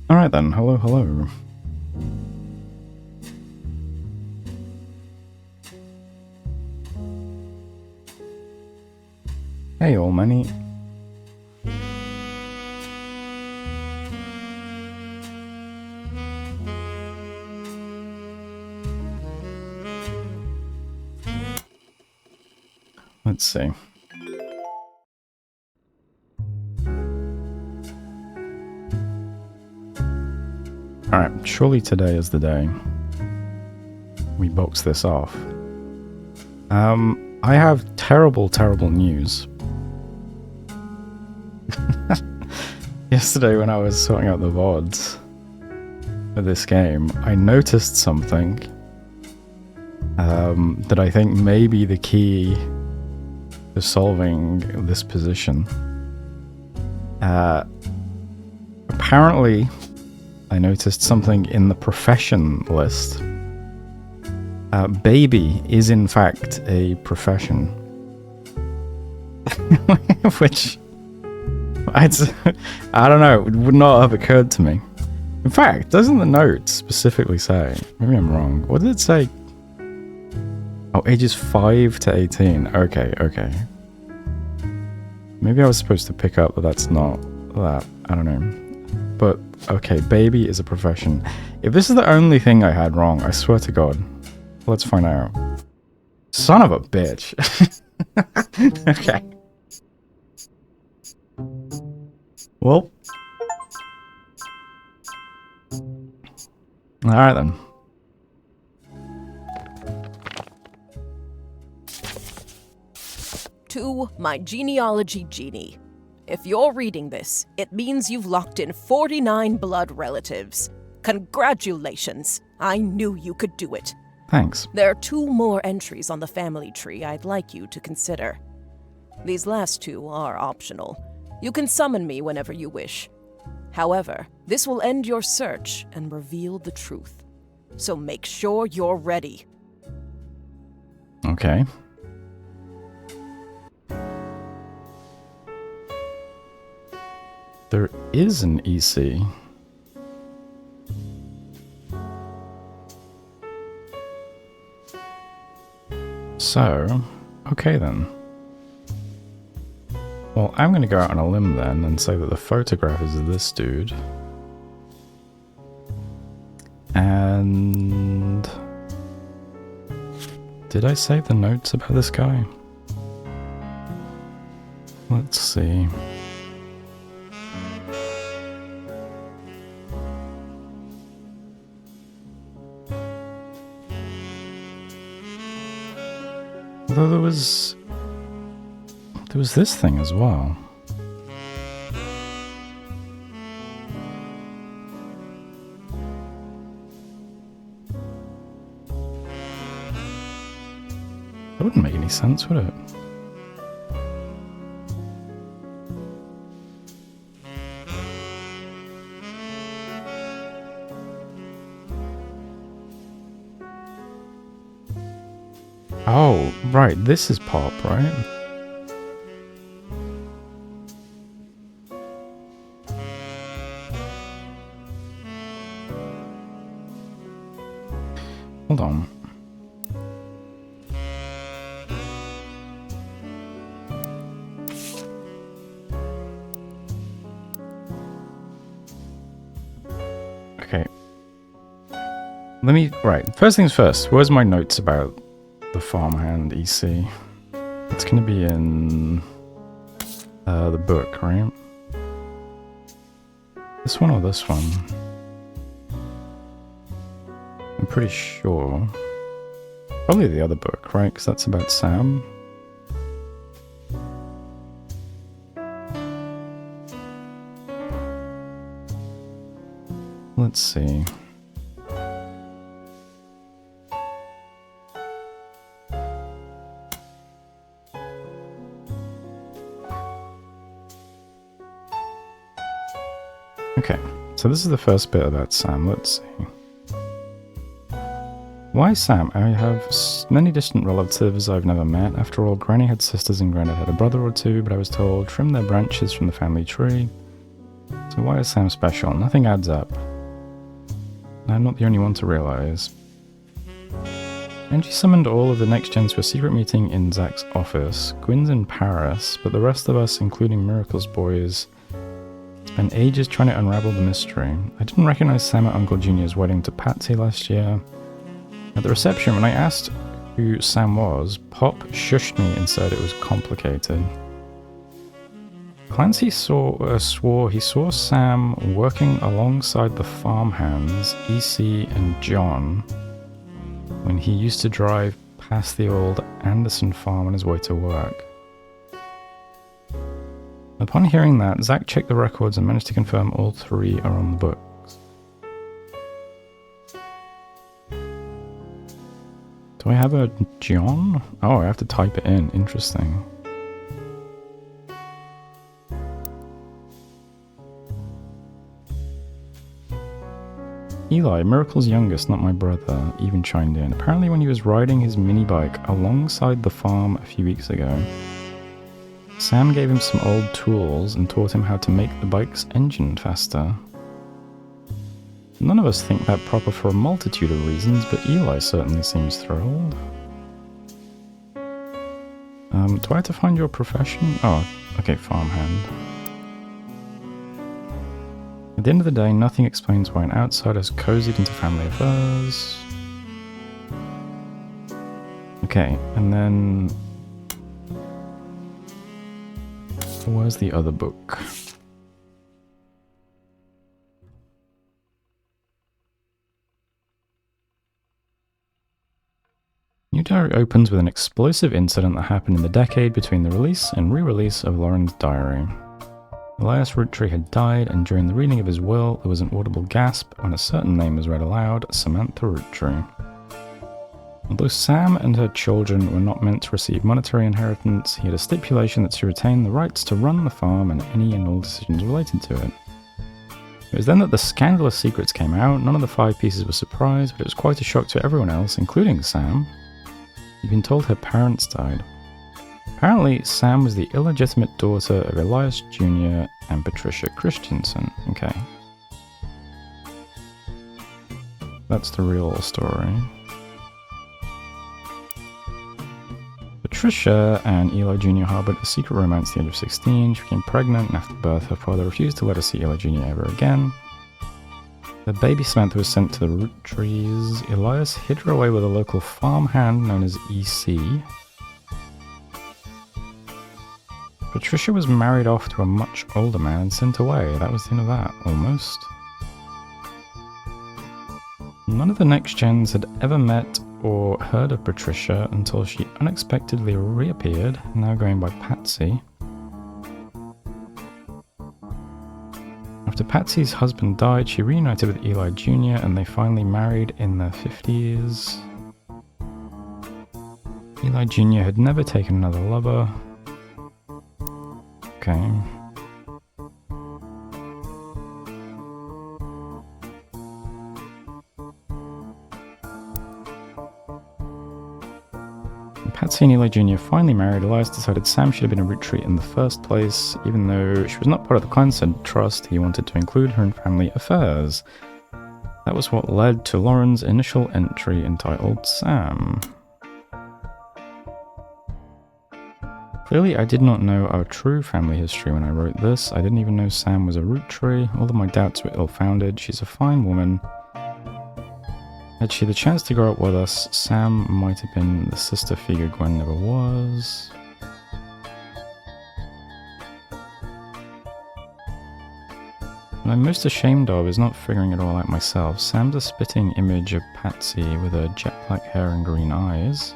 Alright then, hello, hello. Hey, old manny. Let's see. Alright, surely today is the day we box this off. I have terrible, terrible news. Yesterday when I was sorting out the VODs for this game, I noticed something that I think may be the key to solving this position. Apparently, I noticed something in the profession list. Baby is in fact a profession. Which, I don't know, it would not have occurred to me. In fact, doesn't the note specifically say, maybe I'm wrong, what did it say? Oh, ages 5 to 18, okay. Maybe I was supposed to pick up that that's not that, I don't know. But, okay, baby is a profession. If this is the only thing I had wrong, I swear to God, let's find out. Son of a bitch. Okay. Well. Alright then. To my genealogy genie. If you're reading this, it means you've locked in 49 blood relatives. Congratulations! I knew you could do it. Thanks. There are 2 more entries on the family tree I'd like you to consider. These last 2 are optional. You can summon me whenever you wish. However, this will end your search and reveal the truth. So make sure you're ready. Okay. There is an EC. So, okay then. Well, I'm going to go out on a limb then and say that the photograph is this dude. And... did I save the notes about this guy? Let's see. Although there was this thing as well. That wouldn't make any sense, would it? Oh, right, this is pop, right? Hold on. Okay. Right, first things first, where's my notes about the farmhand EC? It's gonna be in the book, right? This one or this one? I'm pretty sure. Probably the other book, right? Because that's about Sam. Let's see. Okay, so this is the first bit about Sam. Let's see. Why Sam? I have many distant relatives I've never met. After all, Granny had sisters and Granddad had a brother or two, but I was told, trim their branches from the family tree. So So why is Sam special? Nothing adds up. I'm not the only one to realize. Angie summoned all of the next gens to a secret meeting in Zach's office. Gwyn's in Paris, but the rest of us, including Miracle's boys, spent ages trying to unravel the mystery. I didn't recognize Sam at Uncle Junior's wedding to Patsy last year. At the reception, when I asked who Sam was, Pop shushed me and said it was complicated. Clancy swore he saw Sam working alongside the farmhands, EC and John, when he used to drive past the old Anderson farm on his way to work. Upon hearing that, Zach checked the records and managed to confirm all three are on the books. Do I have a John? Oh, I have to type it in. Interesting. Eli, Miracle's youngest, not my brother, even chimed in. Apparently when he was riding his mini bike alongside the farm a few weeks ago, Sam gave him some old tools and taught him how to make the bike's engine faster. None of us think that proper for a multitude of reasons, but Eli certainly seems thrilled. Do I have to find your profession? Oh, okay, farmhand. At the end of the day, nothing explains why an outsider has cozied into family affairs. Okay, and then... where's the other book? New Diary opens with an explosive incident that happened in the decade between the release and re-release of Lauren's diary. Elias Roottree had died, and during the reading of his will, there was an audible gasp when a certain name was read aloud, Samantha Roottree. Although Sam and her children were not meant to receive monetary inheritance, he had a stipulation that she retained the rights to run the farm and any and all decisions related to it. It was then that the scandalous secrets came out. None of the 5 pieces were surprised, but it was quite a shock to everyone else, including Sam. You've been told her parents died. Apparently, Sam was the illegitimate daughter of Elias Jr. and Patricia Christensen. Okay. That's the real story. Patricia and Eli Jr. harbored a secret romance at the age of 16. She became pregnant, and after birth, her father refused to let her see Eli Jr. ever again. The baby Samantha was sent to the Roottrees. Elias hid her away with a local farmhand known as EC. Patricia was married off to a much older man and sent away. That was the end of that, almost. None of the next gens had ever met or heard of Patricia until she unexpectedly reappeared, now going by Patsy. After Patsy's husband died, she reunited with Eli Jr. and they finally married in their 50s. Eli Jr. had never taken another lover. Okay. Patsy and Eli Jr. finally married. Elias decided Sam should have been a Roottree in the first place. Even though she was not part of the Clancy trust, he wanted to include her in family affairs. That was what led to Lauren's initial entry entitled Sam. Clearly, I did not know our true family history when I wrote this. I didn't even know Sam was a Roottree. All of my doubts were ill-founded. She's a fine woman. Had she the chance to grow up with us, Sam might have been the sister figure Gwen never was. What I'm most ashamed of is not figuring it all out myself. Sam's a spitting image of Patsy with her jet black hair and green eyes.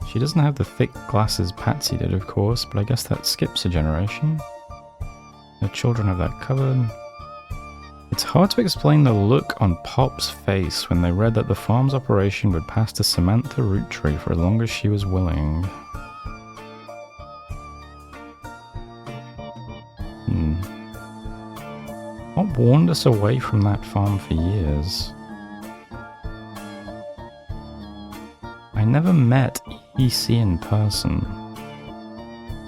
She doesn't have the thick glasses Patsy did, of course, but I guess that skips a generation. Her children have that covered. It's hard to explain the look on Pop's face when they read that the farm's operation would pass to Samantha Roottree for as long as she was willing. What warned us away from that farm for years? I never met EC in person.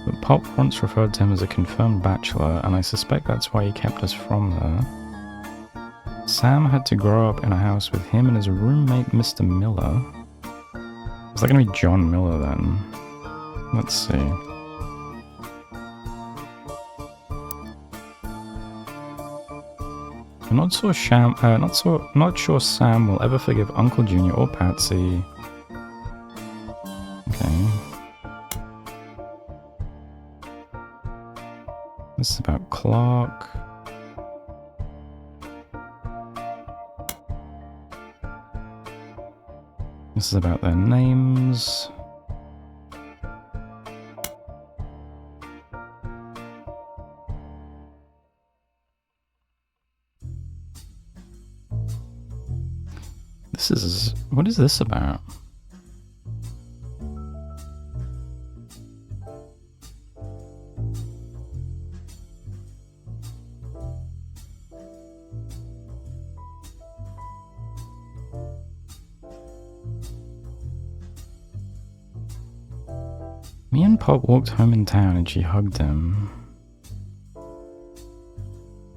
But Pop once referred to him as a confirmed bachelor, and I suspect that's why he kept us from there. Sam had to grow up in a house with him and his roommate, Mr. Miller. Is that going to be John Miller then? Let's see. I'm not sure Sam will ever forgive Uncle Junior or Patsy. Okay. This is about Clark. This is about their names. What is this about? Me and Pop walked home in town and she hugged him.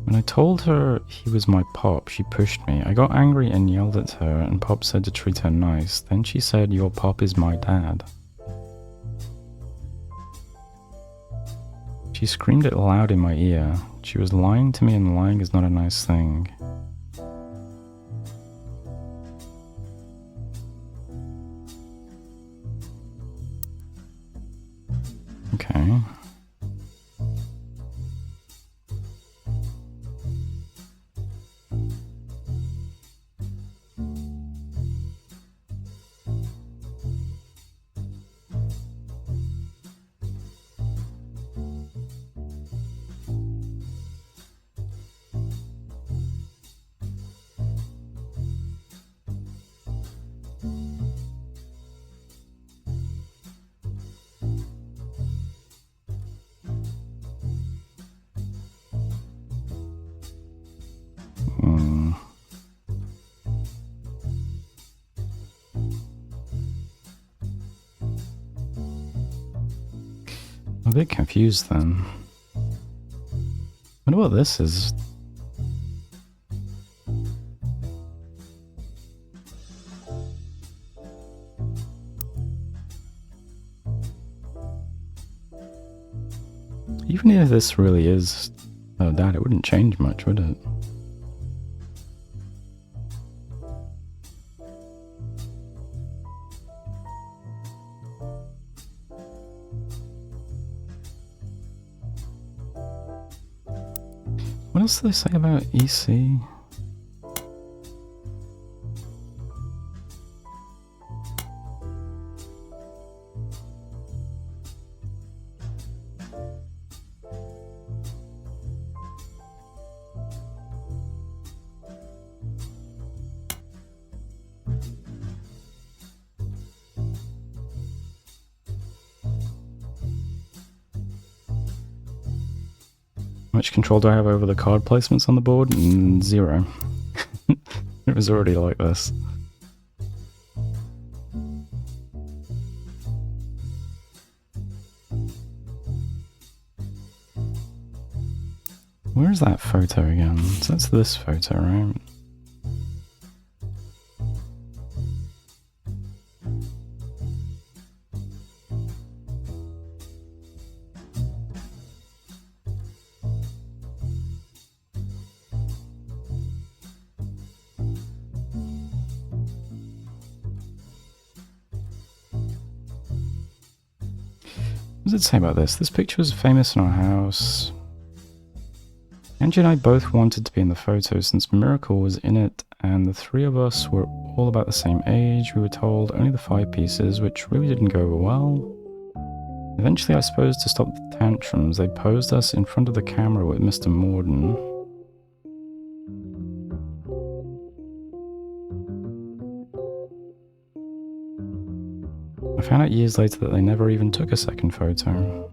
When I told her he was my Pop, she pushed me. I got angry and yelled at her, and Pop said to treat her nice. Then she said, "Your Pop is my dad." She screamed it loud in my ear. She was lying to me, and lying is not a nice thing. Okay. I'm a bit confused then. I wonder what this is. Even if this really is her dad, it wouldn't change much, would it? What else do they say about EC? How much control do I have over the card placements on the board? Zero. It was already like this. Where is that photo again? So that's this photo, right? What does it say about this? This picture was famous in our house. Angie and I both wanted to be in the photo since Miracle was in it, and the three of us were all about the same age. We were told only the 5 pieces, which really didn't go over well. Eventually, I suppose to stop the tantrums, they posed us in front of the camera with Mr. Morden. I found out years later that they never even took a second photo.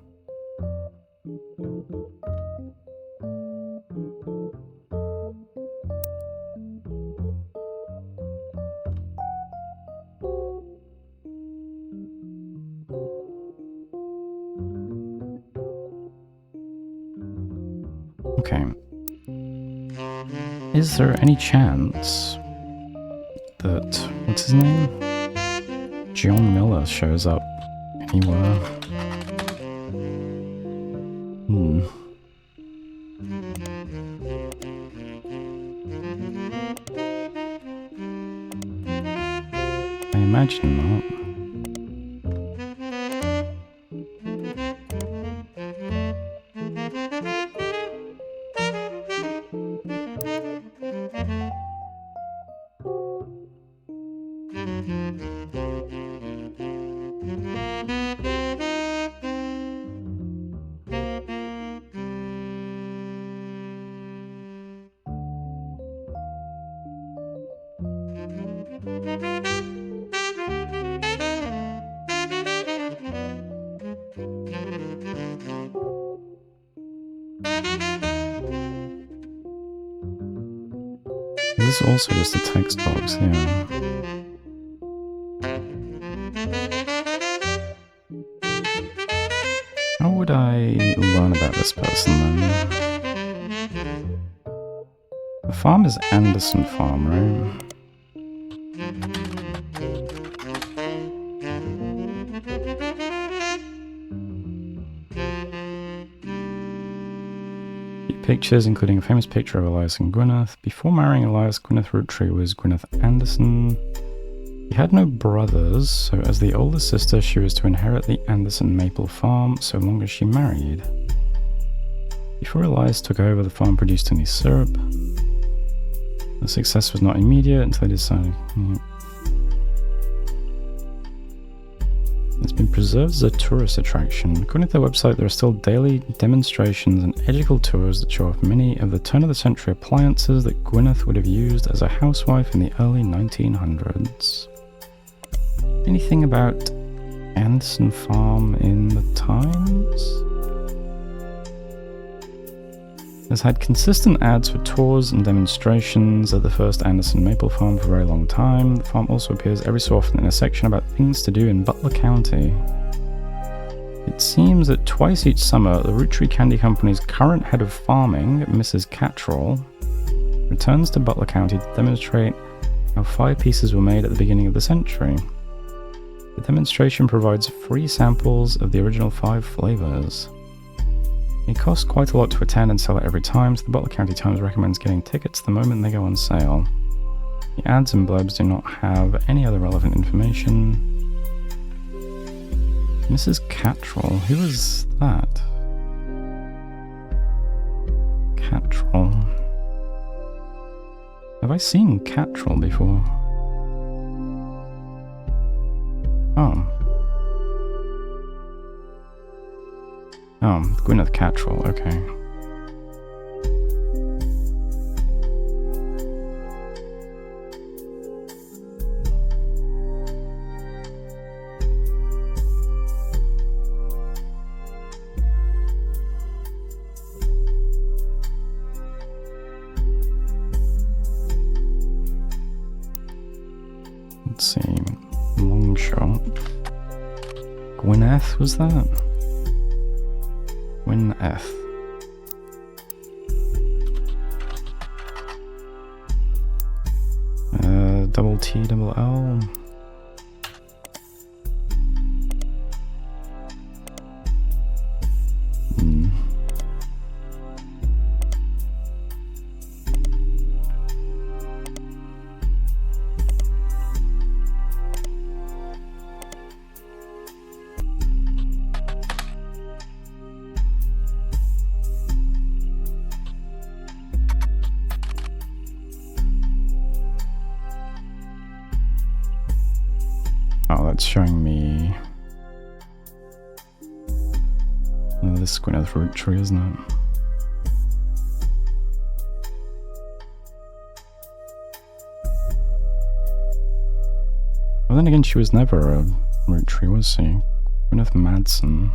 Okay. Is there any chance that, what's his name? John Miller shows up anywhere? I imagine not. This is also just a text box, yeah. How would I learn about this person then? The farm is Anderson Farm, right? Pictures, including a famous picture of Elias and Gwyneth. Before marrying Elias, Gwyneth Roottrees was Gwyneth Anderson. He had no brothers, so as the older sister, she was to inherit the Anderson Maple Farm so long as she married. Before Elias took over, the farm produced only syrup. The success was not immediate until they decided... It's been preserved as a tourist attraction. According to their website, there are still daily demonstrations and educational tours that show off many of the turn-of-the-century appliances that Gwyneth would have used as a housewife in the early 1900s. Anything about Anderson Farm in the Times? Has had consistent ads for tours and demonstrations at the first Anderson Maple Farm for a very long time. The farm also appears every so often in a section about things to do in Butler County. It seems that twice each summer, the Roottrees Candy Company's current head of farming, Mrs. Cattrall, returns to Butler County to demonstrate how 5 pieces were made at the beginning of the century. The demonstration provides free samples of the original 5 flavors. It costs quite a lot to attend and sell it every time, so the Butler County Times recommends getting tickets the moment they go on sale. The ads and blurbs do not have any other relevant information. Mrs. Cattrall, who is that? Cattrall. Have I seen Cattrall before? Oh. Oh, Gwyneth Cattrall, okay. Let's see. Long shot. Gwyneth, was that? Gwyneth. Double T, double L. Oh, that's showing me... Oh, this is Gwyneth Roottrees, isn't it? Well, then again, she was never a Roottrees, was she? Gwyneth Madsen.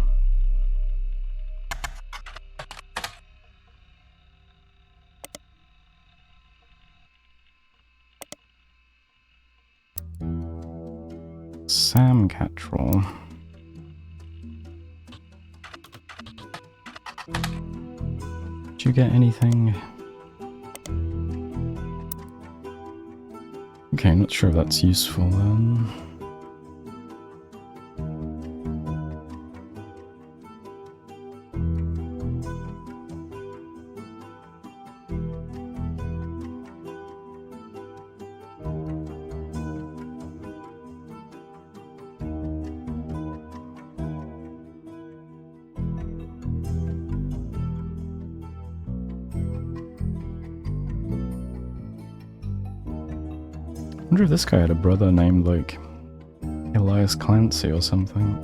Sam Cattrall. Did you get anything? Okay, not sure if that's useful then. I wonder if this guy had a brother named, like, Elias Clancy or something.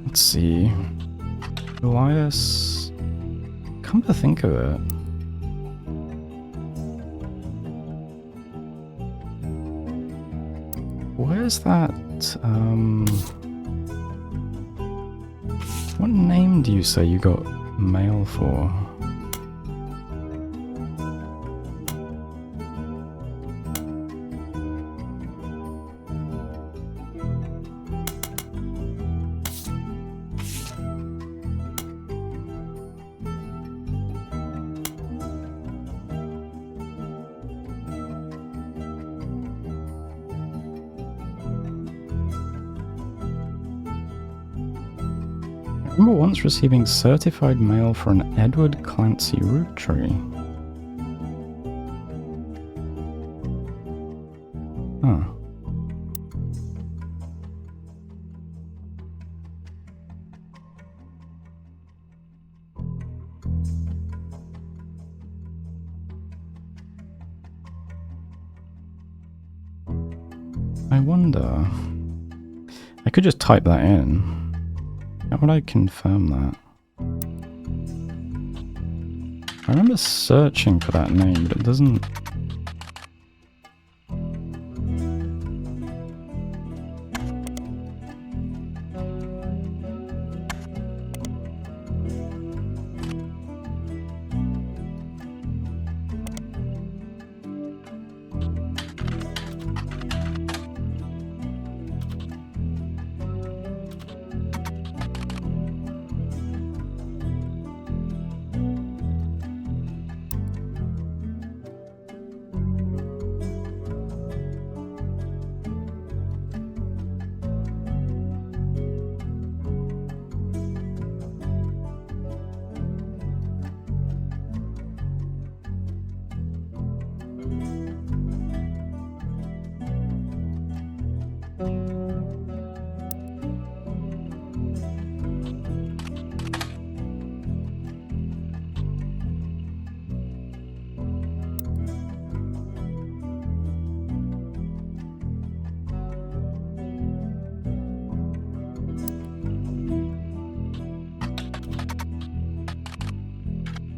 Let's see. Elias... Come to think of it. Where's that, What name do you say you got mail for? I remember once receiving certified mail for an Edward Clancy Rootree. Huh. I wonder... I could just type that in. How would I confirm that? I remember searching for that name, but it doesn't...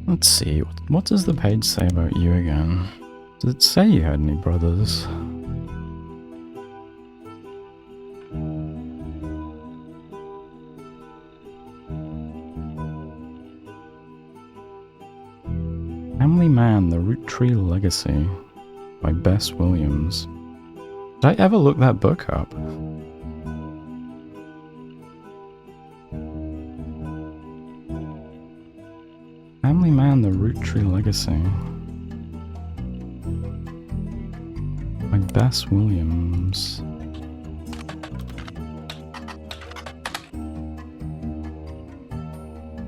Let's see, what does the page say about you again? Does it say you had any brothers? Family Man, The Rootree Legacy by Bess Williams. Did I ever look that book up? Family Man, The Rootree Legacy by Bess Williams.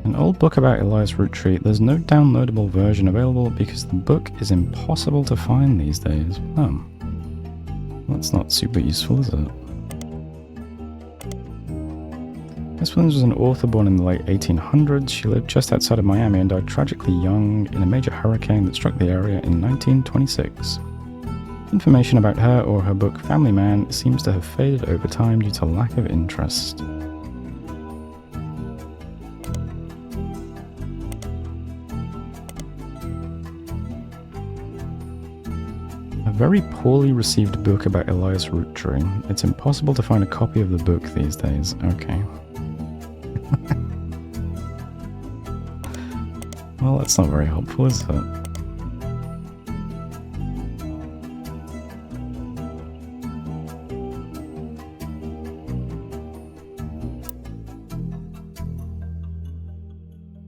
An old book about Elias Rootree. There's no downloadable version available because the book is impossible to find these days. Oh. That's not super useful, is it? Bess Williams was an author born in the late 1800s. She lived just outside of Miami and died tragically young in a major hurricane that struck the area in 1926. Information about her or her book Family Man seems to have faded over time due to lack of interest. A very poorly received book about Elias Rootree. It's impossible to find a copy of the book these days. Okay. Well, that's not very helpful, is it?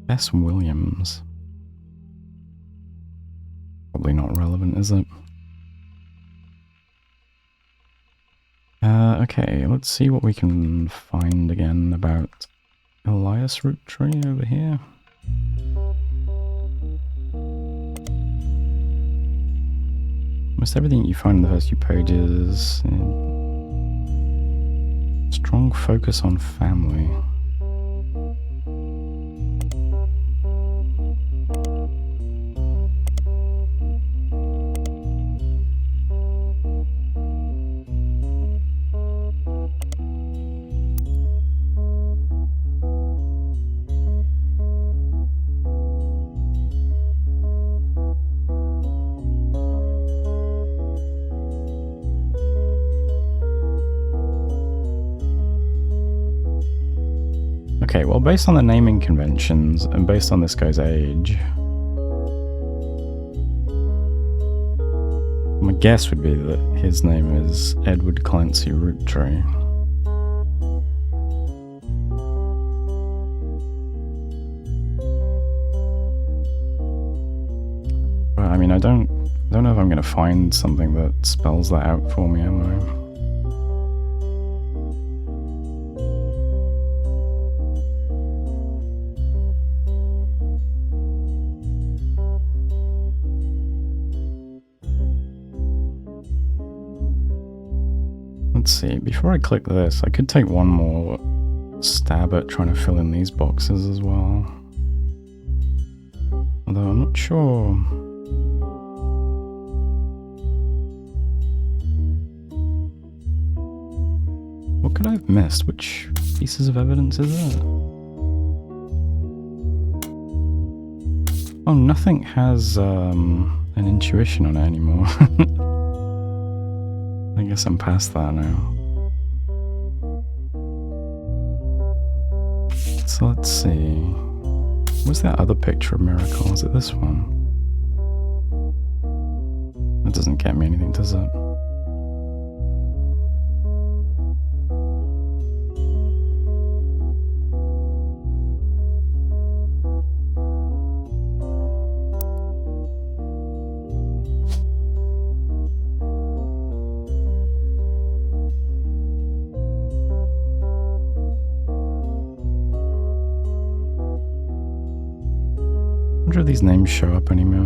S. Williams. Probably not relevant, is it? Okay, let's see what we can find again about Elias Roottrees over here. Almost everything you find in the first few pages. Strong focus on family. Okay, well, based on the naming conventions and based on this guy's age, my guess would be that his name is Edward Clancy Roottree. But I mean, I don't know if I'm going to find something that spells that out for me, am I? Let's see, before I click this, I could take one more stab at trying to fill in these boxes as well. Although I'm not sure. What could I have missed? Which pieces of evidence is there? Oh, nothing has an intuition on it anymore. I guess I'm past that now. So let's see. What's that other picture of Miracle? Is it this one? That doesn't get me anything, does it? I wonder if these names show up anywhere.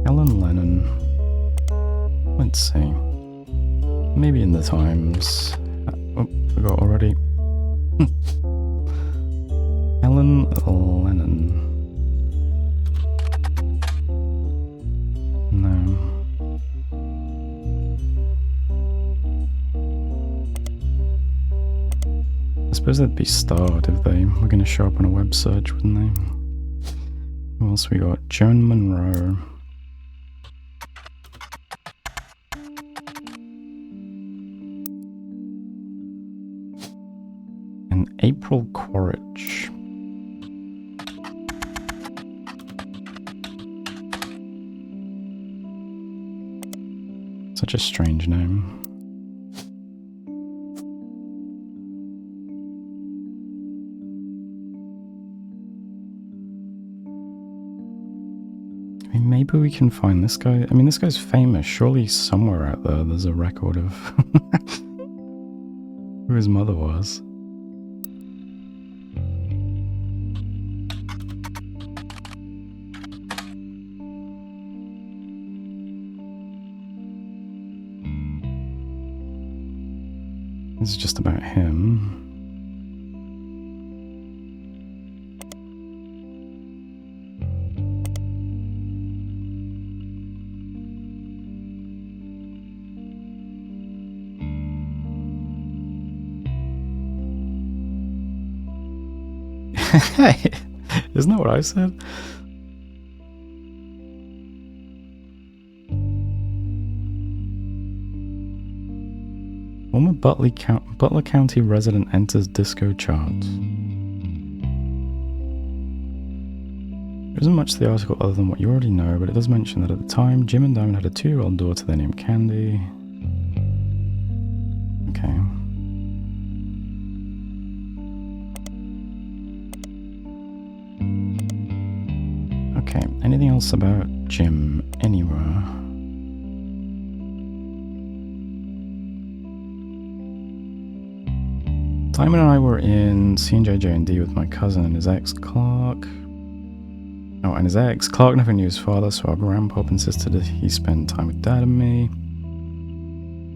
Helen Lennon. Let's see. Maybe in the Times. Oh, forgot already. Helen Lennon. No. I suppose they'd be starred if they were going to show up on a web search, wouldn't they? Who else we got? Joan Monroe. And April Quaritch. Such a strange name. I mean, maybe we can find this guy. I mean, this guy's famous. Surely somewhere out there there's a record of who his mother was. This is just about him. Hey, isn't that what I said? Former Butler County resident enters disco charts. There isn't much to the article other than what you already know, but it does mention that at the time, Jim and Diamond had a 2-year-old daughter they named Candy. Okay. Okay, anything else about Jim anywhere? Diamond and I were in C&J&D with my cousin and his ex, Clark. Oh, and his ex. Clark never knew his father, so our grandpop insisted that he spend time with Dad and me.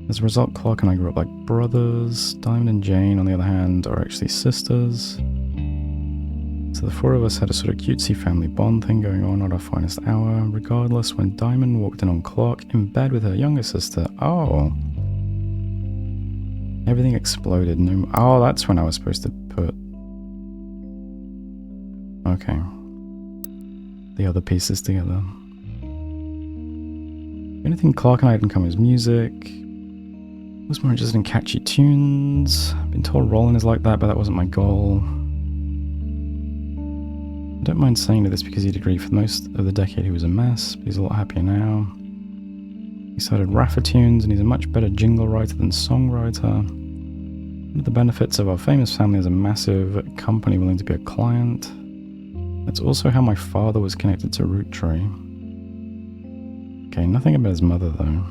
As a result, Clark and I grew up like brothers. Diamond and Jane, on the other hand, are actually sisters. So the four of us had a sort of cutesy family bond thing going on at our finest hour. Regardless, when Diamond walked in on Clark in bed with her younger sister, everything exploded. Oh, that's when I was supposed to put... Okay. The other pieces together. The only thing Clark and I had in common is music. I was more interested in catchy tunes. I've been told Roland is like that, but that wasn't my goal. I don't mind saying this because he'd agreed for most of the decade he was a mess, but he's a lot happier now. He started Raffa tunes, and he's a much better jingle writer than songwriter. One of the benefits of our famous family is a massive company willing to be a client. That's also how my father was connected to Roottrees. Okay, nothing about his mother though.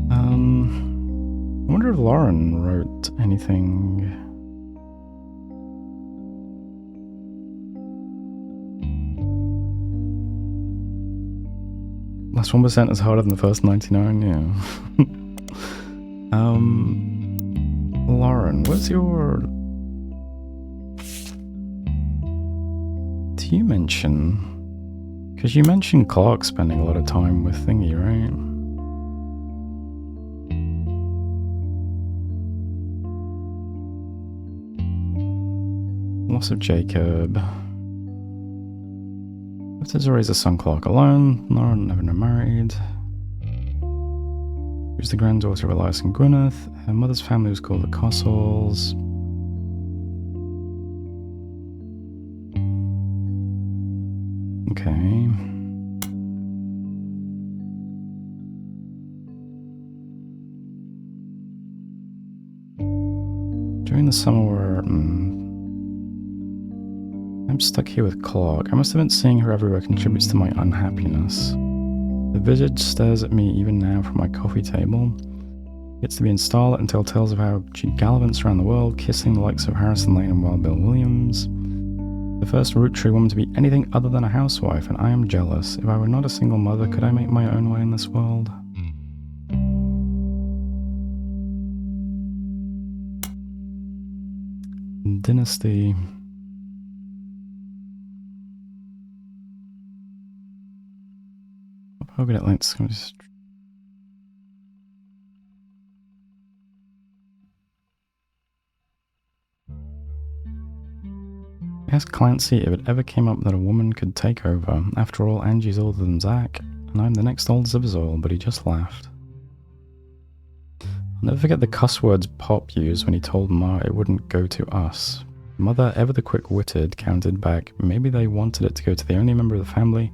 I wonder if Lauren wrote anything. Last 1% is harder than the first 99, yeah. Lauren, what's your... Do you mention... Because you mentioned Clark spending a lot of time with Thingy, right? Loss of Jacob. Left to raise a son Clark alone. Lauren never married. She was the granddaughter of Elias and Gwyneth. Her mother's family was called the Cossels. Okay. During the summer, I'm stuck here with Clark. I must have been seeing her everywhere contributes to my unhappiness. The visage stares at me even now from my coffee table. Gets to be installed and tell tales of how she gallivants around the world, kissing the likes of Harrison Lane and Wild Bill Williams. The first Roottrees woman to be anything other than a housewife, and I am jealous. If I were not a single mother, could I make my own way in this world? Dynasty. I'll get it links. Ask Clancy if it ever came up that a woman could take over. After all, Angie's older than Zach, and I'm the next old Zibazole, but he just laughed. I'll never forget the cuss words Pop used when he told Ma it wouldn't go to us. Mother, ever the quick-witted, countered back, maybe they wanted it to go to the only member of the family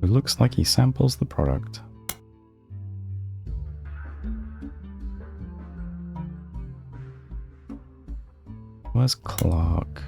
who looks like he samples the product. Where's Clark?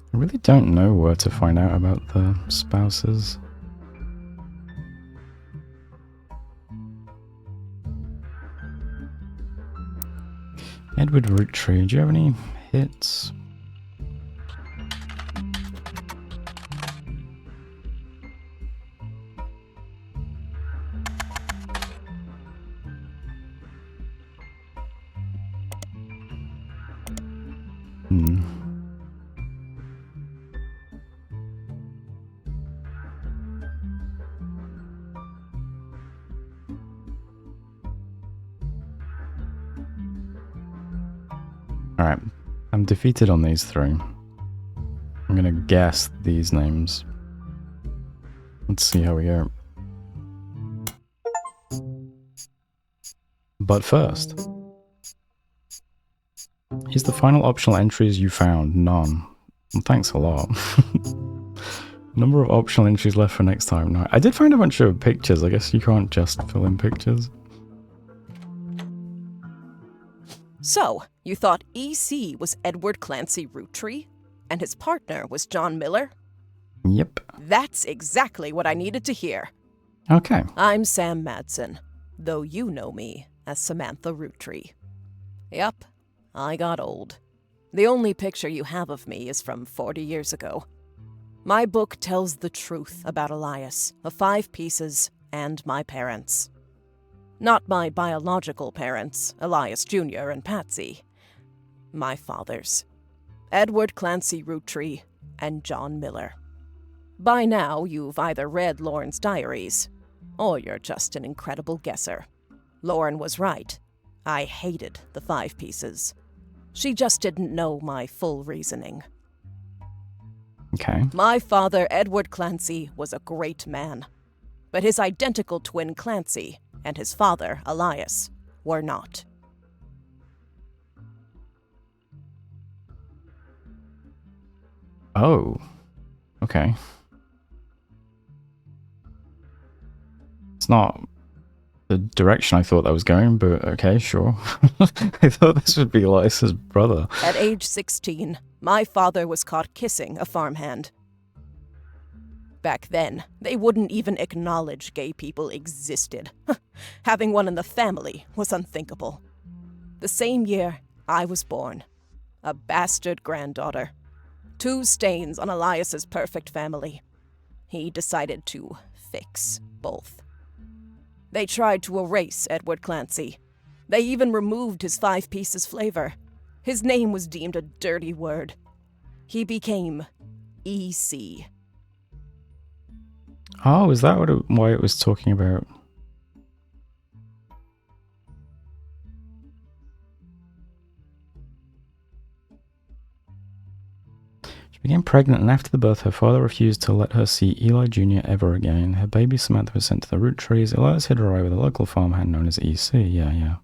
I really don't know where to find out about the spouses. Edward Roottrees, do you have any hits? Alright, I'm defeated on these three. I'm gonna guess these names. Let's see how we go. But first, here's the final optional entries you found. None. Well, thanks a lot. Number of optional entries left for next time. No, I did find a bunch of pictures. I guess you can't just fill in pictures. So, you thought EC was Edward Clancy Roottrees, and his partner was John Miller? Yep. That's exactly what I needed to hear. Okay. I'm Sam Madsen, though you know me as Samantha Roottrees. Yep, I got old. The only picture you have of me is from 40 years ago. My book tells the truth about Elias, the 5 pieces, and my parents. Not my biological parents, Elias Jr. and Patsy. My fathers, Edward Clancy Roottrees and John Miller. By now, you've either read Lauren's diaries, or you're just an incredible guesser. Lauren was right. I hated the 5 pieces. She just didn't know my full reasoning. Okay. My father, Edward Clancy, was a great man. But his identical twin Clancy and his father, Elias, were not. Oh. Okay. It's not the direction I thought that was going, but okay, sure. I thought this would be Elias's brother. At age 16, my father was caught kissing a farmhand. Back then, they wouldn't even acknowledge gay people existed. Having one in the family was unthinkable. The same year, I was born. A bastard granddaughter. 2 stains on Elias's perfect family. He decided to fix both. They tried to erase Edward Clancy. They even removed his 5 pieces flavor. His name was deemed a dirty word. He became EC. Oh, is that why it was talking about? She became pregnant, and after the birth, her father refused to let her see Eli Jr. ever again. Her baby Samantha was sent to the Roottrees. Elias hid her away with a local farmhand known as EC. Yeah.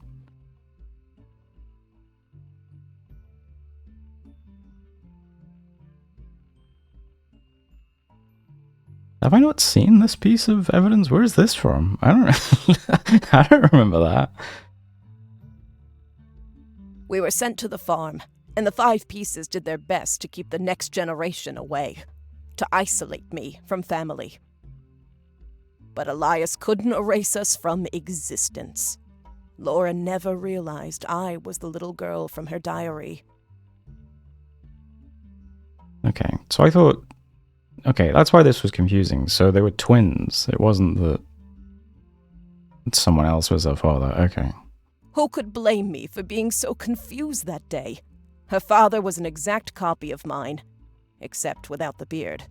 Have I not seen this piece of evidence? Where is this from? I don't I don't remember that. We were sent to the farm, and the 5 pieces did their best to keep the next generation away, to isolate me from family. But Elias couldn't erase us from existence. Laura never realized I was the little girl from her diary. Okay, so I thought... Okay, that's why this was confusing. So they were twins. It wasn't that someone else was her father. Okay. Who could blame me for being so confused that day? Her father was an exact copy of mine, except without the beard.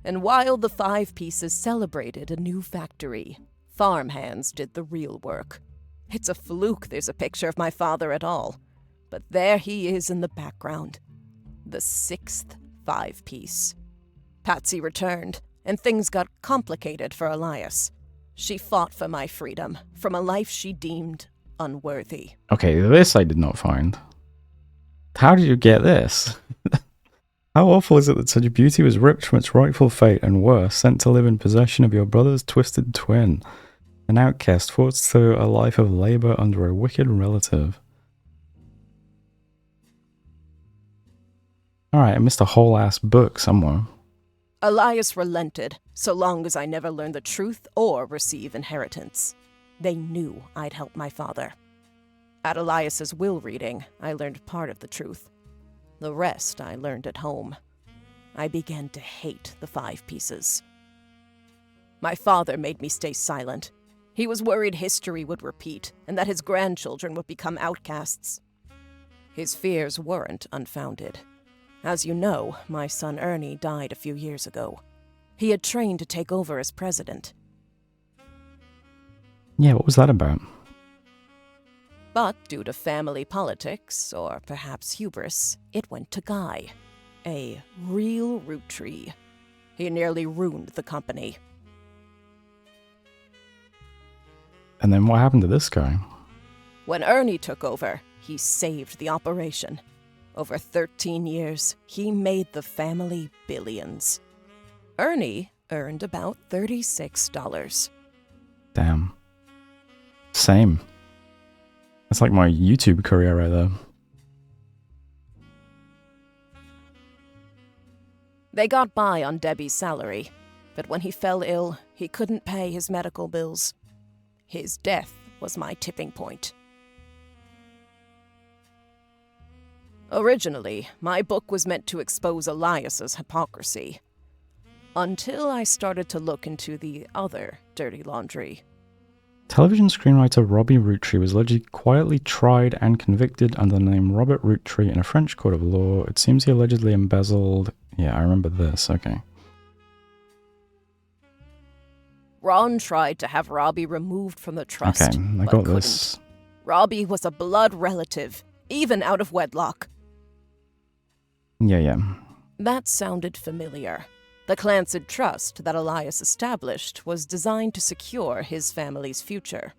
And while the 5 pieces celebrated a new factory, farmhands did the real work. It's a fluke there's a picture of my father at all, but there he is in the background. The 6th 5 piece. Patsy returned, and things got complicated for Elias. She fought for my freedom, from a life she deemed unworthy. Okay, this I did not find. How did you get this? How awful is it that such beauty was ripped from its rightful fate and worse, sent to live in possession of your brother's twisted twin, an outcast forced to a life of labor under a wicked relative? Alright, I missed a whole ass book somewhere. Elias relented, so long as I never learned the truth or receive inheritance. They knew I'd help my father. At Elias's will reading, I learned part of the truth. The rest I learned at home. I began to hate the 5 pieces. My father made me stay silent. He was worried history would repeat, and that his grandchildren would become outcasts. His fears weren't unfounded. As you know, my son Ernie died a few years ago. He had trained to take over as president. Yeah, what was that about? But due to family politics, or perhaps hubris, it went to Guy, a real Roottrea. He nearly ruined the company. And then what happened to this guy? When Ernie took over, he saved the operation. Over 13 years, he made the family billions. Ernie earned about $36. Damn. Same. That's like my YouTube career right there. They got by on Debbie's salary, but when he fell ill, he couldn't pay his medical bills. His death was my tipping point. Originally, my book was meant to expose Elias's hypocrisy. Until I started to look into the other dirty laundry. Television screenwriter Robbie Roottree was allegedly quietly tried and convicted under the name Robert Roottree in a French court of law. It seems he allegedly embezzled... Yeah, I remember this, okay. Ron tried to have Robbie removed from the trust, Okay, I but got couldn't. this. Robbie was a blood relative, even out of wedlock. Yeah. That sounded familiar. The Clancid Trust that Elias established was designed to secure his family's future.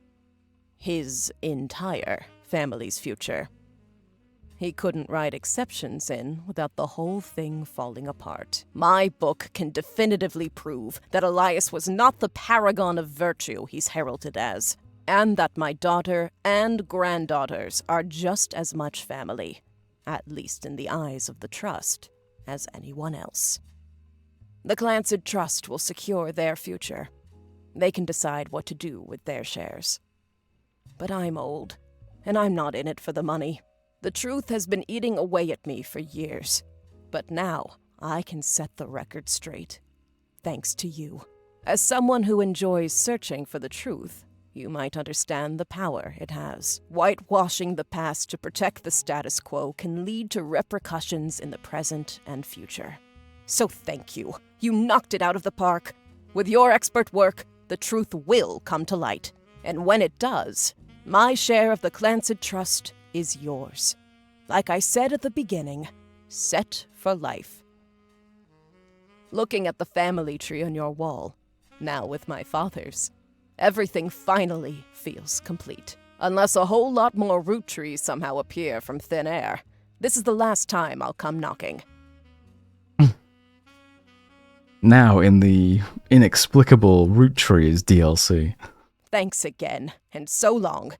His entire family's future. He couldn't write exceptions in without the whole thing falling apart. My book can definitively prove that Elias was not the paragon of virtue he's heralded as, and that my daughter and granddaughters are just as much family, at least in the eyes of the Trust, as anyone else. The Clancid Trust will secure their future. They can decide what to do with their shares. But I'm old, and I'm not in it for the money. The truth has been eating away at me for years, but now I can set the record straight, thanks to you. As someone who enjoys searching for the truth, you might understand the power it has. Whitewashing the past to protect the status quo can lead to repercussions in the present and future. So thank you. You knocked it out of the park. With your expert work, the truth will come to light. And when it does, my share of the Clancid Trust is yours. Like I said at the beginning, set for life. Looking at the family tree on your wall, now with my father's, everything finally feels complete. Unless a whole lot more Roottrees somehow appear from thin air. This is the last time I'll come knocking. Now in the inexplicable Roottrees DLC. Thanks again, and so long.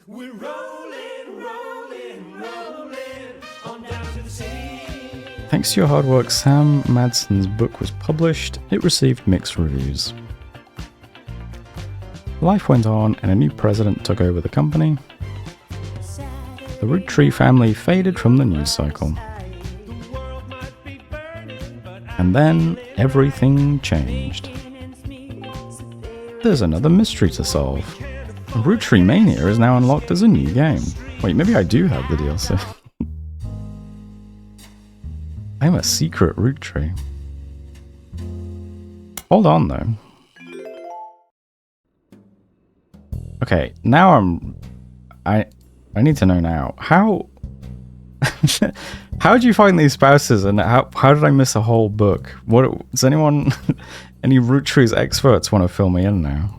We're rolling on down to the sea. Thanks to your hard work, Sam Madson's book was published. It received mixed reviews. Life went on, and a new president took over the company. The Roottree family faded from the news cycle. And then, everything changed. There's another mystery to solve. Roottrea Mania is now unlocked as a new game. Wait, maybe I do have the DLC. I'm a secret Roottrea. Hold on, though. Okay, now I need to know now. How did you find these spouses, and how did I miss a whole book? What does anyone, any Roottrees experts want to fill me in now?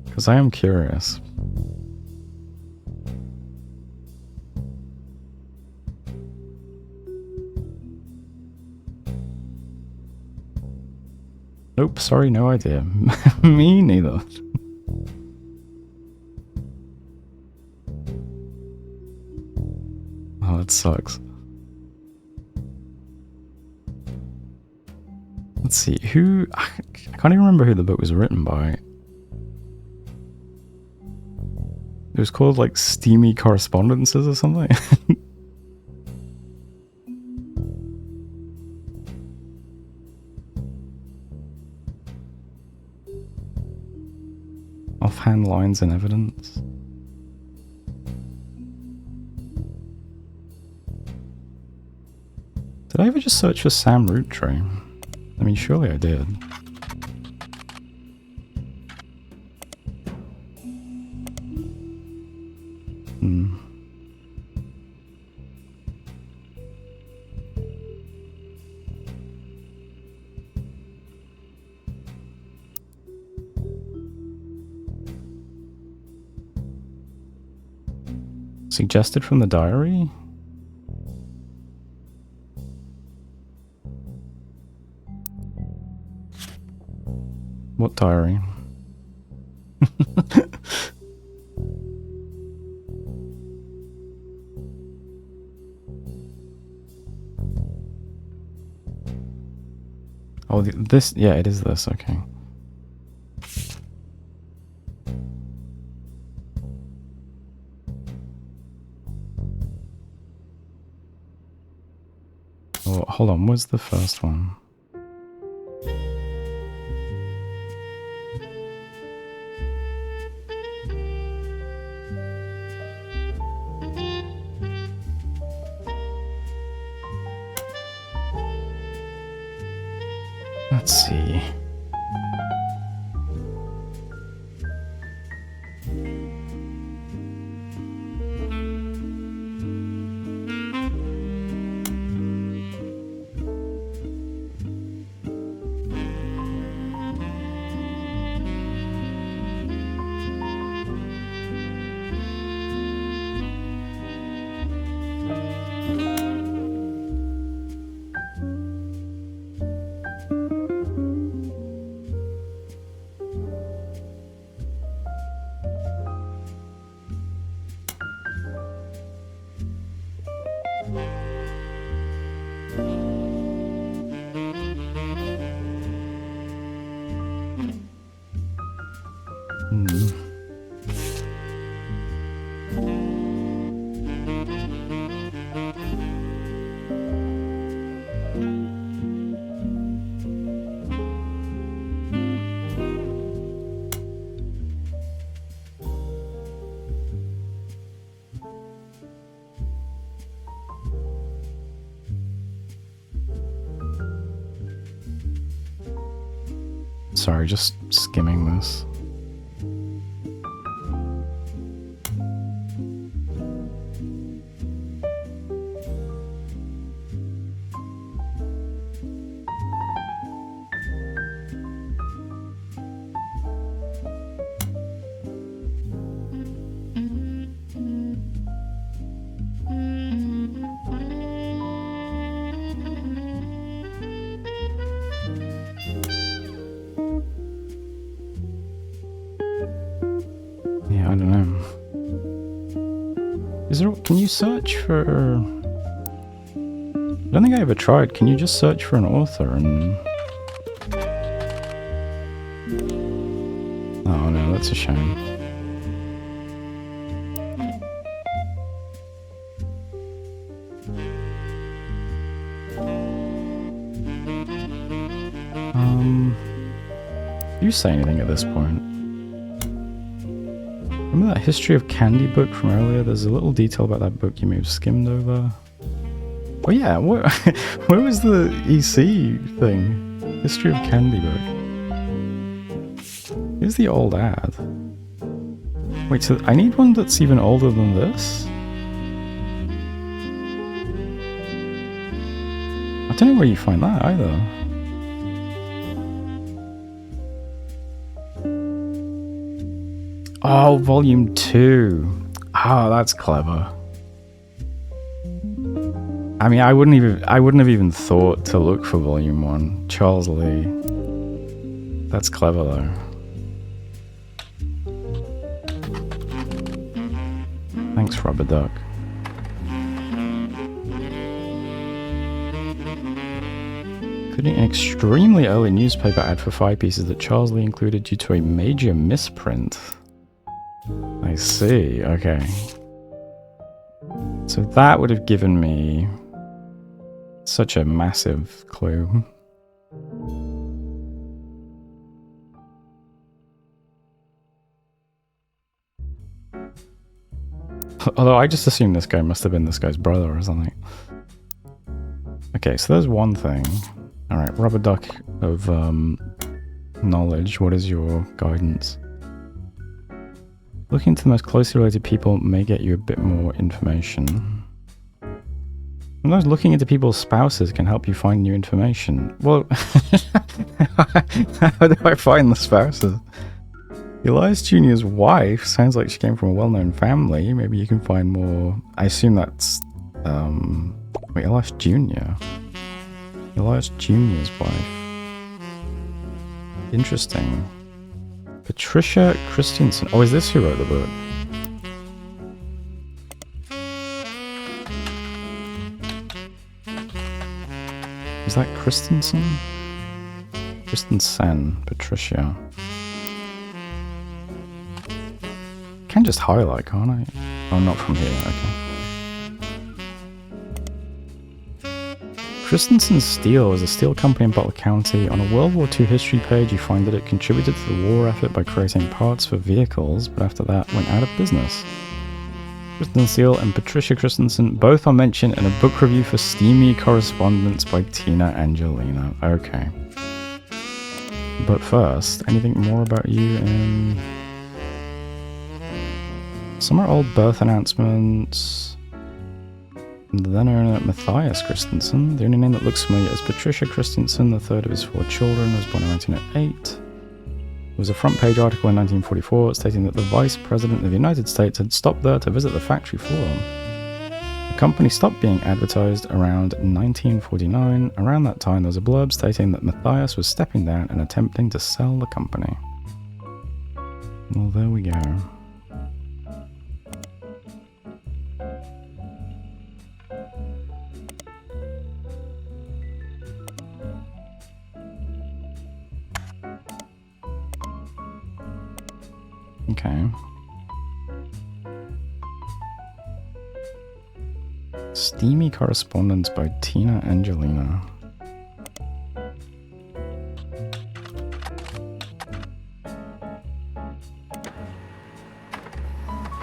Because I am curious. Nope, sorry, no idea. Me neither. Oh, that sucks. Let's see, I can't even remember who the book was written by. It was called, like, Steamy Correspondences or something. Offhand lines and evidence. Did I ever just search for Sam Roottree? I mean, surely I did. Hmm. Suggested from the diary? What diary? Oh, this, yeah, it is this, okay. Oh, hold on, what's the first one? Let's see. Sorry, just skimming this. Yeah, I don't know. Is there? Can you search for? I don't think I ever tried. Can you just search for an author and? Oh no, that's a shame. Do you say anything at this point? Remember that History of Candy book from earlier? There's a little detail about that book you may have skimmed over. Oh yeah, what, where was the EC thing? History of Candy book. Here's the old ad. Wait, so I need one that's even older than this? I don't know where you find that either. Oh, volume 2. Oh, that's clever. I mean, I wouldn't have even thought to look for volume 1. Charles Lee. That's clever though. Thanks, Rubber Duck. Including an extremely early newspaper ad for 5 pieces that Charles Lee included due to a major misprint. I see, okay. So that would have given me such a massive clue. Although I just assumed this guy must have been this guy's brother or something. Okay, so there's one thing. Alright, rubber duck of knowledge. What is your guidance? Looking to the most closely related people may get you a bit more information. Sometimes looking into people's spouses can help you find new information. Well, how do I find the spouses? Elias Jr.'s wife sounds like she came from a well-known family. Maybe you can find more. I assume that's wait, Elias Jr. Elias Jr.'s wife. Interesting. Patricia Christensen. Oh, is this who wrote the book? Is that Christensen? Christensen, Patricia. Can just highlight, can't I? Oh, not from here, okay. Christensen Steel was a steel company in Butler County. On a World War II history page, you find that it contributed to the war effort by creating parts for vehicles, but after that went out of business. Christensen Steel and Patricia Christensen both are mentioned in a book review for Steamy Correspondence by Tina Angelina. Okay. But first, anything more about you in... Some are old birth announcements. Then owner Matthias Christensen. The only name that looks familiar is Patricia Christensen, the third of his 4 children, was born in 1908. There was a front page article in 1944 stating that the Vice President of the United States had stopped there to visit the factory floor. The company stopped being advertised around 1949. Around that time, there was a blurb stating that Matthias was stepping down and attempting to sell the company. Well, there we go. Okay. Steamy Correspondence by Tina Angelina.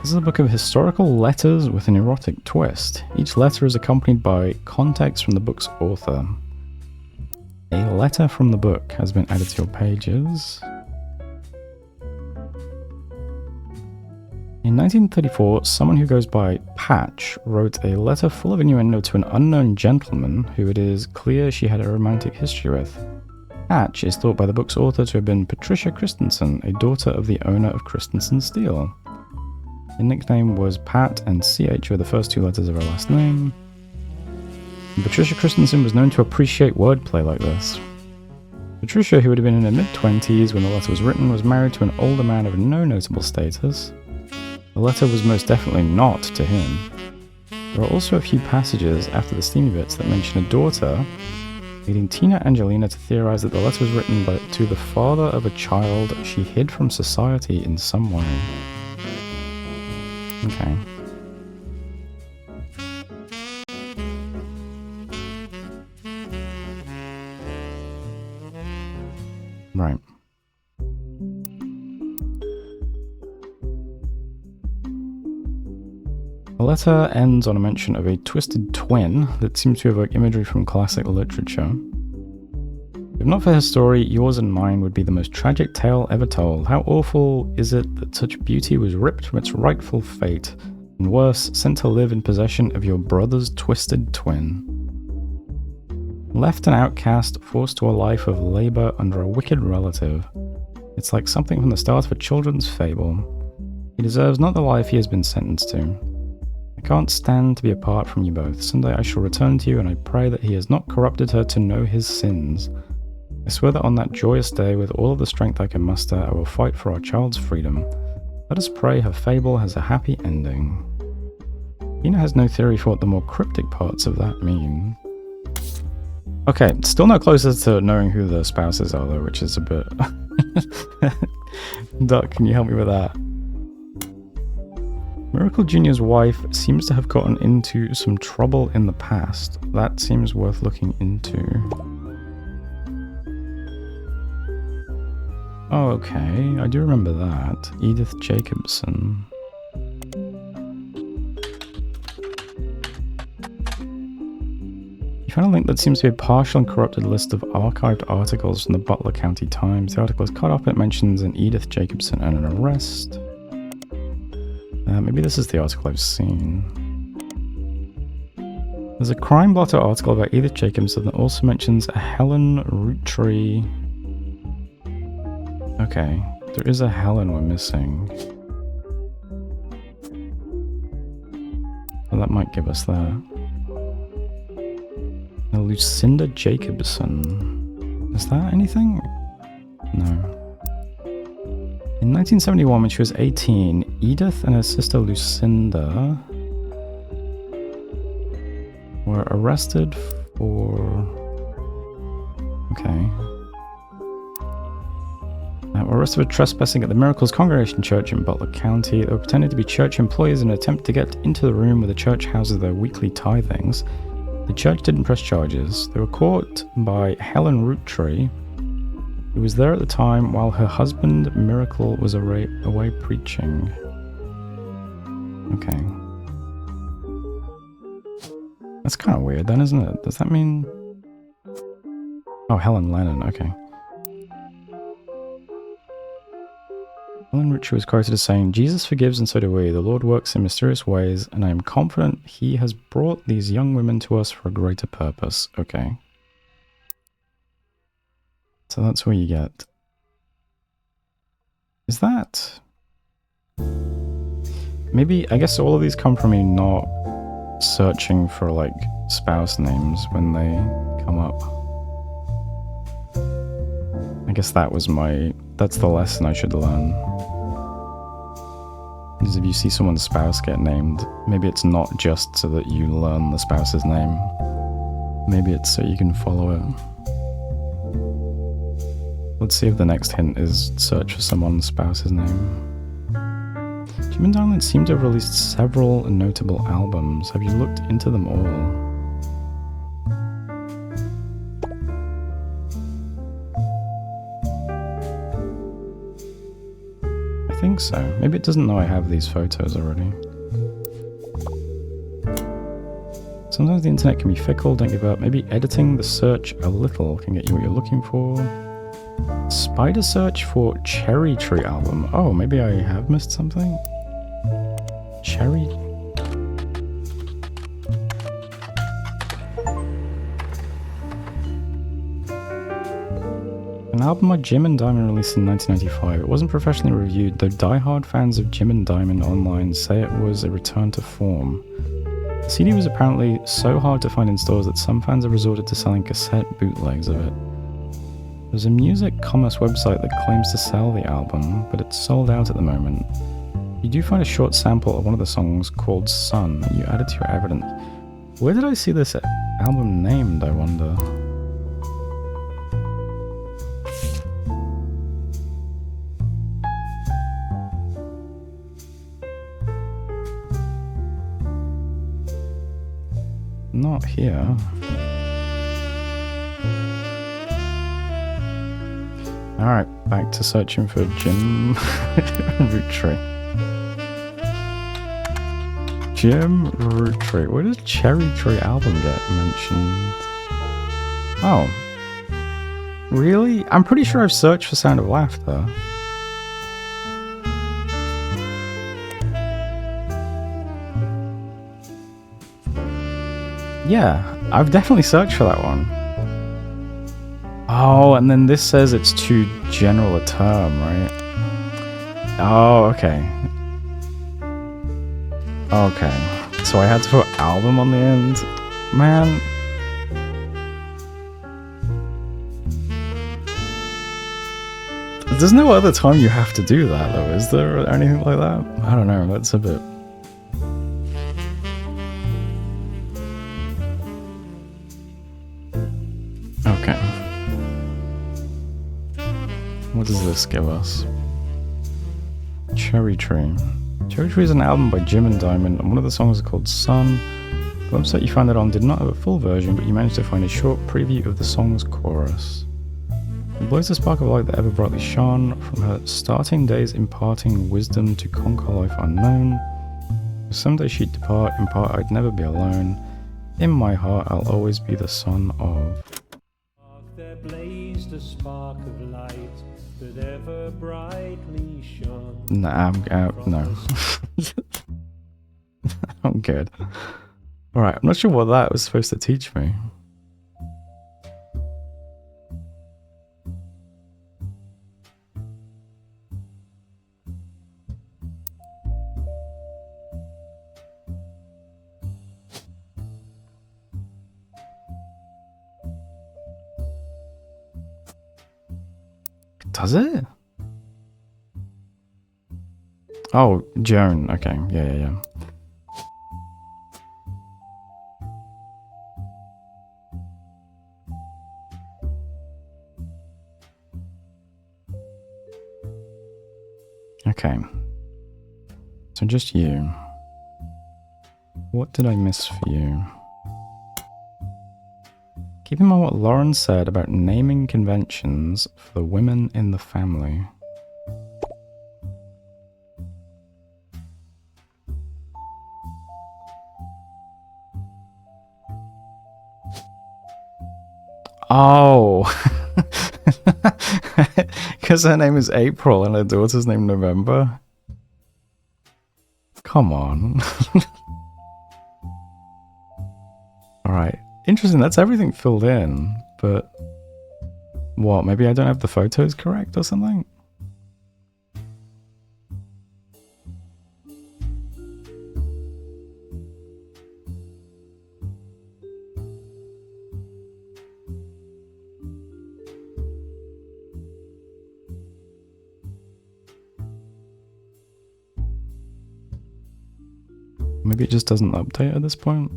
This is a book of historical letters with an erotic twist. Each letter is accompanied by context from the book's author. A letter from the book has been added to your pages. In 1934, someone who goes by Patch wrote a letter full of innuendo to an unknown gentleman who it is clear she had a romantic history with. Patch is thought by the book's author to have been Patricia Christensen, a daughter of the owner of Christensen Steel. Her nickname was Pat, and CH were the first 2 letters of her last name. And Patricia Christensen was known to appreciate wordplay like this. Patricia, who would have been in her mid-20s when the letter was written, was married to an older man of no notable status. The letter was most definitely not to him. There are also a few passages after the steamy bits that mention a daughter, leading Tina Angelina to theorize that the letter was written to the father of a child she hid from society in some way. Okay. Right. The letter ends on a mention of a twisted twin that seems to evoke imagery from classic literature. If not for her story, yours and mine would be the most tragic tale ever told. How awful is it that such beauty was ripped from its rightful fate, and worse, sent to live in possession of your brother's twisted twin. Left an outcast, forced to a life of labor under a wicked relative. It's like something from the start of a children's fable. He deserves not the life he has been sentenced to. I can't stand to be apart from you both. Someday I shall return to you, and I pray that he has not corrupted her to know his sins. I swear that on that joyous day, with all of the strength I can muster, I will fight for our child's freedom. Let us pray her fable has a happy ending. Ina has no theory for what the more cryptic parts of that mean. Okay, still no closer to knowing who the spouses are though, which is a bit... Duck, can you help me with that? Miracle Jr.'s wife seems to have gotten into some trouble in the past. That seems worth looking into. Oh, okay, I do remember that. Edith Jacobson. You You found a link that seems to be a partial and corrupted list of archived articles from the Butler County Times. The article is cut off. It mentions an Edith Jacobson and an arrest. Maybe this is the article I've seen. There's a Crime Blotter article about Edith Jacobson that also mentions a Helen Roottrees. Okay, there is a Helen we're missing. So that might give us that. Now, Lucinda Jacobson. Is that anything? No. In 1971, when she was 18, Edith and her sister Lucinda were arrested for... Okay. Were arrested for trespassing at the Miracles Congregation Church in Butler County. They were pretending to be church employees in an attempt to get into the room where the church houses their weekly tithings. The church didn't press charges. They were caught by Helen Roottrees, who was there at the time while her husband, Miracle, was away preaching. Okay. That's kind of weird then, isn't it? Does that mean... Oh, Helen Lennon, okay. Helen Roottrees was quoted as saying, "Jesus forgives and so do we. The Lord works in mysterious ways, and I am confident He has brought these young women to us for a greater purpose." Okay. So that's where you get... Is that... Maybe, I guess all of these come from me not searching for, like, spouse names when they come up. I guess that was my... That's the lesson I should learn. Because if you see someone's spouse get named, maybe it's not just so that you learn the spouse's name. Maybe it's so you can follow it. Let's see if the next hint is search for someone's spouse's name. Jim and Diamond seem to have released several notable albums. Have you looked into them all? I think so. Maybe it doesn't know I have these photos already. Sometimes the internet can be fickle, don't give up. Maybe editing the search a little can get you what you're looking for. Spider search for Cherry Tree album. Oh, maybe I have missed something? Cherry... An album by Jim and Diamond released in 1995. It wasn't professionally reviewed, though die-hard fans of Jim and Diamond online say it was a return to form. The CD was apparently so hard to find in stores that some fans have resorted to selling cassette bootlegs of it. There's a music commerce website that claims to sell the album, but it's sold out at the moment. You do find a short sample of one of the songs called Sun that you added to your evidence. Where did I see this album named, I wonder? Not here. Alright, back to searching for Jim Roottrees. Jim Roottrees. Where does Cherry Tree album get mentioned? Oh. Really? I'm pretty sure I've searched for Sound of Laughter. Yeah, I've definitely searched for that one. Oh, and then this says it's too general a term, right? Oh, okay. Okay. So I had to put album on the end? Man. There's no other time you have to do that, though, is there? Or anything like that? I don't know, that's a bit... Okay. What does this give us? Cherry Tree. Cherry Tree is an album by Jim and Diamond, and one of the songs is called Sun. The website you found it on did not have a full version, but you managed to find a short preview of the song's chorus. It blows the spark of light that ever brightly shone, from her starting days imparting wisdom to conquer life unknown. Someday she'd depart, in part I'd never be alone. In my heart, I'll always be the son of... There blazed a spark of light that ever brightly shone. Nah, no. I'm good. Alright, I'm not sure what that was supposed to teach me. Does it? Oh, Joan. Okay. Yeah. Okay. So just you. What did I miss for you? Keep in mind what Lauren said about naming conventions for the women in the family. Oh! Because her name is April and her daughter's name November? Come on. Alright. Interesting, that's everything filled in, but... What, maybe I don't have the photos correct or something? Maybe it just doesn't update at this point?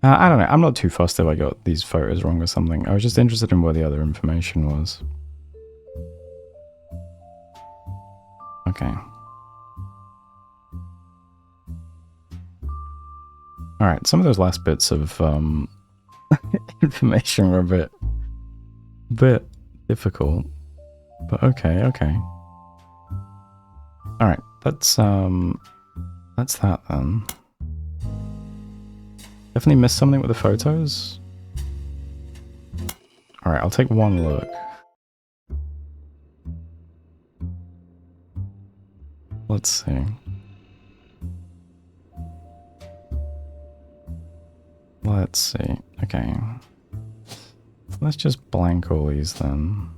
I don't know, I'm not too fussed if I got these photos wrong or something. I was just interested in what the other information was. Okay. Alright, some of those last bits of information were a bit difficult. But okay. Alright, that's that then. Definitely missed something with the photos. Alright, I'll take one look. Let's see. Let's see. Okay. Let's just blank all these then.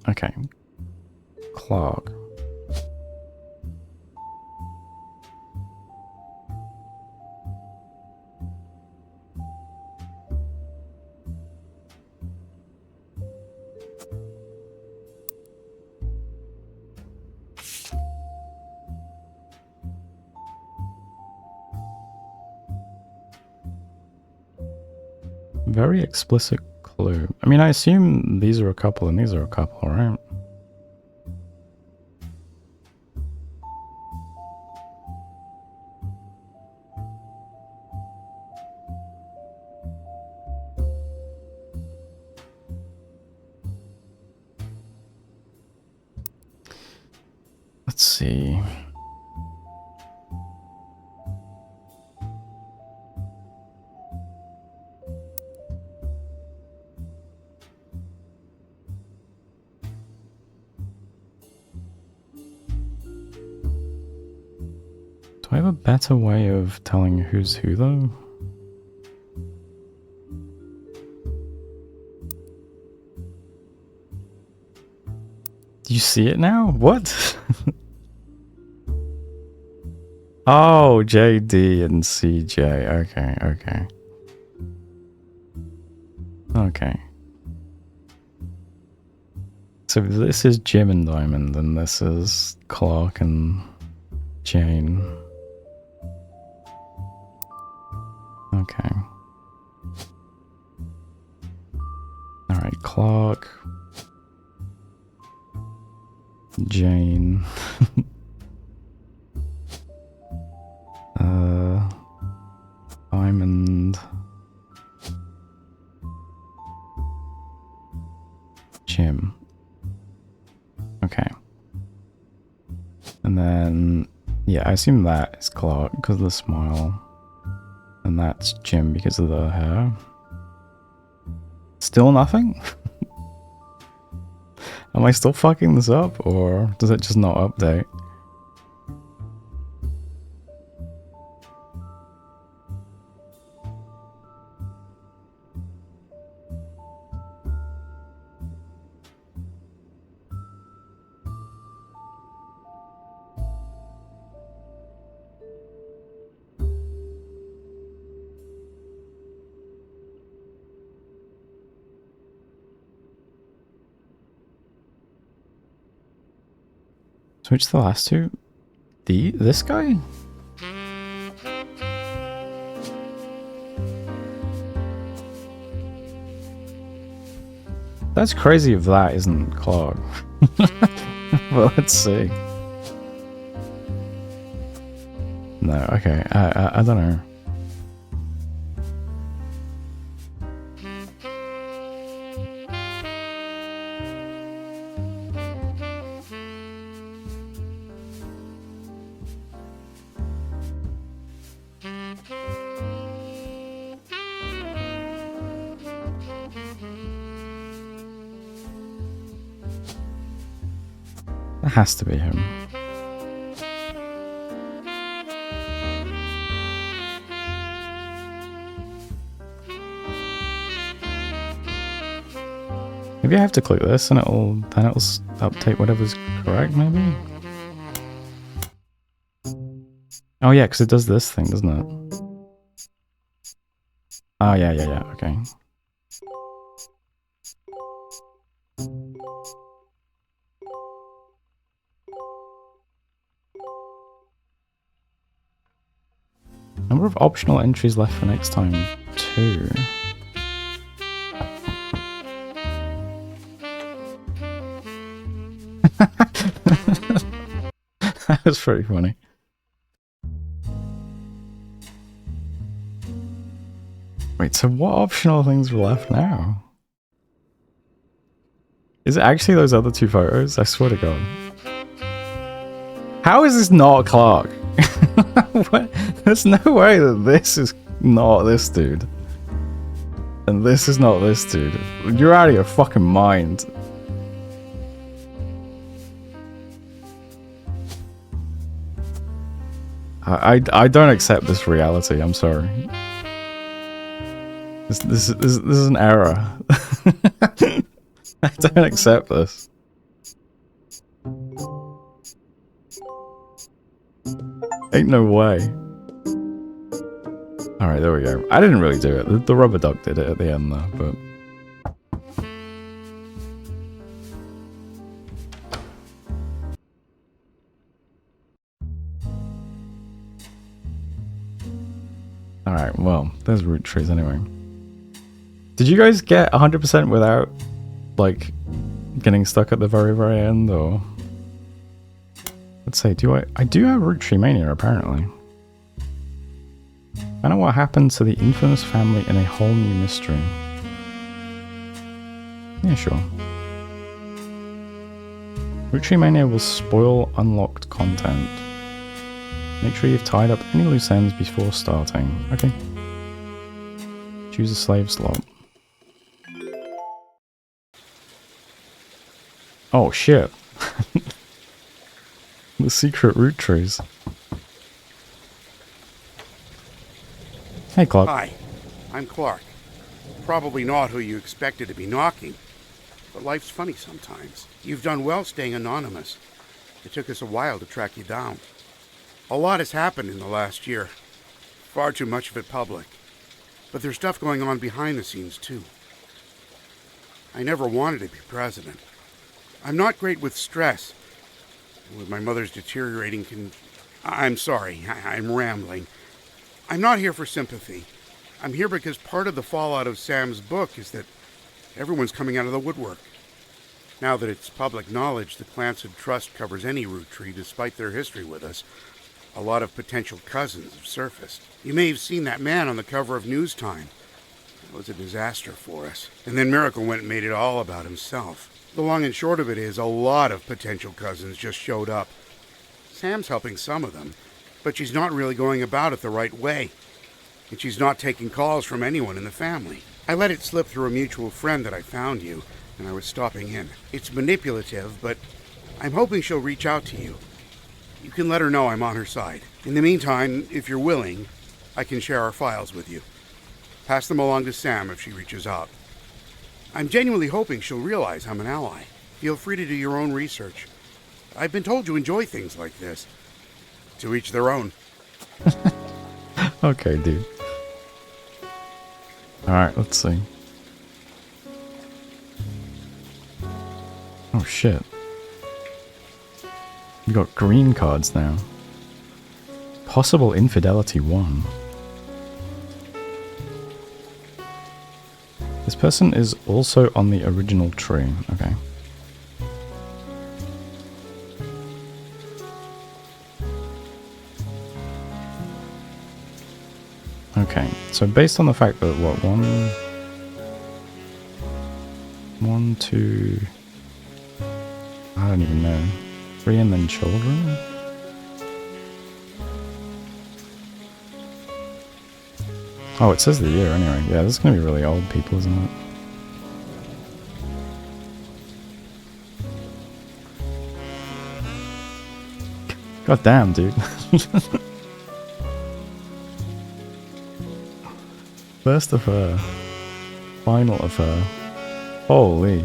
Okay. Clog. Very explicit clue. I mean, I assume these are a couple and these are a couple, right? Let's see. Do I have a better way of telling who's who, though? Do you see it now? What? Oh, JD and CJ. Okay. So this is Jim and Diamond, and this is Clark and Jane. Okay. Alright, Clark. Jane. diamond. Jim. Okay. And then, yeah, I assume that is Clark because of the smile. And that's Jim because of the hair. Still nothing? Am I still fucking this up, or does it just not update? Switch the last two? This guy? That's crazy if that isn't Clark. Well, let's see. No, okay, I don't know. That has to be him. Maybe I have to click this and it'll update whatever's correct, maybe? Oh yeah, because it does this thing, doesn't it? Oh yeah, okay. Number of optional entries left for next time, 2. That was pretty funny. Wait, so what optional things were left now? Is it actually those other 2 photos? I swear to God. How is this not Clark? What? There's no way that this is not this dude. And this is not this dude. You're out of your fucking mind. I don't accept this reality, I'm sorry. This is an error. I don't accept this. Ain't no way. Alright, there we go. I didn't really do it. The rubber duck did it at the end though, but... Alright, well, there's Roottrees anyway. Did you guys get 100% without, like, getting stuck at the very, very end, or... Let's say, I do have Rootree Mania, apparently. Find out what happened to the infamous family in a whole new mystery. Yeah, sure. Rootree Mania will spoil unlocked content. Make sure you've tied up any loose ends before starting. Okay. Choose a slave slot. Oh shit. The secret Roottrees. Hey, Clark. Hi, I'm Clark. Probably not who you expected to be knocking, but life's funny sometimes. You've done well staying anonymous. It took us a while to track you down. A lot has happened in the last year. Far too much of it public. But there's stuff going on behind the scenes, too. I never wanted to be president. I'm not great with stress. With my mother's deteriorating I'm sorry, I'm rambling. I'm not here for sympathy. I'm here because part of the fallout of Sam's book is that everyone's coming out of the woodwork. Now that it's public knowledge the Clancy Trust covers any Rootree despite their history with us, A lot of potential cousins have surfaced. You may have seen that man on the cover of News Time. It was a disaster for us. And then Miracle went and made it all about himself. The long and short of it is, a lot of potential cousins just showed up. Sam's helping some of them, but she's not really going about it the right way. And she's not taking calls from anyone in the family. I let it slip through a mutual friend that I found you, and I was stopping in. It's manipulative, but I'm hoping she'll reach out to you. You can let her know I'm on her side. In the meantime, if you're willing, I can share our files with you. Pass them along to Sam if she reaches out. I'm genuinely hoping she'll realize I'm an ally. Feel free to do your own research. I've been told you enjoy things like this. To each their own. Okay, dude. Alright, let's see. Oh shit. We got green cards now. Possible infidelity 1. This person is also on the original tree. Okay. Okay, so based on the fact that, what, 1, 2, I don't even know, 3 and then children? Oh, it says the year anyway. Yeah, this is going to be really old people, isn't it? God damn, dude. First affair. Final affair. Holy.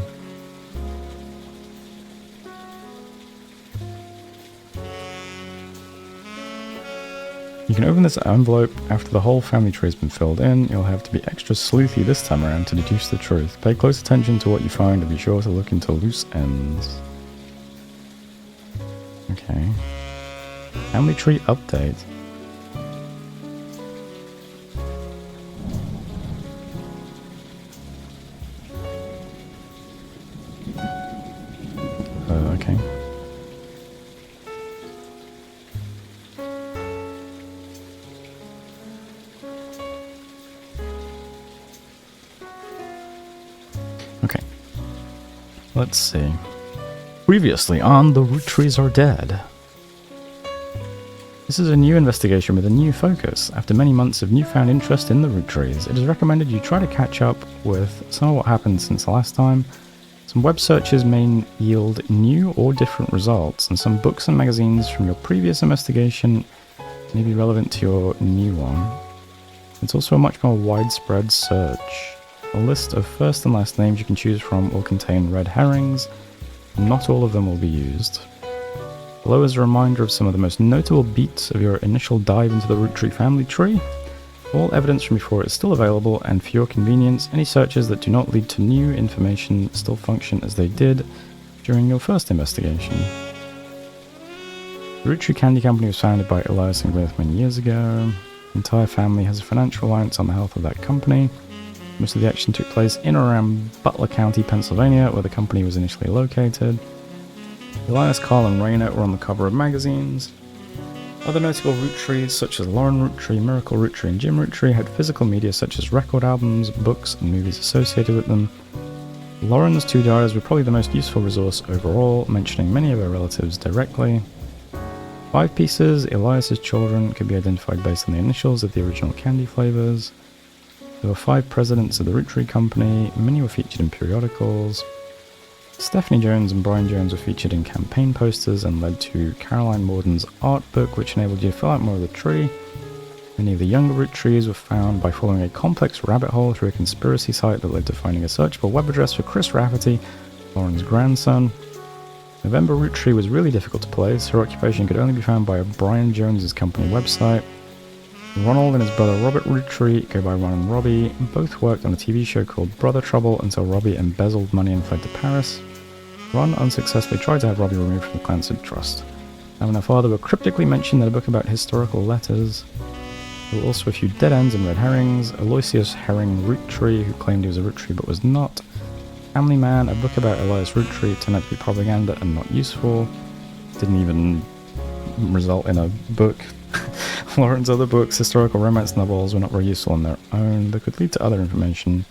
You can open this envelope after the whole family tree has been filled in. You'll have to be extra sleuthy this time around to deduce the truth. Pay close attention to what you find and be sure to look into loose ends. Okay. Family tree update. Okay. Okay. Let's see. Previously on The Roottrees Are Dead. This is a new investigation with a new focus. After many months of newfound interest in the Roottrees, it is recommended you try to catch up with some of what happened since the last time. Some web searches may yield new or different results, and some books and magazines from your previous investigation may be relevant to your new one. It's also a much more widespread search. A list of first and last names you can choose from will contain red herrings. Not all of them will be used. Below is a reminder of some of the most notable beats of your initial dive into the Roottree family tree. All evidence from before is still available, and for your convenience, any searches that do not lead to new information still function as they did during your first investigation. The Roottree Candy Company was founded by Elias and Gwyneth many years ago. The entire family has a financial reliance on the health of that company. Most of the action took place in or around Butler County, Pennsylvania, where the company was initially located. Elias, Carl, and Raina were on the cover of magazines. Other notable Roottrees, such as Lauren Roottree, Miracle Roottree, and Jim Roottree, had physical media such as record albums, books, and movies associated with them. Lauren's 2 diaries were probably the most useful resource overall, mentioning many of her relatives directly. 5 pieces, Elias's children, could be identified based on the initials of the original candy flavors. There were 5 presidents of the Roottree Company, many were featured in periodicals. Stephanie Jones and Brian Jones were featured in campaign posters and led to Caroline Morden's art book, which enabled you to fill out more of the tree. Many of the younger Roottrees were found by following a complex rabbit hole through a conspiracy site that led to finding a searchable web address for Chris Rafferty, Lauren's grandson. November Roottree was really difficult to place. Her occupation could only be found by Brian Jones's company website. Ronald and his brother Robert Roottree go by Ron and Robbie. Both worked on a TV show called Brother Trouble until Robbie embezzled money and fled to Paris. Ron unsuccessfully tried to have Robbie removed from the Clancy Trust. Sam and her father were cryptically mentioned in a book about historical letters. There were also a few dead ends and red herrings. Aloysius Herring Roottree, who claimed he was a Roottree but was not. Family Man, a book about Elias Roottree, turned out to be propaganda and not useful. Didn't even result in a book. Lauren's other books, historical romance novels, were not very useful on their own. They could lead to other information.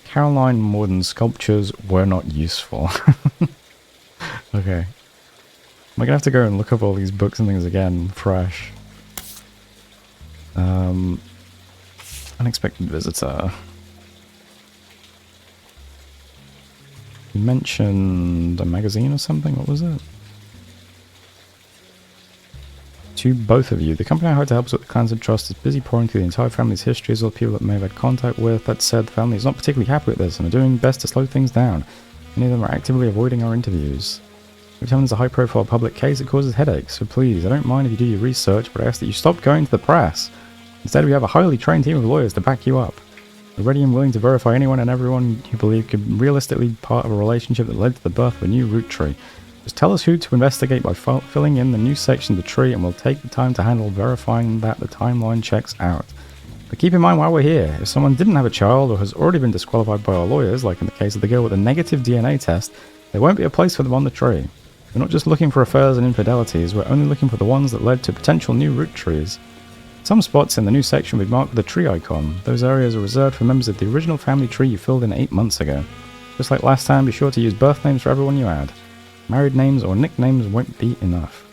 Caroline Morden's sculptures were not useful. Okay. Am I gonna have to go and look up all these books and things again, fresh? Unexpected visitor. You mentioned a magazine or something? What was it? To both of you, the company I hired to help us with the Clans of Trust is busy pouring through the entire family's histories of people that may have had contact with. That said, the family is not particularly happy with this and are doing best to slow things down. Many of them are actively avoiding our interviews. Every time there's a high-profile public case, it causes headaches, so please, I don't mind if you do your research, but I ask that you stop going to the press. Instead, we have a highly trained team of lawyers to back you up. We're ready and willing to verify anyone and everyone you believe could realistically be part of a relationship that led to the birth of a new root tree. Just tell us who to investigate by filling in the new section of the tree, and we'll take the time to handle verifying that the timeline checks out. But keep in mind while we're here, if someone didn't have a child or has already been disqualified by our lawyers, like in the case of the girl with a negative DNA test, there won't be a place for them on the tree. We're not just looking for affairs and infidelities, we're only looking for the ones that led to potential new root trees. Some spots in the new section will be marked with a tree icon. Those areas are reserved for members of the original family tree you filled in 8 months ago. Just like last time, be sure to use birth names for everyone you add. Married names or nicknames won't be enough.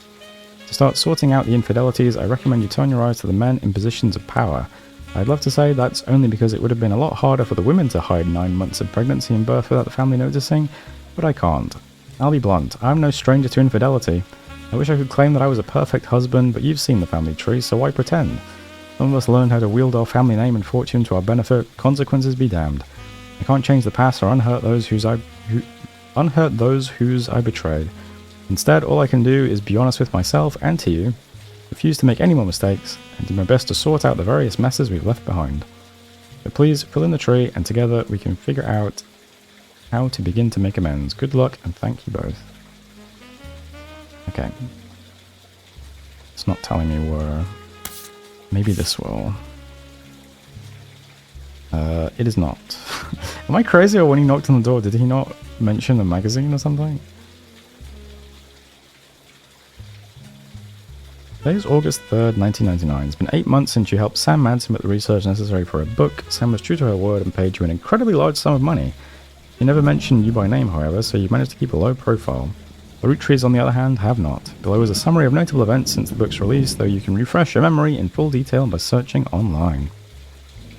To start sorting out the infidelities, I recommend you turn your eyes to the men in positions of power. I'd love to say that's only because it would have been a lot harder for the women to hide 9 months of pregnancy and birth without the family noticing, but I can't. I'll be blunt, I'm no stranger to infidelity. I wish I could claim that I was a perfect husband, but you've seen the family tree, so why pretend? Some of us learned how to wield our family name and fortune to our benefit, consequences be damned. I can't change the past or unhurt those whose I betrayed. Instead, all I can do is be honest with myself and to you, refuse to make any more mistakes, and do my best to sort out the various messes we've left behind. So please, fill in the tree, and together we can figure out how to begin to make amends. Good luck, and thank you both. Okay. It's not telling me where. Maybe this will. It is not. Am I crazy, or when he knocked on the door, did he not mention a magazine or something? Today is August 3rd, 1999. It's been 8 months since you helped Sam Manson with the research necessary for a book. Sam was true to her word and paid you an incredibly large sum of money. He never mentioned you by name, however, so you've managed to keep a low profile. The Roottrees, on the other hand, have not. Below is a summary of notable events since the book's release, though you can refresh your memory in full detail by searching online.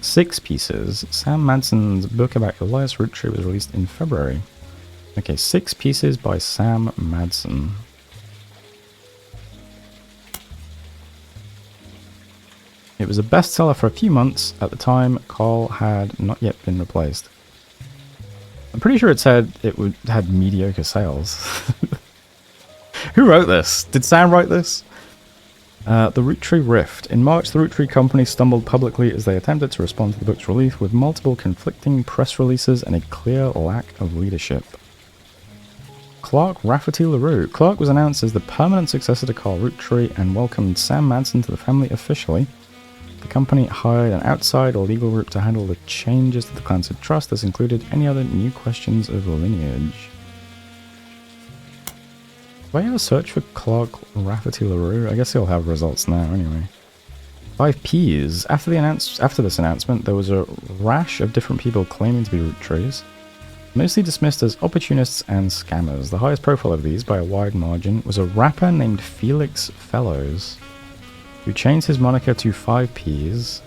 6 pieces. Sam Manson's book about Elias Roottree was released in February. Okay, 6 pieces by Sam Manson. It was a bestseller for a few months. At the time, Carl had not yet been replaced. I'm pretty sure it said it had mediocre sales. Who wrote this? Did Sam write this? The Roottree Rift. In March, the Roottree company stumbled publicly as they attempted to respond to the book's release with multiple conflicting press releases and a clear lack of leadership. Clark Rafferty LaRue. Clark was announced as the permanent successor to Carl Roottree and welcomed Sam Manson to the family officially. The company hired an outside legal group to handle the changes to the Clans of Trust. This included any other new questions of lineage. Do I have a search for Clark Rafferty LaRue? I guess he'll have results now anyway. 5 Ps. After this announcement, there was a rash of different people claiming to be Roottrees, mostly dismissed as opportunists and scammers. The highest profile of these, by a wide margin, was a rapper named Felix Fellows, who changed his moniker to 5 Ps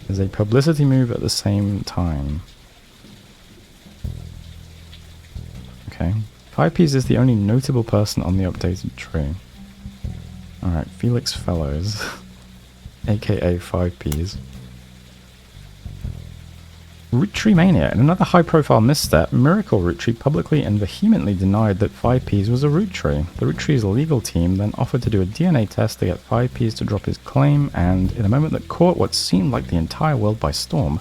as a publicity move at the same time. Okay. 5 Ps is the only notable person on the updated tree. Alright, Felix Fellows, aka 5 Ps. Roottree Mania. In another high-profile misstep, Miracle Roottree publicly and vehemently denied that 5 Ps was a Roottree. The Rootree's legal team then offered to do a DNA test to get 5 Ps to drop his claim, and in a moment that caught what seemed like the entire world by storm,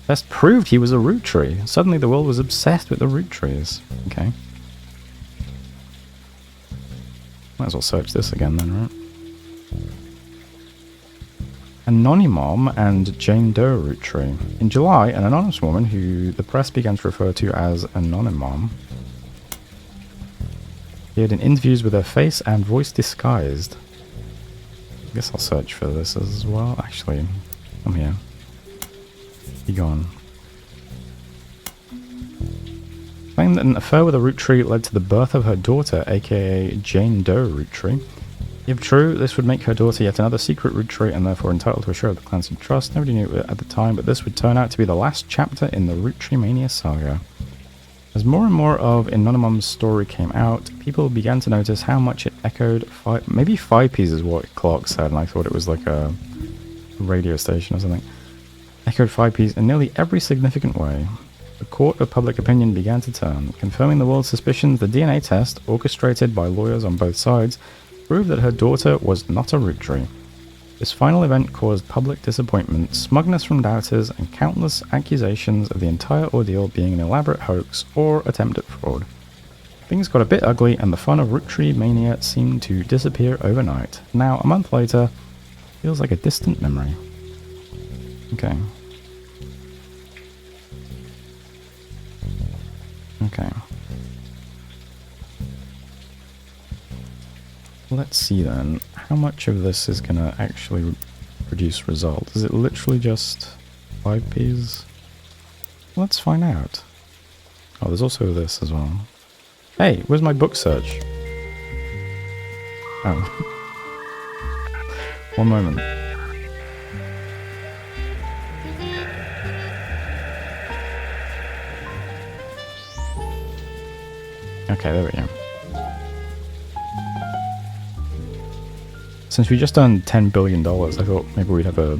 the test proved he was a Roottree. Suddenly the world was obsessed with the Roottrees. Okay. Might as well search this again then, right? Anonymom and Jane Doe Roottree. In July, an anonymous woman, who the press began to refer to as Anonymom, appeared in interviews with her face and voice disguised. I guess I'll search for this as well. Actually, I'm here. Be gone. Claimed that an affair with a Rootree led to the birth of her daughter, aka Jane Doe Rootree. If true, this would make her daughter yet another secret Rootree and therefore entitled to a share of the Clancy Trust. Nobody knew it at the time, but this would turn out to be the last chapter in the Rootree Mania saga. As more and more of Anonymum's story came out, people began to notice how much it echoed maybe 5Ps is what Clark said, and I thought it was like a radio station or something. Echoed 5Ps in nearly every significant way. The court of public opinion began to turn, confirming the world's suspicions. The DNA test, orchestrated by lawyers on both sides, proved that her daughter was not a Rootree. This final event caused public disappointment, smugness from doubters, and countless accusations of the entire ordeal being an elaborate hoax or attempt at fraud. Things got a bit ugly, and the fun of Rootree Mania seemed to disappear overnight. Now, a month later, feels like a distant memory. Okay. Okay. Let's see then, how much of this is gonna actually produce results? Is it literally just 5Ps? Let's find out. Oh, there's also this as well. Hey, where's my book search? Oh. One moment. Okay, there we go. Since we just earned $10 billion, I thought maybe we'd have a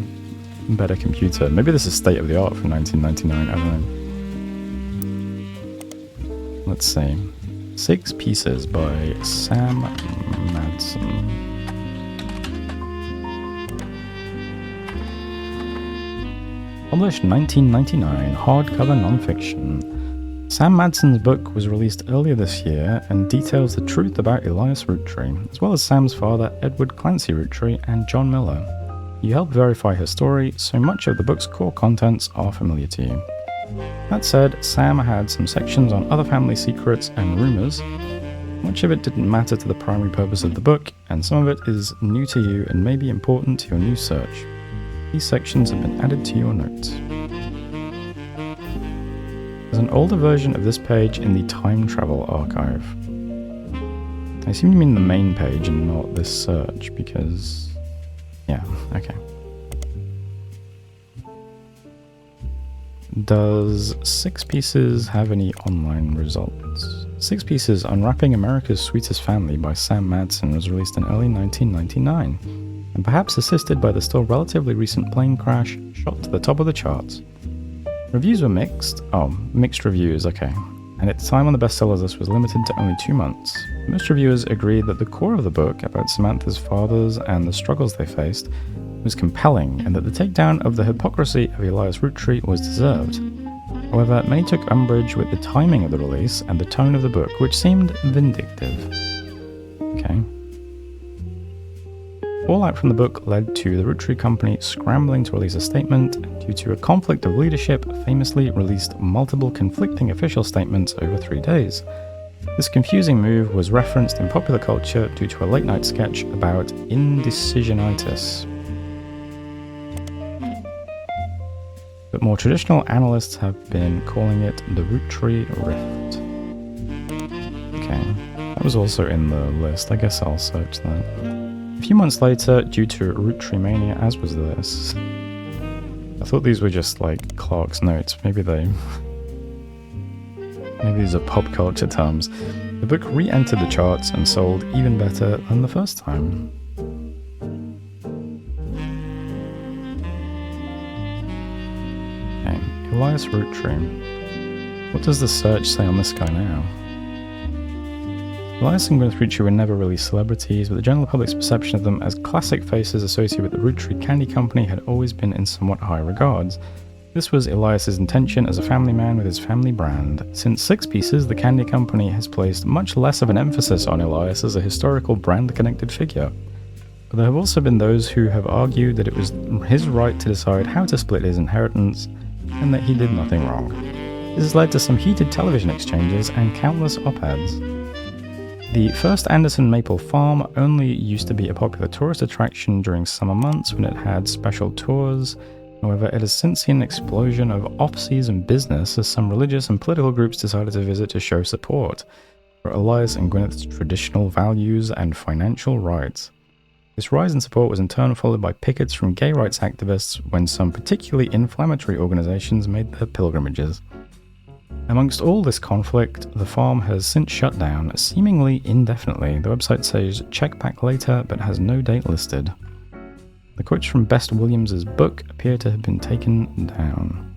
better computer. Maybe this is state of the art from 1999, I don't know. Let's see. 6 Pieces by Sam Madsen. Published 1999, hardcover nonfiction. Sam Madsen's book was released earlier this year and details the truth about Elias Rootree, as well as Sam's father, Edward Clancy Rootree, and John Miller. You helped verify her story, so much of the book's core contents are familiar to you. That said, Sam had some sections on other family secrets and rumours. Much of it didn't matter to the primary purpose of the book, and some of it is new to you and may be important to your new search. These sections have been added to your notes. There's an older version of this page in the Time Travel archive. I assume you mean the main page and not this search, because... yeah, okay. Does 6 Pieces have any online results? 6 Pieces Unwrapping America's Sweetest Family by Sam Madsen was released in early 1999, and perhaps assisted by the still relatively recent plane crash, shot to the top of the charts. Reviews were mixed. Oh, mixed reviews, okay. And its time on the bestsellers list was limited to only 2 months. Most reviewers agreed that the core of the book, about Samantha's fathers and the struggles they faced, was compelling, and that the takedown of the hypocrisy of Elias Rootree was deserved. However, many took umbrage with the timing of the release and the tone of the book, which seemed vindictive. Okay. Fallout from the book led to the Rootree Company scrambling to release a statement, and due to a conflict of leadership, famously released multiple conflicting official statements over 3 days. This confusing move was referenced in popular culture due to a late-night sketch about indecisionitis. But more traditional analysts have been calling it the Rootree Rift. Okay, that was also in the list. I guess I'll search that. A few months later, due to Rootree Mania, as was this. I thought these were just like Clark's notes. Maybe these are pop culture terms. The book re-entered the charts and sold even better than the first time. Okay, Elias Rootree. What does the search say on this guy now? Elias and Gwyneth Rootree were never really celebrities, but the general public's perception of them as classic faces associated with the Rootree Candy Company had always been in somewhat high regards. This was Elias's intention as a family man with his family brand. Since 6 Pieces, the Candy Company has placed much less of an emphasis on Elias as a historical brand-connected figure. But there have also been those who have argued that it was his right to decide how to split his inheritance, and that he did nothing wrong. This has led to some heated television exchanges and countless op-eds. The first Anderson Maple Farm only used to be a popular tourist attraction during summer months when it had special tours. However, it has since seen an explosion of off-season business as some religious and political groups decided to visit to show support for Elias and Gwyneth's traditional values and financial rights. This rise in support was in turn followed by pickets from gay rights activists when some particularly inflammatory organizations made their pilgrimages. Amongst all this conflict, the farm has since shut down, seemingly indefinitely. The website says check back later, but has no date listed. The quotes from Best Williams' book appear to have been taken down.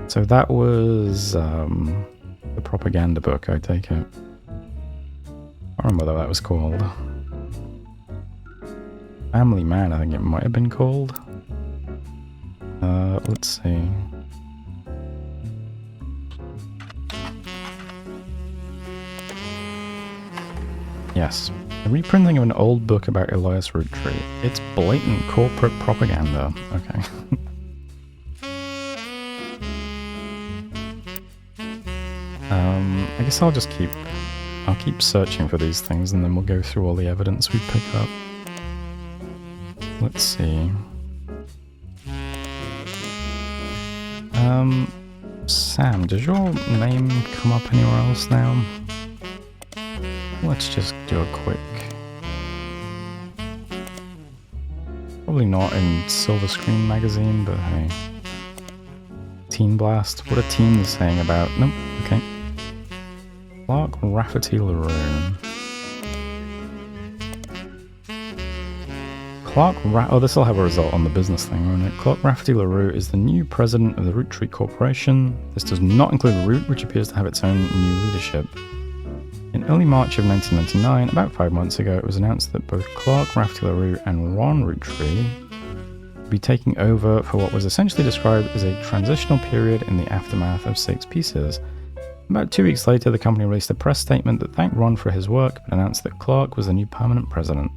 So that was the propaganda book, I take it. I don't remember what that was called. Family Man, I think it might have been called. Let's see. Yes, a reprinting of an old book about Elias Roottrees. It's blatant corporate propaganda. Okay. I guess I'll keep searching for these things and then we'll go through all the evidence we pick up. Let's see. Sam, does your name come up anywhere else now? Let's just do a quick... Probably not in Silver Screen magazine, but hey. Teen Blast. What are teens saying about... Nope, okay. Clark Rafferty LaRue. Oh, this will have a result on the business thing, won't it? Clark Rafferty LaRue is the new president of the Roottrees Corporation. This does not include Root, which appears to have its own new leadership. In early March of 1999, about 5 months ago, it was announced that both Clark Rafferty LaRue and Ron Roottrees would be taking over for what was essentially described as a transitional period in the aftermath of Six Pieces. About 2 weeks later, the company released a press statement that thanked Ron for his work, but announced that Clark was the new permanent president.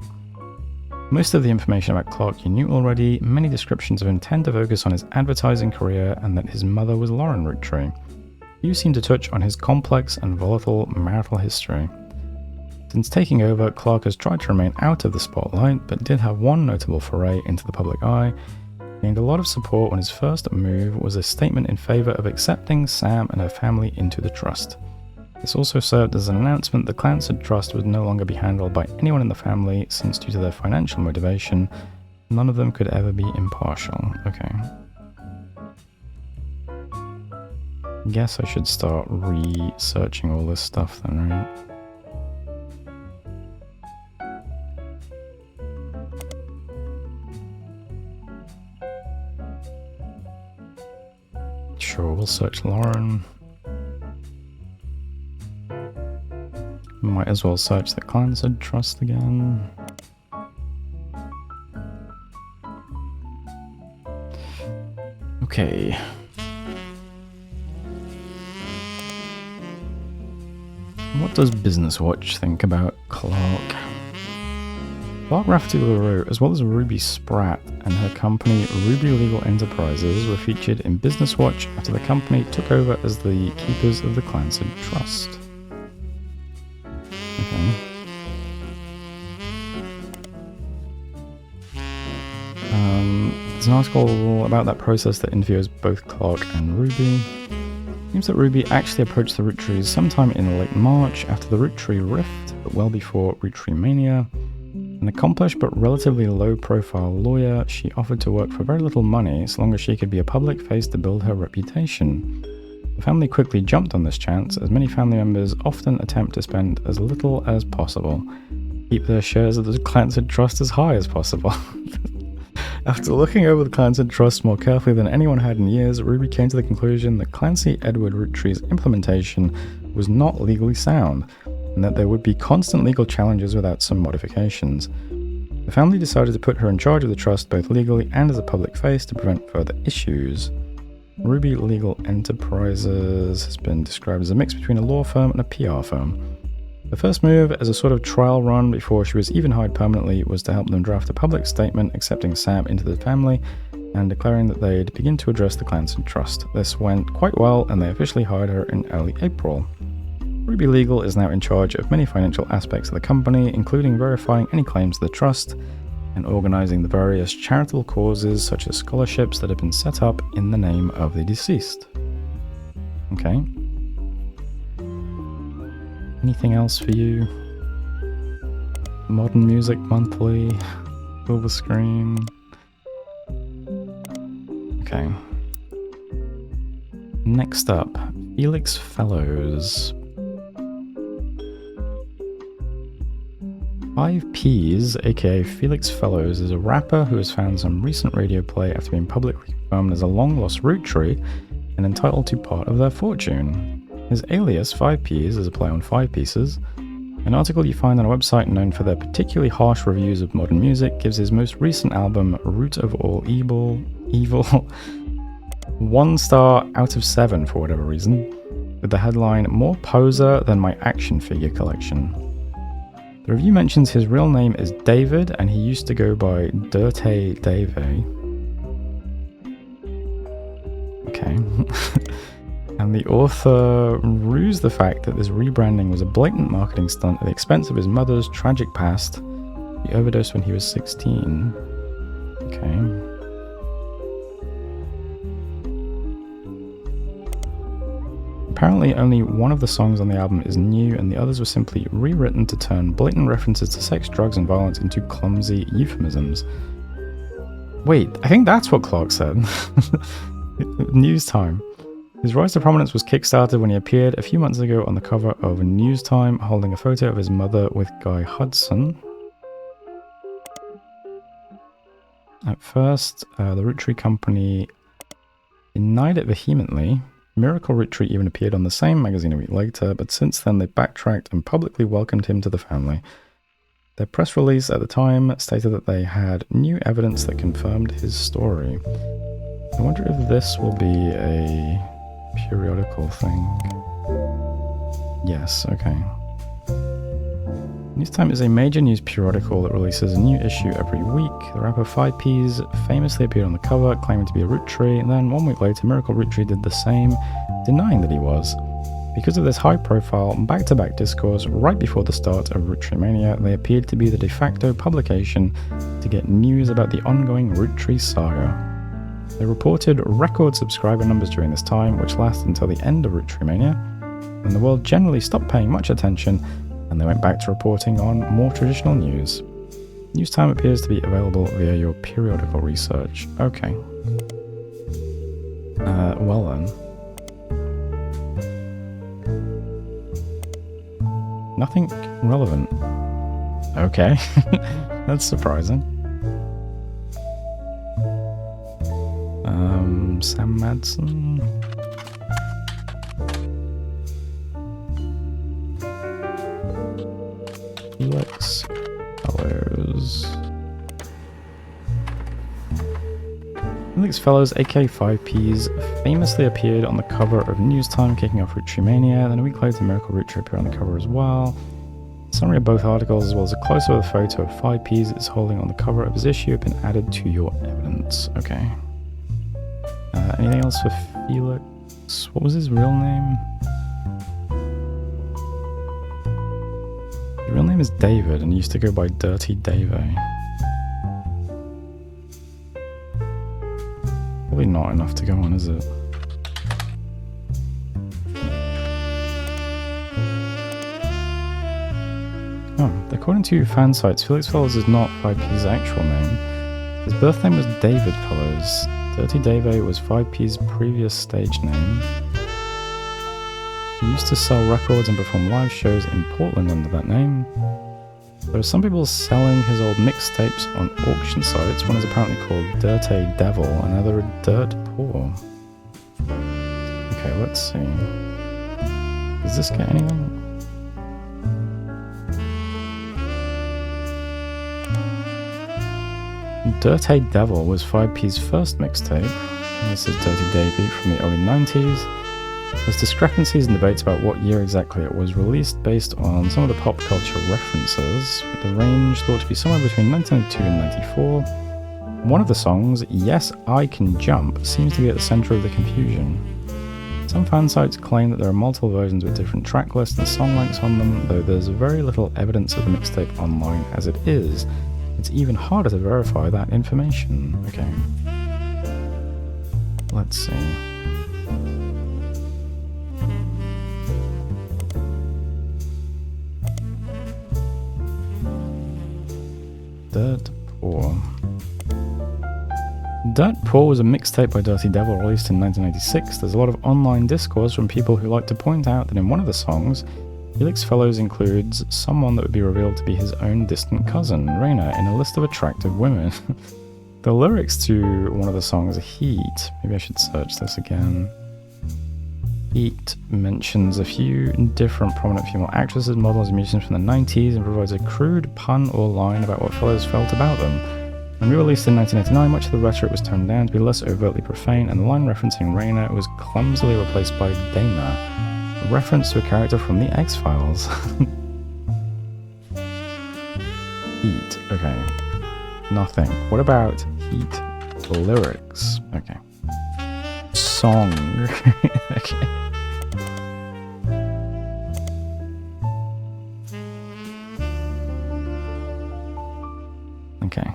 Most of the information about Clark you knew already, many descriptions of him tend to focus on his advertising career and that his mother was Lauren Roottrees. Few seem to touch on his complex and volatile marital history. Since taking over, Clark has tried to remain out of the spotlight, but did have one notable foray into the public eye. He gained a lot of support when his first move was a statement in favor of accepting Sam and her family into the trust. This also served as an announcement the Clansford Trust would no longer be handled by anyone in the family, since due to their financial motivation, none of them could ever be impartial. Okay. Guess I should start researching all this stuff then, right? Sure, we'll search Lauren. Might as well search the Clansford Trust again. Okay. What does Business Watch think about Clark? Clark Rafferty LaRue, as well as Ruby Spratt and her company Ruby Legal Enterprises, were featured in Business Watch after the company took over as the keepers of the Clansford Trust. Okay. There's an article about that process that interviews both Clark and Ruby. It seems that Ruby actually approached the Roottrees sometime in late March after the Roottrees rift, but well before Roottrees Mania. An accomplished but relatively low-profile lawyer, she offered to work for very little money so long as she could be a public face to build her reputation. The family quickly jumped on this chance, as many family members often attempt to spend as little as possible, keep their shares of the Clansford Trust as high as possible. After looking over the Clansford Trust more carefully than anyone had in years, Ruby came to the conclusion that Clancy Edward Rootrees' implementation was not legally sound, and that there would be constant legal challenges without some modifications. The family decided to put her in charge of the trust both legally and as a public face to prevent further issues. Ruby Legal Enterprises has been described as a mix between a law firm and a PR firm. The first move, as a sort of trial run before she was even hired permanently, was to help them draft a public statement accepting Sam into the family and declaring that they'd begin to address the Clansford Trust. This went quite well, and they officially hired her in early April. Ruby Legal is now in charge of many financial aspects of the company, including verifying any claims to the trust and organizing the various charitable causes such as scholarships that have been set up in the name of the deceased. Okay. Anything else for you? Modern Music Monthly, Silver Screen. Okay. Next up, Felix Fellows. 5Ps, aka Felix Fellows, is a rapper who has found some recent radio play after being publicly confirmed as a long-lost Roottrees and entitled to part of their fortune. His alias, 5Ps, is a play on 5 pieces. An article you find on a website known for their particularly harsh reviews of modern music gives his most recent album, Root of All Evil, 1 star out of 7 for whatever reason, with the headline, "More poser than my action figure collection." The review mentions his real name is David, and he used to go by Dirty Dave. Okay. And the author rues the fact that this rebranding was a blatant marketing stunt at the expense of his mother's tragic past. He overdosed when he was 16. Okay. Apparently only one of the songs on the album is new, and the others were simply rewritten to turn blatant references to sex, drugs, and violence into clumsy euphemisms. Wait, I think that's what Clark said. News Time. His rise to prominence was kickstarted when he appeared a few months ago on the cover of News Time holding a photo of his mother with Guy Hudson. At first, the Roottrees company denied it vehemently. Miracle Roottrees even appeared on the same magazine a week later, but since then they backtracked and publicly welcomed him to the family. Their press release at the time stated that they had new evidence that confirmed his story. I wonder if this will be a periodical thing. Yes, okay. Newstime is a major news periodical that releases a new issue every week. The rapper 5Ps famously appeared on the cover, claiming to be a Roottrees, and then 1 week later, Miracle Roottrees did the same, denying that he was. Because of this high-profile, back-to-back discourse right before the start of Roottrees Mania, they appeared to be the de facto publication to get news about the ongoing Roottrees saga. They reported record subscriber numbers during this time, which lasted until the end of Roottrees Mania, when the world generally stopped paying much attention and they went back to reporting on more traditional news. News Time appears to be available via your periodical research. Okay. Well then. Nothing relevant. Okay. That's surprising. Sam Madsen. Felix Fellows. Felix Fellows, aka 5Ps, famously appeared on the cover of News Time kicking off Roottrees Mania, then a week later Miracle Roottrees appeared on the cover as well. A summary of both articles as well as a close-up of the photo of 5Ps is holding on the cover of his issue have been added to your evidence. Okay. Anything else for Felix? What was his real name? His real name is David and he used to go by Dirty Dave. Probably not enough to go on, is it? Oh, according to fan sites, Felix Fellows is not 5P's actual name. His birth name was David Fellows. Dirty Dave was 5P's previous stage name. He used to sell records and perform live shows in Portland under that name. There are some people selling his old mixtapes on auction sites. One is apparently called Dirty Devil, another Dirt Poor. Okay, let's see. Does this get anything? Dirty Devil was 5P's first mixtape. This is Dirty Davey from the early 90s. There's discrepancies and debates about what year exactly it was released based on some of the pop culture references, with the range thought to be somewhere between 1992 and 94. One of the songs, Yes I Can Jump, seems to be at the center of the confusion. Some fan sites claim that there are multiple versions with different track lists and song lengths on them, though there's very little evidence of the mixtape online as it is. It's even harder to verify that information. Okay. Let's see. Dirt Poor. Dirt Poor was a mixtape by Dirty Devil released in 1996. There's a lot of online discourse from people who like to point out that in one of the songs, Felix Fellows includes someone that would be revealed to be his own distant cousin, Raina, in a list of attractive women. The lyrics to one of the songs, Heat, maybe I should search this again. Heat mentions a few different prominent female actresses, models, and musicians from the 90s and provides a crude pun or line about what Fellows felt about them. When re-released in 1989, much of the rhetoric was toned down to be less overtly profane, and the line referencing Raina was clumsily replaced by Dana, a reference to a character from The X-Files. Heat, okay. Nothing. What about Heat lyrics? Okay. Song. Okay. Okay.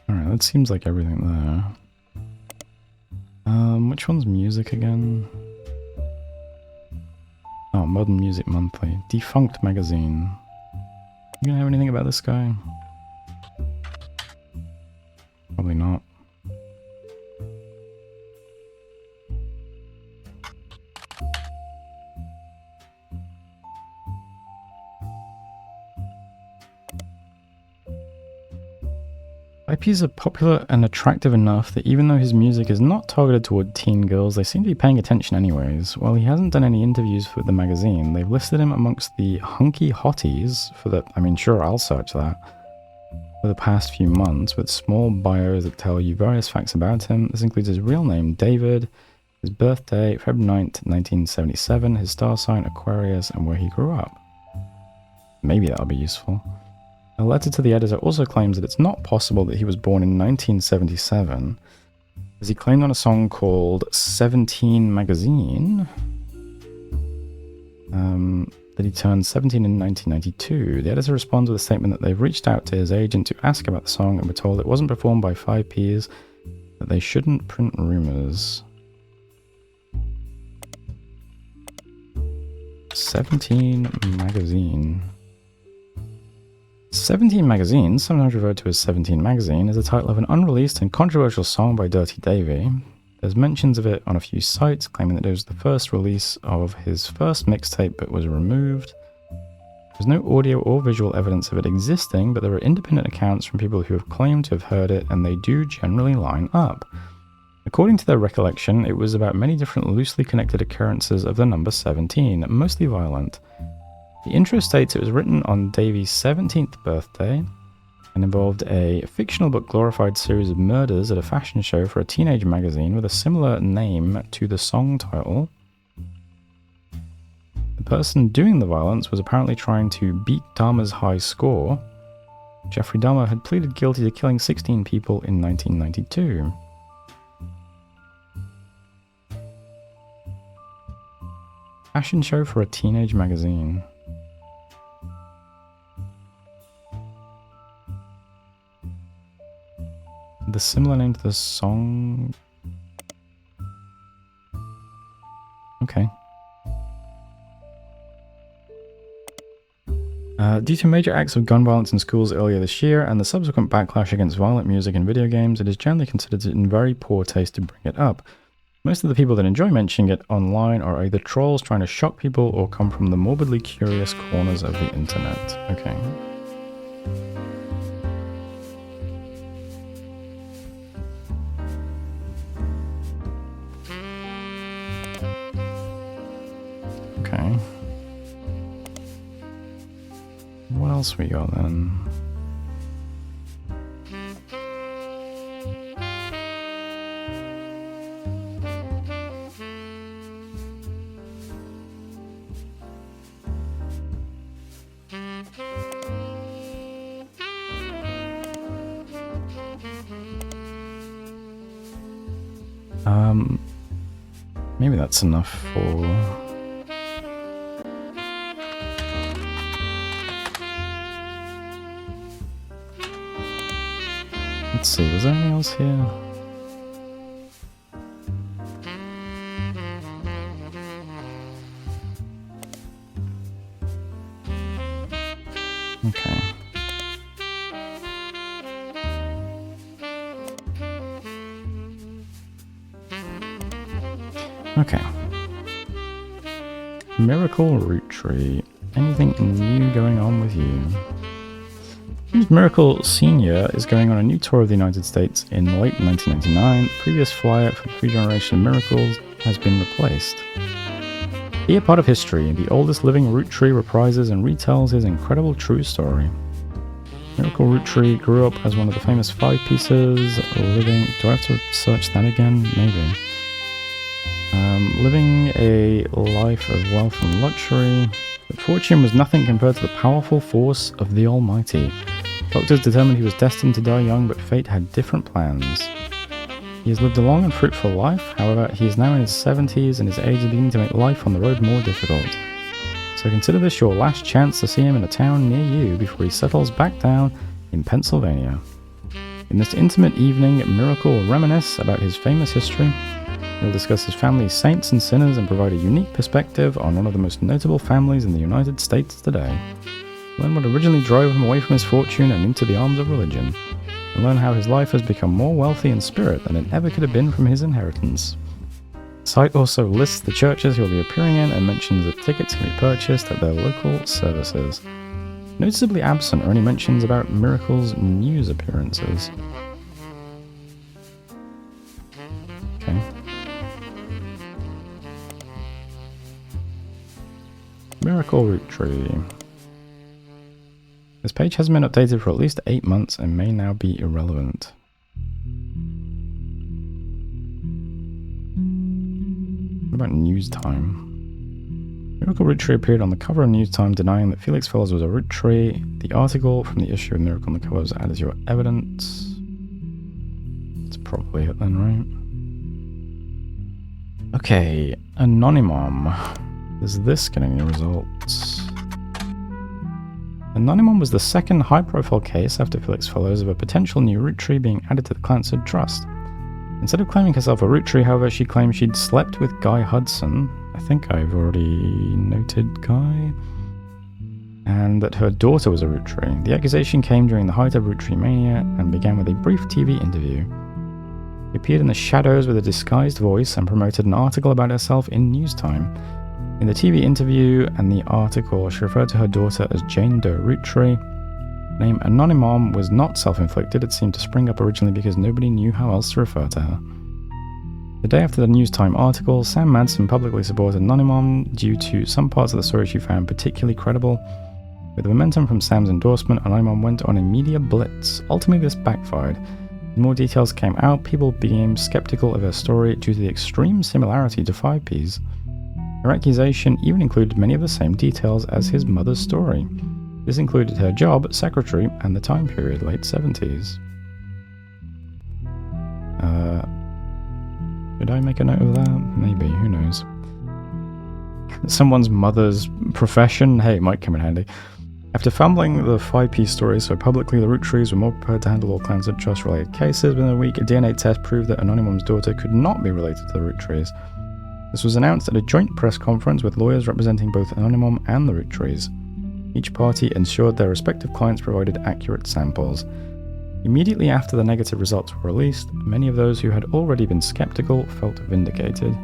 Alright, that seems like everything there. Which one's music again? Oh, Modern Music Monthly. Defunct Magazine. You gonna have anything about this guy? Probably not. IPs are popular and attractive enough that even though his music is not targeted toward teen girls, they seem to be paying attention anyways. While he hasn't done any interviews for the magazine, they've listed him amongst the hunky hotties for the, I mean, sure, I'll search that, for the past few months, with small bios that tell you various facts about him. This includes his real name, David, his birthday, February 9th, 1977, his star sign, Aquarius, and where he grew up. Maybe that'll be useful. A letter to the editor also claims that it's not possible that he was born in 1977, as he claimed on a song called 17 Magazine that he turned 17 in 1992. The editor responds with a statement that they've reached out to his agent to ask about the song and were told it wasn't performed by 5Ps, that they shouldn't print rumors. 17 Magazine. 17 Magazine, sometimes referred to as 17 Magazine, is the title of an unreleased and controversial song by Dirty Davy. There's mentions of it on a few sites, claiming that it was the first release of his first mixtape but was removed. There's no audio or visual evidence of it existing, but there are independent accounts from people who have claimed to have heard it, and they do generally line up. According to their recollection, it was about many different loosely connected occurrences of the number 17, mostly violent. The intro states it was written on Davy's 17th birthday and involved a fictional but glorified series of murders at a fashion show for a teenage magazine with a similar name to the song title. The person doing the violence was apparently trying to beat Dahmer's high score. Jeffrey Dahmer had pleaded guilty to killing 16 people in 1992. Fashion show for a teenage magazine. The similar name to the song. Okay. Due to major acts of gun violence in schools earlier this year and the subsequent backlash against violent music and video games, it is generally considered in very poor taste to bring it up. Most of the people that enjoy mentioning it online are either trolls trying to shock people or come from the morbidly curious corners of the internet. Okay. Okay. What else we got then? Maybe that's enough for... Let's see, was there anything else here? Okay. Okay. Miracle Rootree. Anything new going on with you? Miracle Sr. is going on a new tour of the United States in late 1999. The previous flyer for the 3 generation Miracles has been replaced. Be a part of history. The oldest living Rootree reprises and retells his incredible true story. Miracle Rootree grew up as one of the famous 5 pieces living... Do I have to search that again? Maybe. Living a life of wealth and luxury, but fortune was nothing compared to the powerful force of the Almighty. Doctors determined he was destined to die young, but fate had different plans. He has lived a long and fruitful life, however, he is now in his 70s and his age is beginning to make life on the road more difficult. So consider this your last chance to see him in a town near you before he settles back down in Pennsylvania. In this intimate evening, Miracle will reminisce about his famous history. He'll discuss his family's saints and sinners and provide a unique perspective on one of the most notable families in the United States today. Learn what originally drove him away from his fortune and into the arms of religion, and learn how his life has become more wealthy in spirit than it ever could have been from his inheritance. The site also lists the churches he'll be appearing in and mentions that tickets can be purchased at their local services. Noticeably absent are any mentions about Miracle's news appearances. Okay. Miracle Rootree. This page hasn't been updated for at least 8 months and may now be irrelevant. What about News Time? Miracle Rootree appeared on the cover of News Time denying that Felix Fellows was a Rootree. The article from the issue of Miracle on the cover was added as your evidence. That's probably it then, right? Okay, Anonymom. Is this getting any results? Anonymom was the second high-profile case after Felix Fellows of a potential new Rootree being added to the Clansford Trust. Instead of claiming herself a Rootree, however, she claimed she'd slept with Guy Hudson. I think I've already noted Guy. And that her daughter was a Rootree. The accusation came during the height of Rootree mania and began with a brief TV interview. She appeared in the shadows with a disguised voice and promoted an article about herself in News Time. In the TV interview and the article, she referred to her daughter as Jane Doe Rootree. The name Anonymom was not self-inflicted, it seemed to spring up originally because nobody knew how else to refer to her. The day after the News Time article, Sam Madsen publicly supported Anonymom due to some parts of the story she found particularly credible. With the momentum from Sam's endorsement, Anonymom went on a media blitz. Ultimately, this backfired. As more details came out, people became skeptical of her story due to the extreme similarity to 5Ps. Her accusation even included many of the same details as his mother's story. This included her job, secretary, and the time period, late 70s. Did I make a note of that? Maybe, who knows. Someone's mother's profession? Hey, it might come in handy. After fumbling the 5P story so publicly, the Roottrees were more prepared to handle all kinds of trust-related cases. Within a week, a DNA test proved that Anonymom's daughter could not be related to the Roottrees. This was announced at a joint press conference with lawyers representing both Anonymom and the Roottrees. Each party ensured their respective clients provided accurate samples. Immediately after the negative results were released, many of those who had already been skeptical felt vindicated.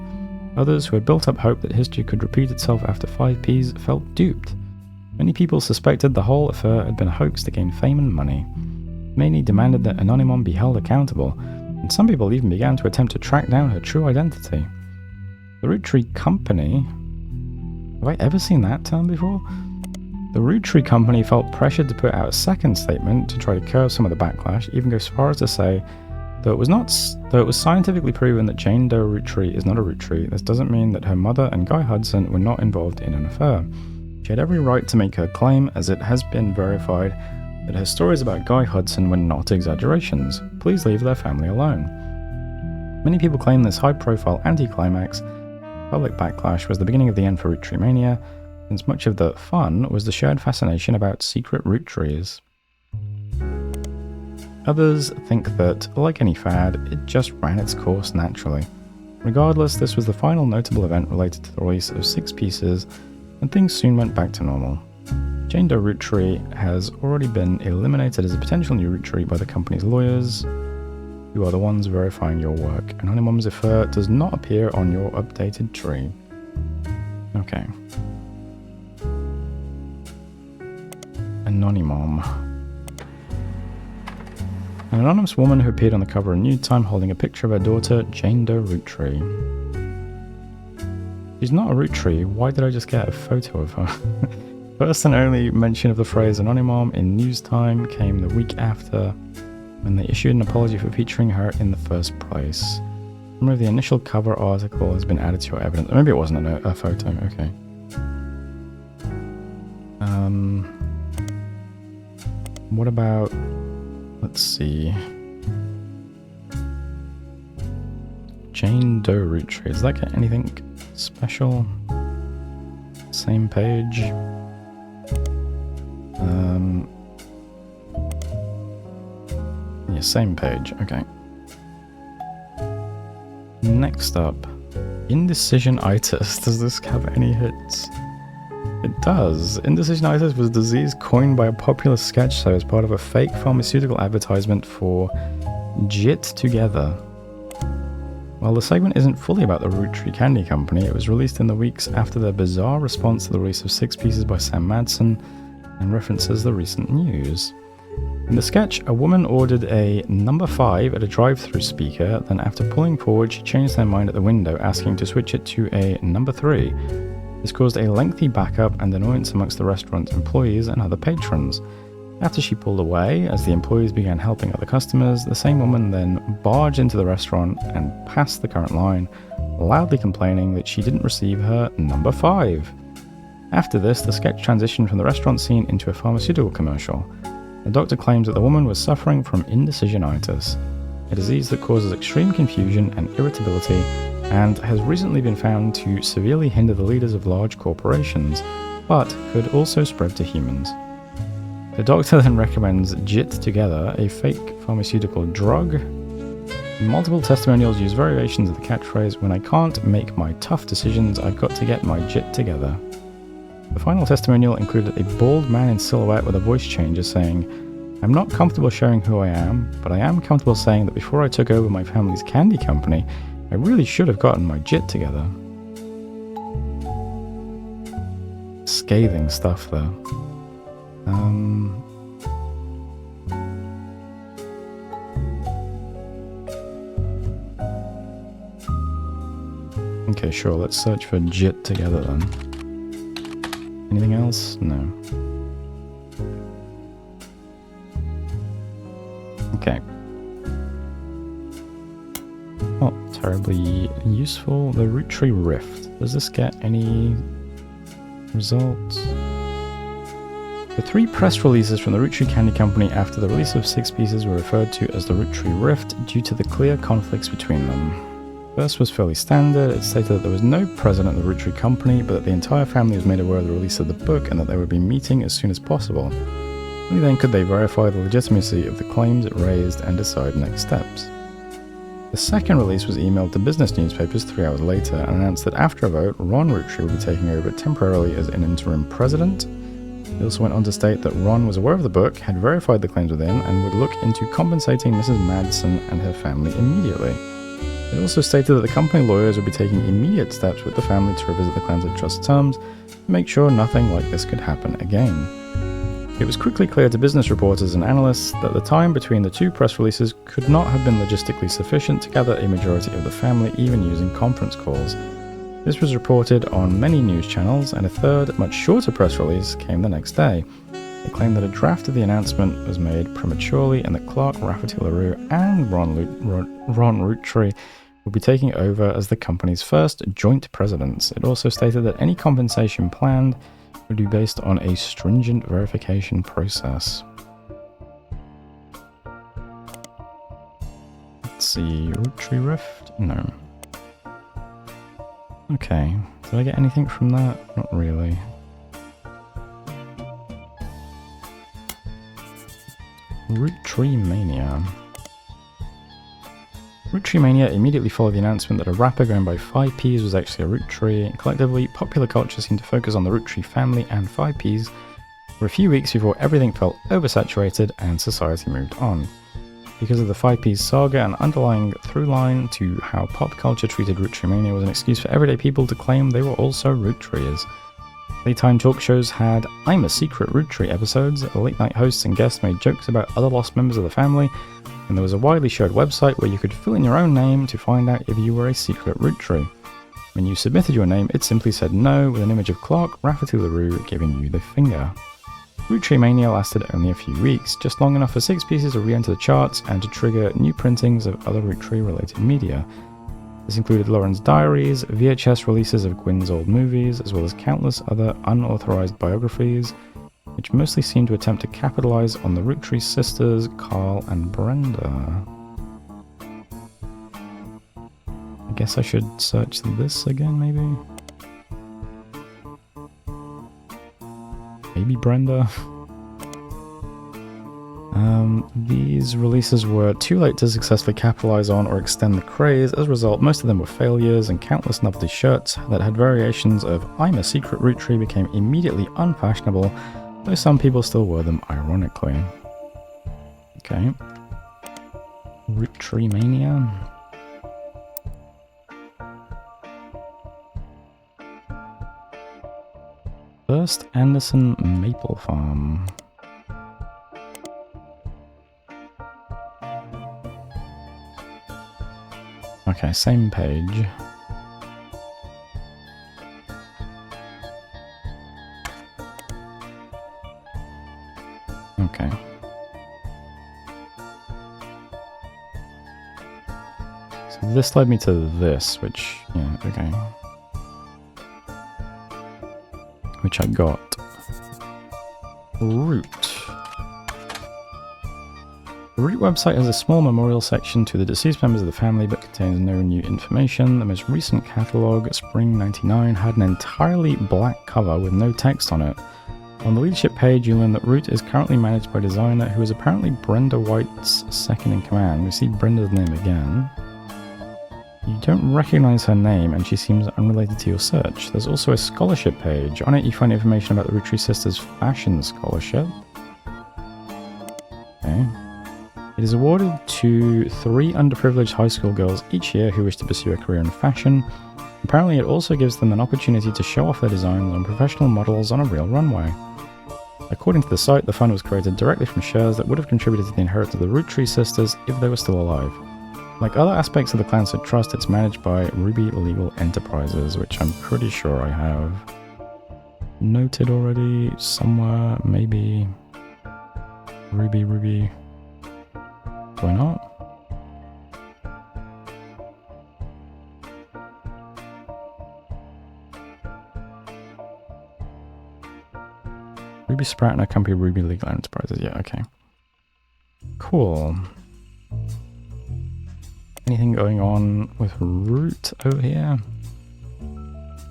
Others who had built up hope that history could repeat itself after 5Ps felt duped. Many people suspected the whole affair had been a hoax to gain fame and money. Many demanded that Anonymom be held accountable, and some people even began to attempt to track down her true identity. The Rootree Company... Have I ever seen that term before? The Roottrees company felt pressured to put out a second statement to try to curb some of the backlash, even go so far as to say, though it was scientifically proven that Jane Doe Roottrees is not a Roottrees, this doesn't mean that her mother and Guy Hudson were not involved in an affair. She had every right to make her claim, as it has been verified that her stories about Guy Hudson were not exaggerations. Please leave their family alone. Many people claim this high-profile anti-climax public backlash was the beginning of the end for Roottrees mania, since much of the fun was the shared fascination about secret Roottrees. Others think that, like any fad, it just ran its course naturally. Regardless, this was the final notable event related to the release of 6 pieces, and things soon went back to normal. Jane Doe Roottrees has already been eliminated as a potential new Roottrees by the company's lawyers, who are the ones verifying your work. Anonymous Zephyr does not appear on your updated tree. Okay. Anonymous. An anonymous woman who appeared on the cover of New Time holding a picture of her daughter, Jane Doe Roottrees. She's not a Roottrees, why did I just get a photo of her? First and only mention of the phrase Anonymous in News Time came the week after, when they issued an apology for featuring her in the first place. Remember, the initial cover article has been added to your evidence. Maybe it wasn't a photo, okay. What about, let's see, Jane Doe Roottrees, does that get anything special? Same page. Yeah, same page, okay. Next up, indecisionitis. Does this have any hits? It does. Indecisionitis was a disease coined by a popular sketch show as part of a fake pharmaceutical advertisement for JIT Together. While the segment isn't fully about the Roottrees Candy Company, it was released in the weeks after their bizarre response to the release of 6 pieces by Sam Madsen and references the recent news. In the sketch, a woman ordered a number 5 at a drive-thru speaker, then after pulling forward, she changed their mind at the window, asking to switch it to a number 3. This caused a lengthy backup and annoyance amongst the restaurant's employees and other patrons. After she pulled away, as the employees began helping other customers, the same woman then barged into the restaurant and passed the current line, loudly complaining that she didn't receive her number 5. After this, the sketch transitioned from the restaurant scene into a pharmaceutical commercial. The doctor claims that the woman was suffering from indecisionitis, a disease that causes extreme confusion and irritability, and has recently been found to severely hinder the leaders of large corporations, but could also spread to humans. The doctor then recommends JIT Together, a fake pharmaceutical drug. Multiple testimonials use variations of the catchphrase, "When I can't make my tough decisions, I've got to get my JIT together." The final testimonial included a bald man in silhouette with a voice changer saying, "I'm not comfortable sharing who I am, but I am comfortable saying that before I took over my family's candy company, I really should have gotten my JIT together." Scathing stuff though. Okay, sure, let's search for JIT together then. Anything else? No. Okay. Not terribly useful. The Roottrees Rift. Does this get any results? The 3 press releases from the Roottrees Candy Company after the release of 6 pieces were referred to as the Roottrees Rift due to the clear conflicts between them. First was fairly standard. It stated that there was no president of the Roottrees Company, but that the entire family was made aware of the release of the book and that they would be meeting as soon as possible. Only then could they verify the legitimacy of the claims it raised and decide next steps. The second release was emailed to business newspapers 3 hours later and announced that after a vote, Ron Roottrees would be taking over temporarily as an interim president. It also went on to state that Ron was aware of the book, had verified the claims within, and would look into compensating Mrs. Madsen and her family immediately. It also stated that the company lawyers would be taking immediate steps with the family to revisit the claims of trust terms to make sure nothing like this could happen again. It was quickly clear to business reporters and analysts that the time between the 2 press releases could not have been logistically sufficient to gather a majority of the family, even using conference calls. This was reported on many news channels, and a third, much shorter press release came the next day. It claimed that a draft of the announcement was made prematurely and that Clark, Rafferty LaRue, and Ron Roottrees would be taking over as the company's first joint presidents. It also stated that any compensation planned would be based on a stringent verification process. Let's see, Roottrees Rift? No. Okay, did I get anything from that? Not really. Roottrees Mania. Roottrees Mania immediately followed the announcement that a rapper going by 5Ps was actually a Roottrees, and collectively, popular culture seemed to focus on the Roottrees family and 5Ps for a few weeks before everything felt oversaturated and society moved on. Because of the 5Ps saga, an underlying through line to how pop culture treated Roottrees Mania was an excuse for everyday people to claim they were also Roottrees. Daytime talk shows had I'm a Secret Roottrees episodes, late night hosts and guests made jokes about other lost members of the family, and there was a widely shared website where you could fill in your own name to find out if you were a secret Roottrees. When you submitted your name, it simply said no with an image of Clark, Rafferty LaRue giving you the finger. Roottrees Mania lasted only a few weeks, just long enough for 6 pieces to re-enter the charts and to trigger new printings of other Roottrees-related media. This included Lauren's diaries, VHS releases of Gwyn's old movies, as well as countless other unauthorized biographies, which mostly seemed to attempt to capitalize on the Roottrees sisters, Carl and Brenda. I guess I should search this again, maybe? Maybe Brenda? These releases were too late to successfully capitalize on or extend the craze. As a result, most of them were failures, and countless novelty shirts that had variations of I'm a Secret Roottrees became immediately unfashionable, though some people still wore them ironically. Okay. Roottrees Mania. First Anderson Maple Farm. Okay, same page. Okay. So this led me to this, which, yeah, okay. Which I got. Root. The Root website has a small memorial section to the deceased members of the family but contains no new information. The most recent catalogue, Spring 99, had an entirely black cover with no text on it. On the leadership page, you learn that Root is currently managed by a designer who is apparently Brenda White's second in command. We see Brenda's name again. You don't recognize her name, and she seems unrelated to your search. There's also a scholarship page. On it, you find information about the Roottrees sisters' fashion scholarship. Okay. It is awarded to 3 underprivileged high school girls each year who wish to pursue a career in fashion. Apparently, it also gives them an opportunity to show off their designs on professional models on a real runway. According to the site, the fund was created directly from shares that would have contributed to the inheritance of the Roottrees sisters if they were still alive. Like other aspects of the Clancy Trust, it's managed by Ruby Legal Enterprises, which I'm pretty sure I have noted already somewhere, maybe. Ruby. Do I not? Ruby Sprout and her company Ruby Legal Enterprises, yeah, okay. Cool. Anything going on with Root over here?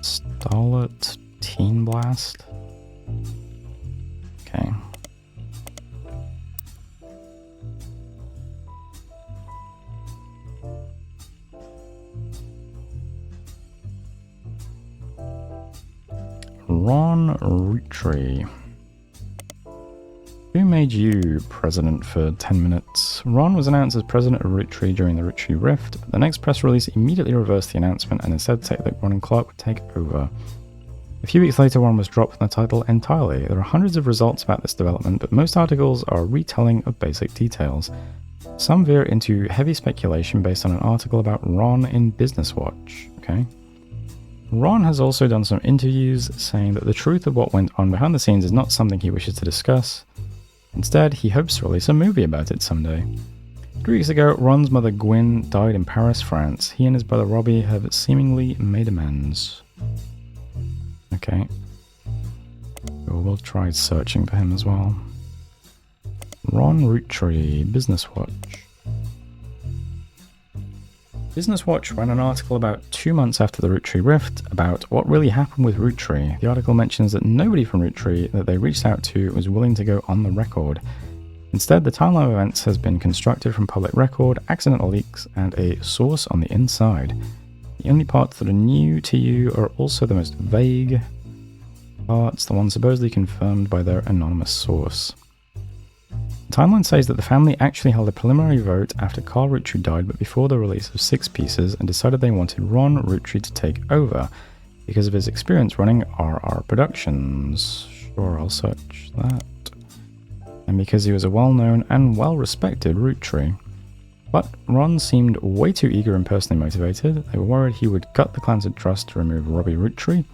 Starlet Teen Blast? Okay. Ron Roottrees. Who made you president for 10 minutes? Ron was announced as president of Roottrees during the Roottrees Rift, but the next press release immediately reversed the announcement and instead said that Ron and Clark would take over. A few weeks later, Ron was dropped from the title entirely. There are hundreds of results about this development, but most articles are a retelling of basic details. Some veer into heavy speculation based on an article about Ron in Business Watch. Okay. Ron has also done some interviews saying that the truth of what went on behind the scenes is not something he wishes to discuss. Instead, he hopes to release a movie about it someday. 3 weeks ago, Ron's mother Gwyn died in Paris, France. He and his brother Robbie have seemingly made amends. Okay. We'll try searching for him as well. Ron Roottrees, Business Watch. Business Watch ran an article about 2 months after the Roottrees rift about what really happened with Roottrees. The article mentions that nobody from Roottrees that they reached out to was willing to go on the record. Instead, the timeline of events has been constructed from public record, accidental leaks, and a source on the inside. The only parts that are new to you are also the most vague parts, the ones supposedly confirmed by their anonymous source. The timeline says that the family actually held a preliminary vote after Carl Roottrees died, but before the release of 6 Pieces, and decided they wanted Ron Roottrees to take over because of his experience running RR Productions. Sure, I'll search that. And because he was a well-known and well-respected Roottrees. But Ron seemed way too eager and personally motivated. They were worried he would gut the Clancy Trust to remove Robbie Roottrees.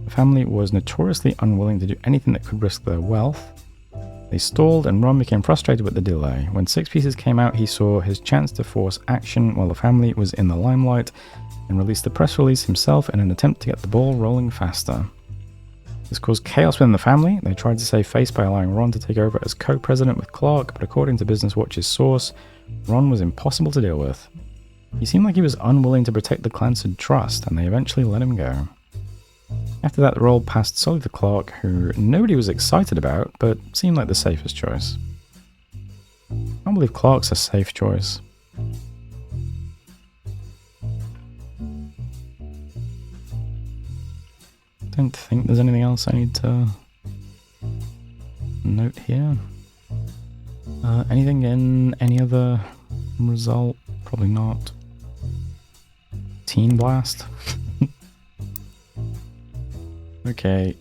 The family was notoriously unwilling to do anything that could risk their wealth. They stalled, and Ron became frustrated with the delay. When 6 Pieces came out, he saw his chance to force action while the family was in the limelight, and released the press release himself in an attempt to get the ball rolling faster. This caused chaos within the family. They tried to save face by allowing Ron to take over as co-president with Clark, but according to Business Watch's source, Ron was impossible to deal with. He seemed like he was unwilling to protect the Clancy Trust, and they eventually let him go. After that, the role passed solely to Clark, who nobody was excited about, but seemed like the safest choice. I can't believe Clark's a safe choice. Don't think there's anything else I need to note here. Anything in any other result? Probably not. Teen Blast? Okay,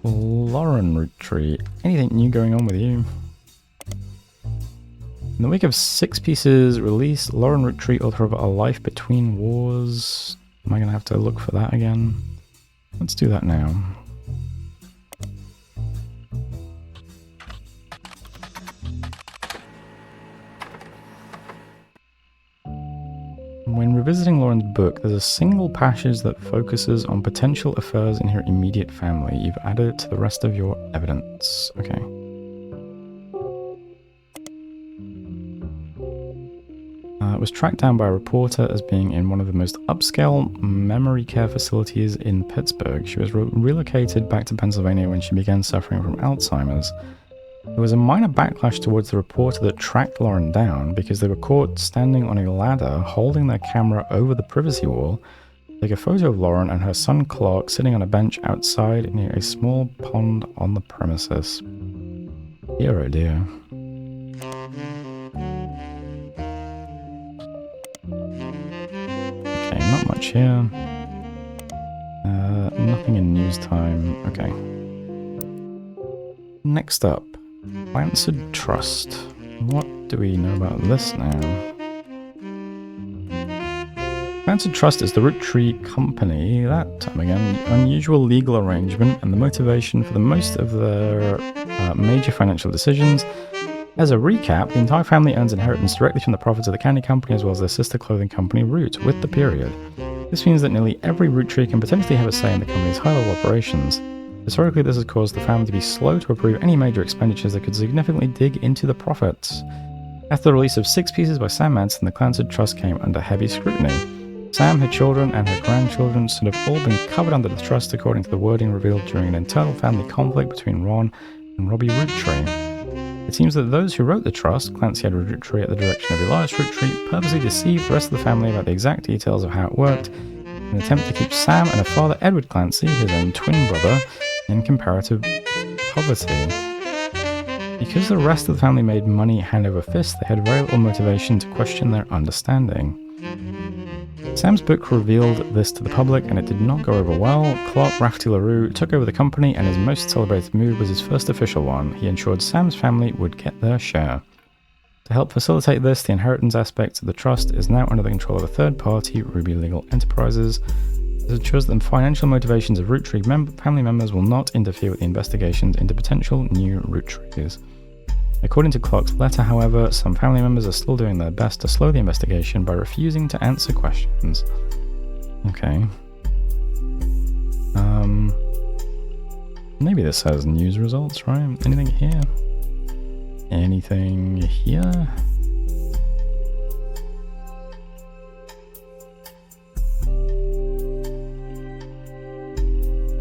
Lauren Roottrees, anything new going on with you? In the week of 6 Pieces release, Lauren Roottrees, author of A Life Between Wars. Am I going to have to look for that again? Let's do that now. When revisiting Lauren's book, there's a single passage that focuses on potential affairs in her immediate family. You've added it to the rest of your evidence. Okay. It was tracked down by a reporter as being in one of the most upscale memory care facilities in Pittsburgh. She was relocated back to Pennsylvania when she began suffering from Alzheimer's. There was a minor backlash towards the reporter that tracked Lauren down because they were caught standing on a ladder holding their camera over the privacy wall to take a photo of Lauren and her son Clark sitting on a bench outside near a small pond on the premises. Dear oh dear. Okay, not much here. Nothing in news time. Okay. Next up. Clancy Trust. What do we know about this now? Clancy Trust is the Roottrees company, that time again, unusual legal arrangement and the motivation for the most of their major financial decisions. As a recap, the entire family earns inheritance directly from the profits of the candy company as well as their sister clothing company Root, with the period. This means that nearly every Roottrees can potentially have a say in the company's high-level operations. Historically, this has caused the family to be slow to approve any major expenditures that could significantly dig into the profits. After the release of 6 Pieces by Sam Manson, the Clancy Trust came under heavy scrutiny. Sam, her children, and her grandchildren should have all been covered under the trust according to the wording revealed during an internal family conflict between Ron and Robbie Roottrees. It seems that those who wrote the trust, Clancy Edward Roottrees at the direction of Elias Roottrees, purposely deceived the rest of the family about the exact details of how it worked, in an attempt to keep Sam and her father Edward Clancy, his own twin brother, in comparative poverty. Because the rest of the family made money hand over fist, they had very little motivation to question their understanding. Sam's book revealed this to the public, and it did not go over well. Clark Rafferty LaRue took over the company, and his most celebrated move was his first official one. He ensured Sam's family would get their share. To help facilitate this, the inheritance aspect of the trust is now under the control of a third party, Ruby Legal Enterprises. It ensures that the financial motivations of Roottrees family members will not interfere with the investigations into potential new Roottrees. According to Clark's letter, however, some family members are still doing their best to slow the investigation by refusing to answer questions. Okay. Maybe this has news results, right? Anything here? Anything here?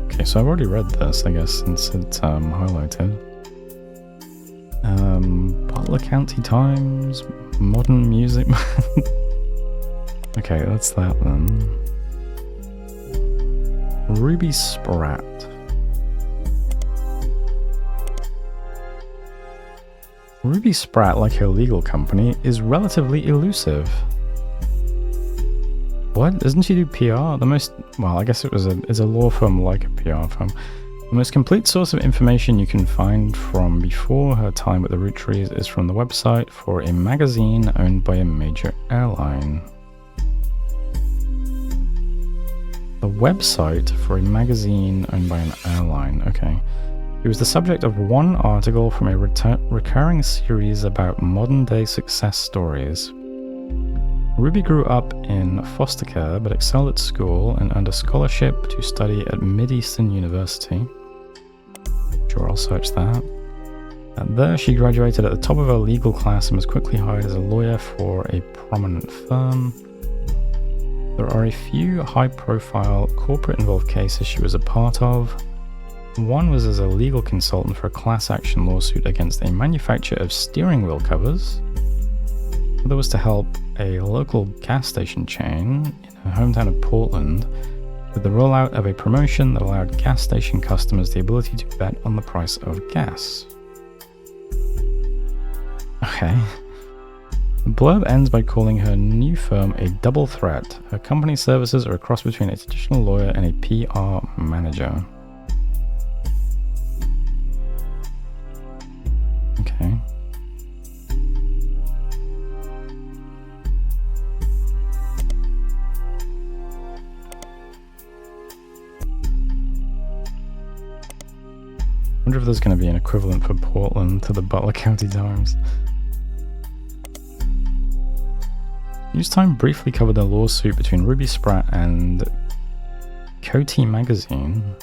Okay, so I've already read this, I guess, since it's highlighted. Butler County Times, Modern Music. Okay, that's that then. Ruby Spratt. Ruby Spratt, like her legal company, is relatively elusive. What? Doesn't she do PR? Well, I guess it's a law firm like a PR firm. The most complete source of information you can find from before her time at the Roottrees is from the website for a magazine owned by a major airline. The website for a magazine owned by an airline, okay. It was the subject of one article from a recurring series about modern-day success stories. Ruby grew up in foster care but excelled at school and earned a scholarship to study at Mid-Eastern University. Sure, I'll search that. There she graduated at the top of her legal class and was quickly hired as a lawyer for a prominent firm. There are a few high-profile corporate-involved cases she was a part of. One was as a legal consultant for a class action lawsuit against a manufacturer of steering wheel covers. The other was to help a local gas station chain in her hometown of Portland with the rollout of a promotion that allowed gas station customers the ability to bet on the price of gas. Okay. The blurb ends by calling her new firm a double threat. Her company services are a cross between a traditional lawyer and a PR manager. Okay. I wonder if there's going to be an equivalent for Portland to the Butler County Times. News Time briefly covered the lawsuit between Ruby Spratt and Coty magazine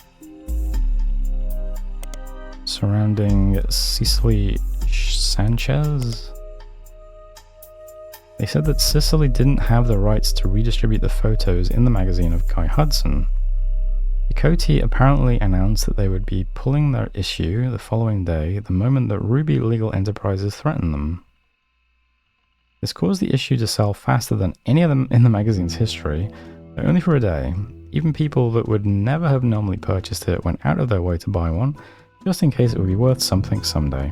surrounding Cicely Sanchez. They said that Cicely didn't have the rights to redistribute the photos in the magazine of Kai Hudson. Coty apparently announced that they would be pulling their issue the following day, the moment that Ruby Legal Enterprises threatened them. This caused the issue to sell faster than any of them in the magazine's history, but only for a day. Even people that would never have normally purchased it went out of their way to buy one, just in case it would be worth something someday.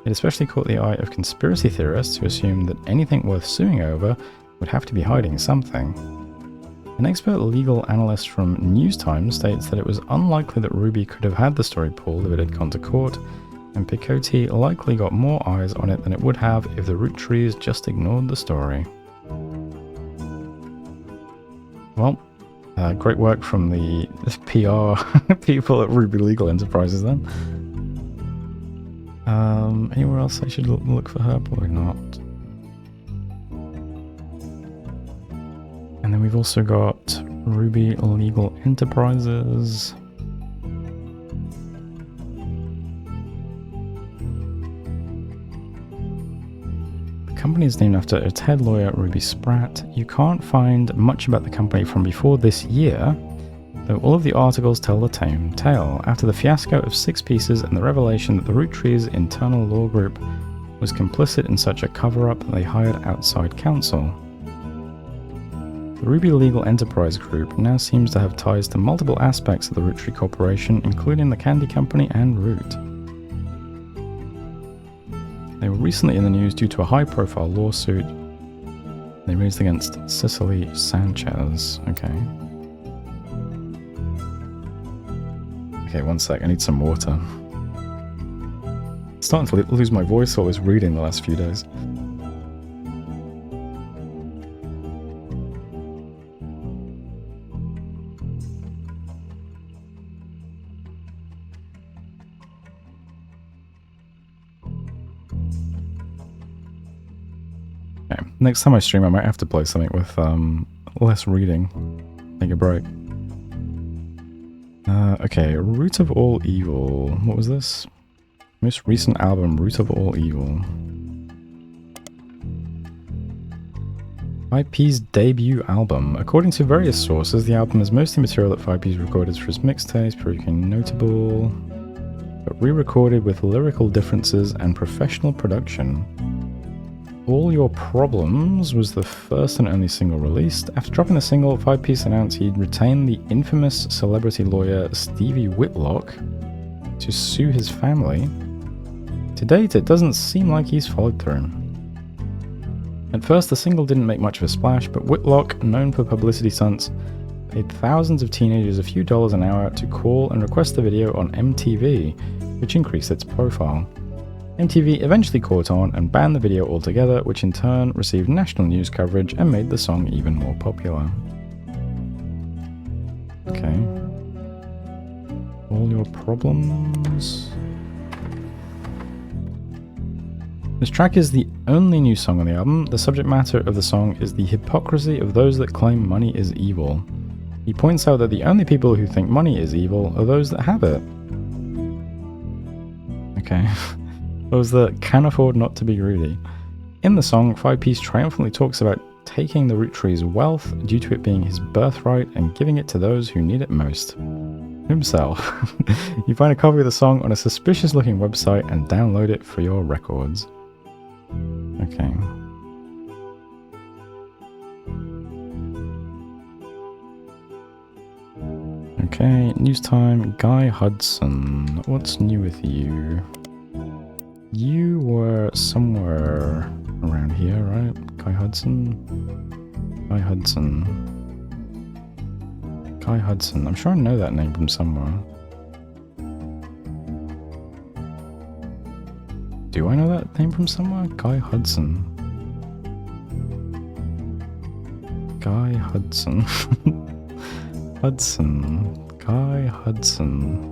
It especially caught the eye of conspiracy theorists who assumed that anything worth suing over would have to be hiding something. An expert legal analyst from News Times states that it was unlikely that Ruby could have had the story pulled if it had gone to court, and Picotti likely got more eyes on it than it would have if the Roottrees just ignored the story. Well, great work from the PR people at Ruby Legal Enterprises then. Anywhere else I should look for her? Probably not. And then we've also got Ruby Legal Enterprises. The company is named after its head lawyer, Ruby Spratt. You can't find much about the company from before this year, though all of the articles tell the same tale. After the fiasco of Six Pieces and the revelation that the Roottrees' internal law group was complicit in such a cover-up, they hired outside counsel. The Ruby Legal Enterprise Group now seems to have ties to multiple aspects of the Roottree Corporation, including the candy company and Root. They were recently in the news due to a high-profile lawsuit they raised against Cicely Sanchez. Okay, one sec, I need some water. I'm starting to lose my voice while I was reading the last few days. Okay, next time I stream I might have to play something with less reading. Take a break. Okay, Root of All Evil. What was this? Most recent album, Root of All Evil. 5P's debut album. According to various sources, the album is mostly material that 5P's recorded for his mixtapes, becoming notable, but re-recorded with lyrical differences and professional production. All Your Problems was the first and only single released. After dropping the single, 5Piece announced he'd retained the infamous celebrity lawyer Stevie Whitlock to sue his family. To date, it doesn't seem like he's followed through. At first, the single didn't make much of a splash, but Whitlock, known for publicity stunts, paid thousands of teenagers a few dollars an hour to call and request the video on MTV, which increased its profile. MTV eventually caught on and banned the video altogether, which in turn received national news coverage and made the song even more popular. Okay. All Your Problems. This track is the only new song on the album. The subject matter of the song is the hypocrisy of those that claim money is evil. He points out that the only people who think money is evil are those that have it. Okay. Those that can afford not to be greedy. In the song, 5Piece triumphantly talks about taking the Roottrees' wealth due to it being his birthright and giving it to those who need it most. Himself. You find a copy of the song on a suspicious-looking website and download it for your records. Okay. Okay, news time. Guy Hudson. What's new with you? You were somewhere around here, right? Guy Hudson? Guy Hudson. Guy Hudson. I'm sure I know that name from somewhere. Do I know that name from somewhere? Guy Hudson. Guy Hudson. Hudson. Guy Hudson.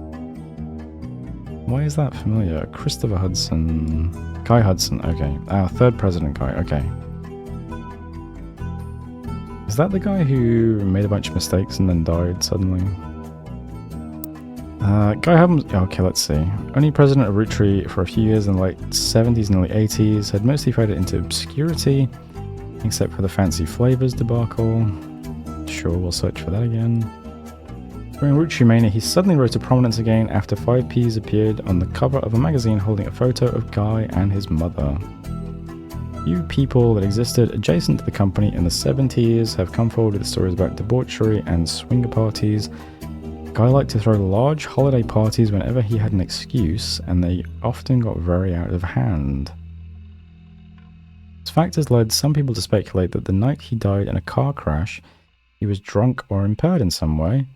Why is that familiar? Christopher Hudson. Guy Hudson, okay. Third President Guy, okay. Is that the guy who made a bunch of mistakes and then died suddenly? Guy Hudson, okay, let's see. Only president of Roottrees for a few years in the late 70s and early 80s, had mostly faded into obscurity, except for the Fancy Flavors debacle. Sure, we'll search for that again. During Roottrees Mania, he suddenly rose to prominence again after 5Ps appeared on the cover of a magazine holding a photo of Guy and his mother. Few people that existed adjacent to the company in the 70s have come forward with stories about debauchery and swinger parties. Guy liked to throw large holiday parties whenever he had an excuse, and they often got very out of hand. This fact has led some people to speculate that the night he died in a car crash, he was drunk or impaired in some way,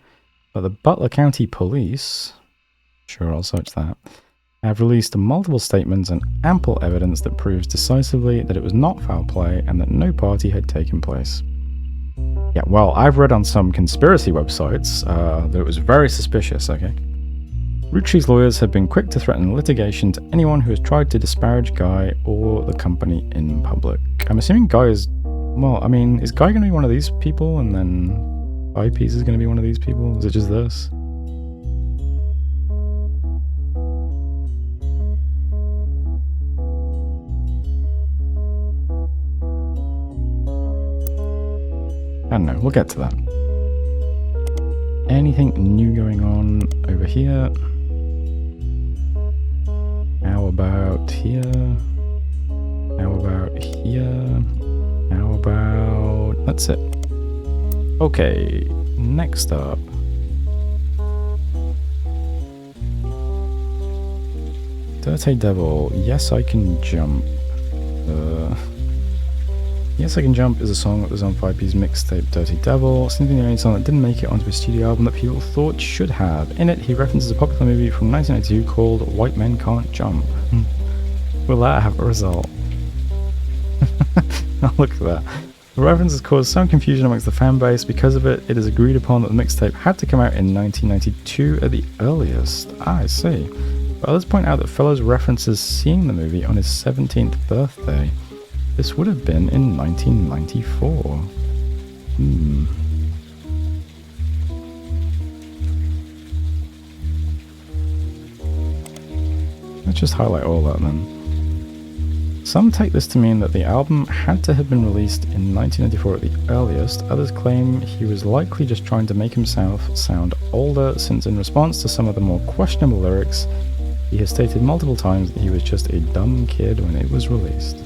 but the Butler County Police, sure I'll search that, have released multiple statements and ample evidence that proves decisively that it was not foul play and that no party had taken place. Yeah, well, I've read on some conspiracy websites that it was very suspicious, okay? Roottrees' lawyers have been quick to threaten litigation to anyone who has tried to disparage Guy or the company in public. I'm assuming Guy is, well, I mean, is Guy going to be one of these people and then 5Ps is going to be one of these people? Is it just this? I don't know, we'll get to that. Anything new going on over here? How about here? How about here? How about... That's it. Okay, next up. Dirty Devil, Yes I Can Jump. Yes I Can Jump is a song that was on 5P's mixtape Dirty Devil, simply the only song that didn't make it onto his studio album that people thought should have. In it, he references a popular movie from 1992 called White Men Can't Jump. Will that have a result? Oh, look at that. The reference has caused some confusion amongst the fan base. Because of it, it is agreed upon that the mixtape had to come out in 1992 at the earliest. I see. But others point out that Fellows references seeing the movie on his 17th birthday. This would have been in 1994. Let's just highlight all that then. Some take this to mean that the album had to have been released in 1994 at the earliest. Others claim he was likely just trying to make himself sound older, since in response to some of the more questionable lyrics, he has stated multiple times that he was just a dumb kid when it was released.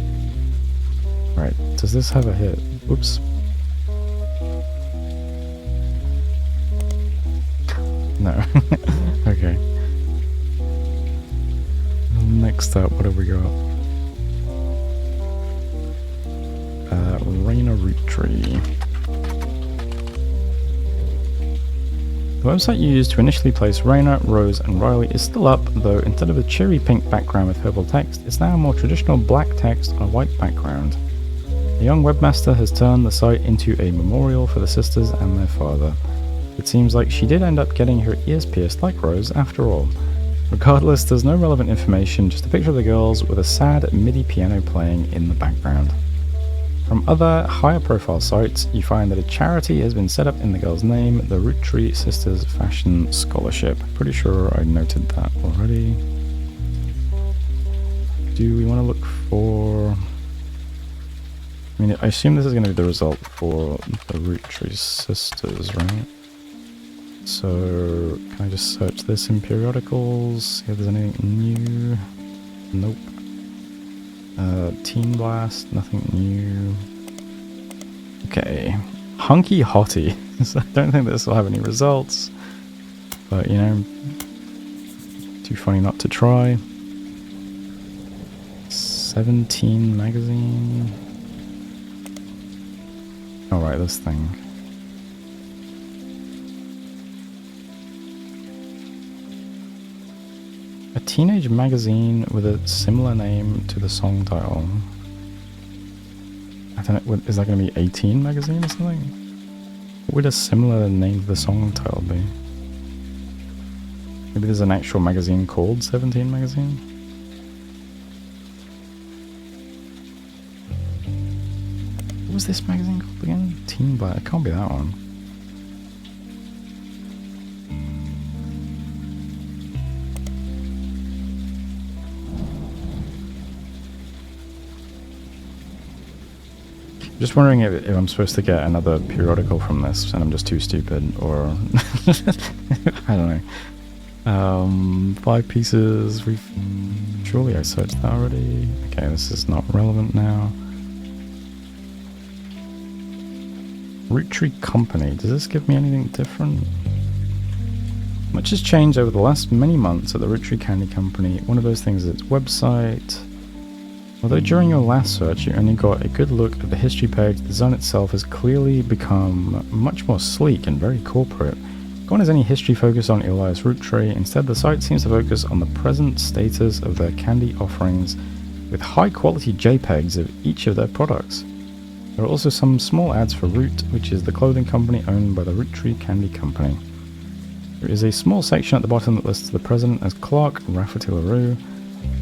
Right, does this have a hit? Oops. No. Okay. Next up, what have we got? Roottrees. The website you used to initially place Raina, Rose, and Riley is still up, though instead of a cheery pink background with purple text, it's now a more traditional black text on a white background. The young webmaster has turned the site into a memorial for the sisters and their father. It seems like she did end up getting her ears pierced like Rose after all. Regardless, there's no relevant information, just a picture of the girls with a sad MIDI piano playing in the background. From other higher profile sites, you find that a charity has been set up in the girl's name, the Roottrees Sisters Fashion Scholarship. Pretty sure I noted that already. Do we want to look for... I mean, I assume this is going to be the result for the Roottrees Sisters, right? So, can I just search this in periodicals, see if there's anything new? Nope. Teen Blast, nothing new. Okay. Hunky Hottie. So I don't think this will have any results. But, you know, too funny not to try. 17 magazine. Alright, this thing. A teenage magazine with a similar name to the song title. I don't know, is that going to be 18 magazine or something? What would a similar name to the song title be? Maybe there's an actual magazine called 17 magazine? What was this magazine called again? Teen Black. It can't be that one. Just wondering if I'm supposed to get another periodical from this and I'm just too stupid, or I don't know. 5 pieces. Surely I searched that already. Okay, this is not relevant now. Roottrees Company. Does this give me anything different? Much has changed over the last many months at the Roottrees Candy Company. One of those things is its website. Although during your last search you only got a good look at the history page, the design itself has clearly become much more sleek and very corporate. Gone is any history focus on Elias Roottrees. Instead, the site seems to focus on the present status of their candy offerings with high quality JPEGs of each of their products. There are also some small ads for Root, which is the clothing company owned by the Roottrees Candy Company. There is a small section at the bottom that lists the president as Clark Rafferty LaRue.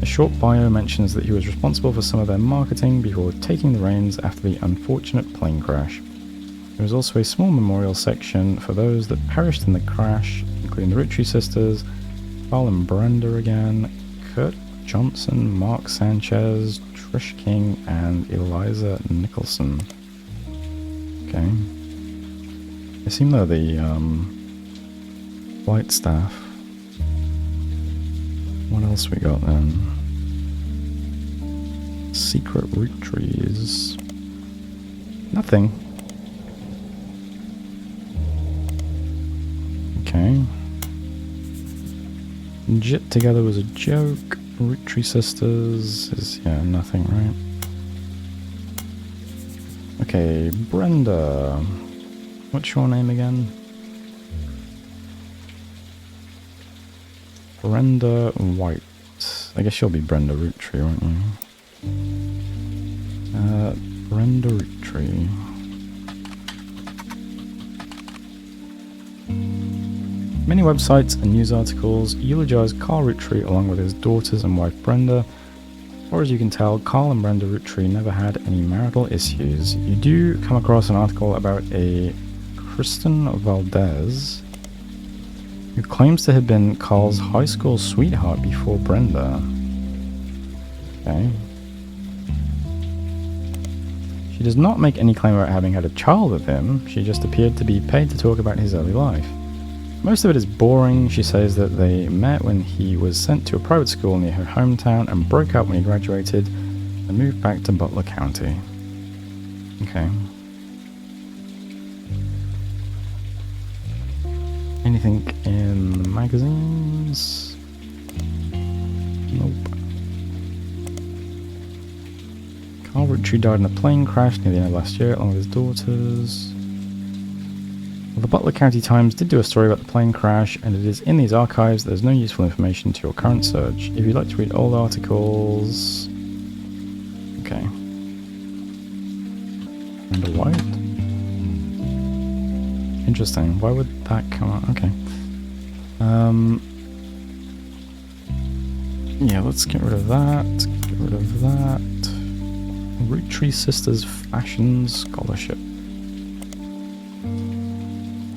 A short bio mentions that he was responsible for some of their marketing before taking the reins after the unfortunate plane crash. There is also a small memorial section for those that perished in the crash, including the Roottrees sisters, Carl and Brenda again, Kurt Johnson, Mark Sanchez, Trish King, and Eliza Nicholson. Okay. They seem they're the flight staff. What else we got then? Secret Roottrees. Nothing. Okay. Jit Together was a joke. Roottrees Sisters is, yeah, nothing, right? Okay, Brenda. What's your name again? Brenda White. I guess you'll be Brenda Roottrees, won't you? Brenda Roottrees. Many websites and news articles eulogize Carl Roottrees along with his daughters and wife Brenda. Or as you can tell, Carl and Brenda Rootree never had any marital issues. You do come across an article about a Kristen Valdez who claims to have been Carl's high school sweetheart before Brenda. Okay. She does not make any claim about having had a child with him. She just appeared to be paid to talk about his early life. Most of it is boring. She says that they met when he was sent to a private school near her hometown and broke up when he graduated and moved back to Butler County. Okay. Anything in the magazines? Nope. Carl Rootree died in a plane crash near the end of last year along with his daughters. Well, the Butler County Times did do a story about the plane crash, and it is in these archives. There's no useful information to your current search. If you'd like to read old articles... Okay. Amber White? Interesting. Why would that come out? Okay. Yeah, let's get rid of that. Get rid of that. Rootree Sisters Fashion Scholarship.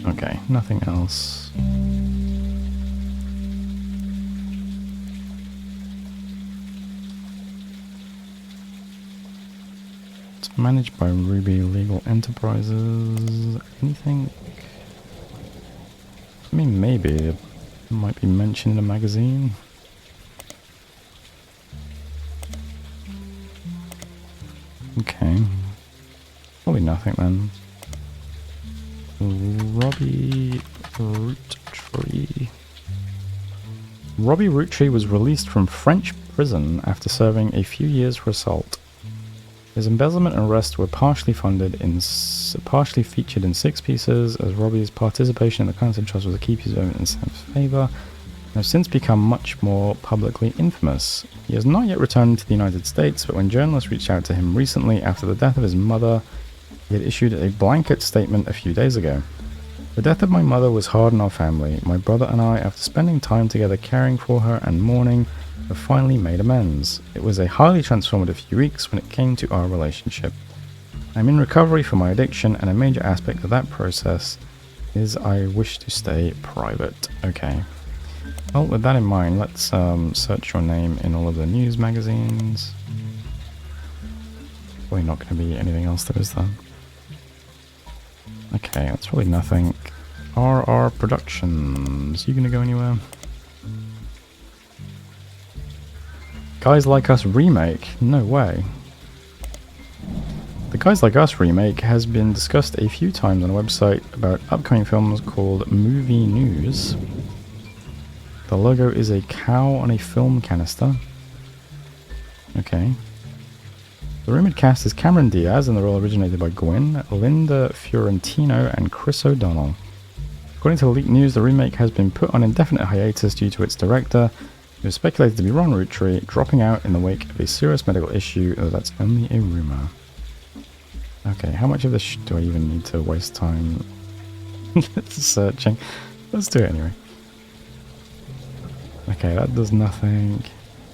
Okay, nothing else. It's managed by Ruby Legal Enterprises. Anything? I mean, maybe it might be mentioned in a magazine. Okay. Probably nothing then. Robbie Rootree. Robbie Rootree was released from French prison after serving a few years for assault. His embezzlement and arrest were partially featured in 6 pieces, as Robbie's participation in the Clancy Trust was a key piece of evidence in his favour, and has since become much more publicly infamous. He has not yet returned to the United States, but when journalists reached out to him recently after the death of his mother, he had issued a blanket statement a few days ago. The death of my mother was hard on our family. My brother and I, after spending time together caring for her and mourning, have finally made amends. It was a highly transformative few weeks when it came to our relationship. I'm in recovery from my addiction, and a major aspect of that process is I wish to stay private. Okay. Well, with that in mind, let's search your name in all of the news magazines. Probably not going to be anything else there is then. Okay, that's really nothing. RR Productions. You gonna go anywhere? Guys Like Us remake? No way. The Guys Like Us remake has been discussed a few times on a website about upcoming films called Movie News. The logo is a cow on a film canister. Okay. The rumoured cast is Cameron Diaz in the role originated by Gwyn, Linda Fiorentino, and Chris O'Donnell. According to leaked news, the remake has been put on indefinite hiatus due to its director, who is speculated to be Ron Rootree, dropping out in the wake of a serious medical issue, though that's only a rumour. Okay, how much of this do I even need to waste time searching? Let's do it anyway. Okay, that does nothing.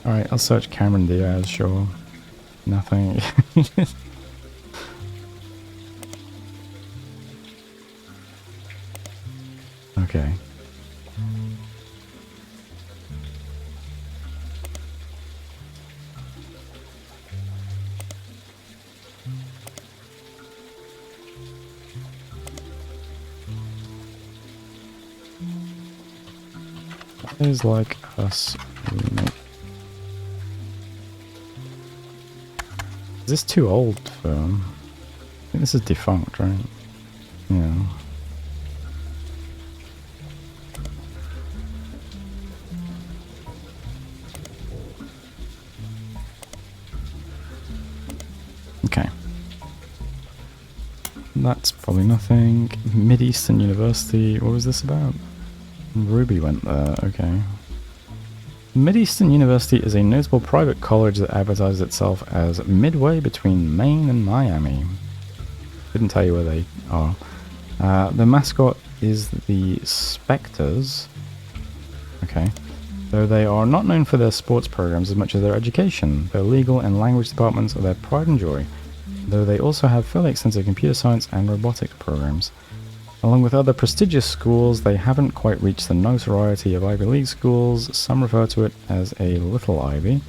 Alright, I'll search Cameron Diaz, sure. Nothing. Okay. Guys Like Us remake. Is this too old for I think this is defunct, right? Yeah. Okay. That's probably nothing. Mid-Eastern University, what was this about? Ruby went there, okay. Mid-Eastern University is a notable private college that advertises itself as midway between Maine and Miami. Didn't tell you where they are. The mascot is the Spectres. Okay. Though they are not known for their sports programs as much as their education, their legal and language departments are their pride and joy, though they also have fairly extensive computer science and robotics programs. Along with other prestigious schools, they haven't quite reached the notoriety of Ivy League schools. Some refer to it as a Little Ivy.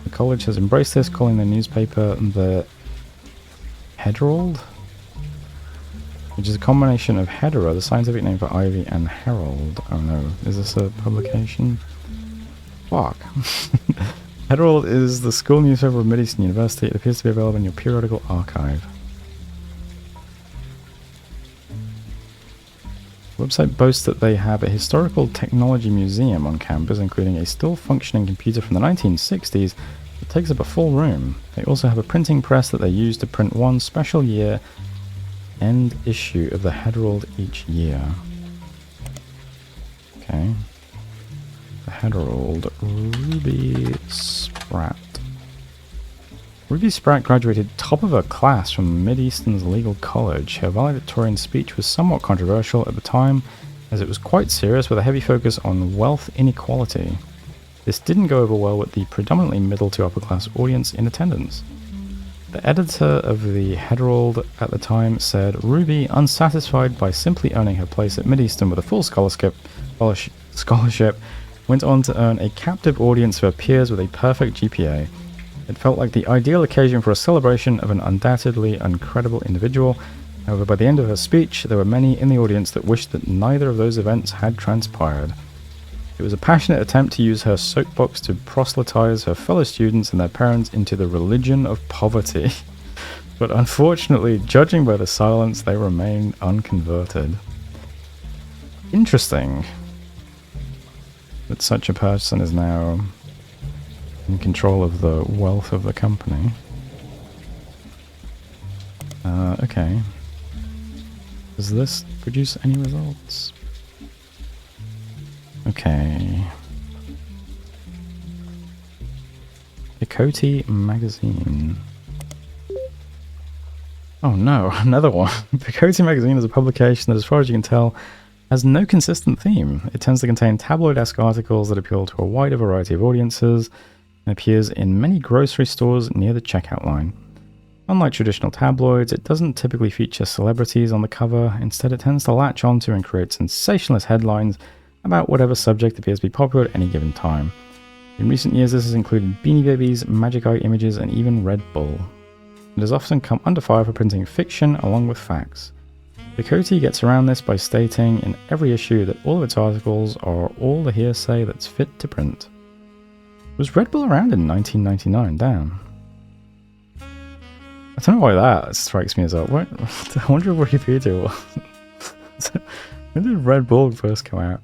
The college has embraced this, calling their newspaper the Herald, which is a combination of Hedera, the scientific name for ivy, and Herald. Oh no, is this a publication? Fuck. Herald is the school newspaper of Mid-Eastern University. It appears to be available in your periodical archive. The website boasts that they have a historical technology museum on campus, including a still functioning computer from the 1960s that takes up a full room. They also have a printing press that they use to print one special year end issue of the Herald each year. Okay. The Herald. Ruby Spratt. Ruby Spratt graduated top of her class from Mid-Eastern's Legal College. Her valedictorian speech was somewhat controversial at the time, as it was quite serious with a heavy focus on wealth inequality. This didn't go over well with the predominantly middle to upper class audience in attendance. The editor of the Herald at the time said, Ruby, unsatisfied by simply earning her place at Mid-Eastern with a full scholarship, went on to earn a captive audience of her peers with a perfect GPA. It felt like the ideal occasion for a celebration of an undoubtedly incredible individual. However, by the end of her speech, there were many in the audience that wished that neither of those events had transpired. It was a passionate attempt to use her soapbox to proselytize her fellow students and their parents into the religion of poverty. But unfortunately, judging by the silence, they remain unconverted. Interesting that such a person is now in control of the wealth of the company. Okay. Does this produce any results? Okay. Picoti Magazine. Oh no, another one. Picoti Magazine is a publication that, as far as you can tell, has no consistent theme. It tends to contain tabloid-esque articles that appeal to a wider variety of audiences and appears in many grocery stores near the checkout line. Unlike traditional tabloids, it doesn't typically feature celebrities on the cover. Instead, it tends to latch onto and create sensationalist headlines about whatever subject appears to be popular at any given time. In recent years, this has included Beanie Babies, Magic Eye images, and even Red Bull. It has often come under fire for printing fiction along with facts. Picoti gets around this by stating in every issue that all of its articles are all the hearsay that's fit to print. Was Red Bull around in 1999? Damn. I don't know why that strikes me as odd. What? I wonder where Wikipedia was. When did Red Bull first come out?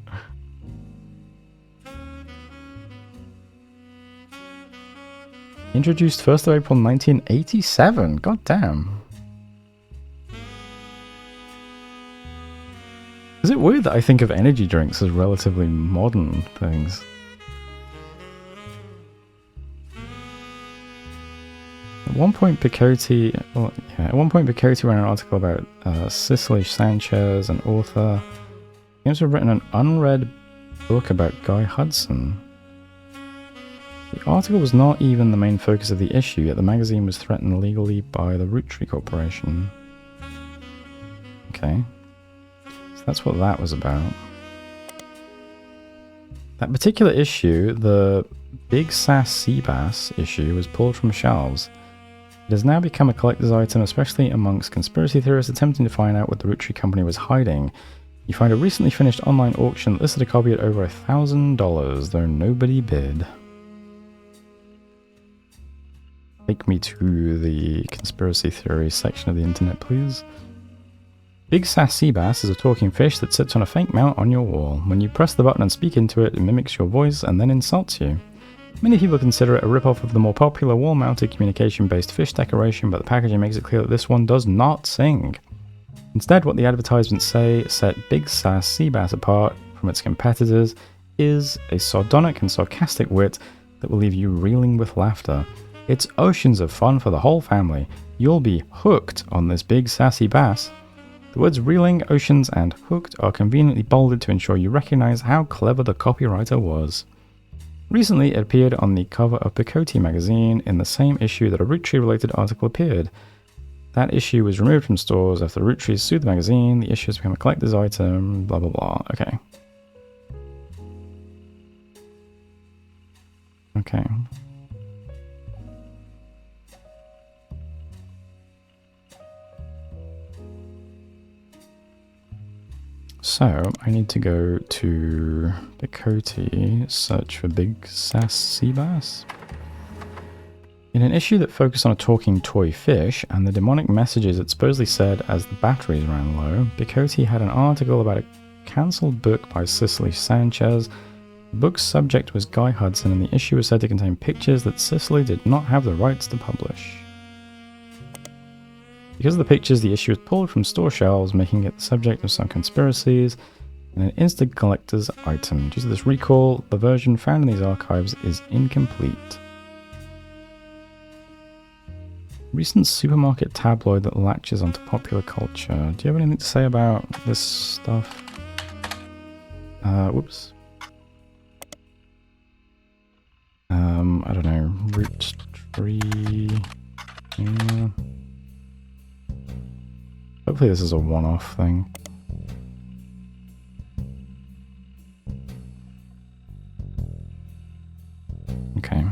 Introduced 1st of April 1987. God damn. Is it weird that I think of energy drinks as relatively modern things? At one point, Picoti ran an article about Cicely Sanchez, an author. He also written an unread book about Guy Hudson. The article was not even the main focus of the issue, yet the magazine was threatened legally by the Roottrees Corporation. Okay. So that's what that was about. That particular issue, the Big Sass Sea Bass issue, was pulled from shelves. It has now become a collector's item, especially amongst conspiracy theorists attempting to find out what the Roottrees company was hiding. You find a recently finished online auction that listed a copy at over $1,000, though nobody bid. Take me to the conspiracy theory section of the internet, please. Big Sass Sea Bass is a talking fish that sits on a fake mount on your wall. When you press the button and speak into it, it mimics your voice and then insults you. Many people consider it a rip-off of the more popular wall-mounted communication-based fish decoration, but the packaging makes it clear that this one does not sing. Instead, what the advertisements say set Big Sass Sea Bass apart from its competitors is a sardonic and sarcastic wit that will leave you reeling with laughter. It's oceans of fun for the whole family. You'll be hooked on this big sassy bass. The words reeling, oceans, and hooked are conveniently bolded to ensure you recognize how clever the copywriter was. Recently, it appeared on the cover of Picote magazine in the same issue that a Roottrees-related article appeared. That issue was removed from stores after Roottrees sued the magazine. The issue has become a collector's item, blah blah blah. Okay. Okay. So, I need to go to Picote, search for Big Sass Sea Bass. In an issue that focused on a talking toy fish and the demonic messages it supposedly said as the batteries ran low, Picote had an article about a cancelled book by Cicely Sanchez. The book's subject was Guy Hudson, and the issue was said to contain pictures that Cicely did not have the rights to publish. Because of the pictures, the issue was pulled from store shelves, making it the subject of some conspiracies and an instant collector's item. Due to this recall, the version found in these archives is incomplete. Recent supermarket tabloid that latches onto popular culture. Do you have anything to say about this stuff? Whoops. I don't know. Roottrees. Yeah. Hopefully this is a one-off thing. Okay.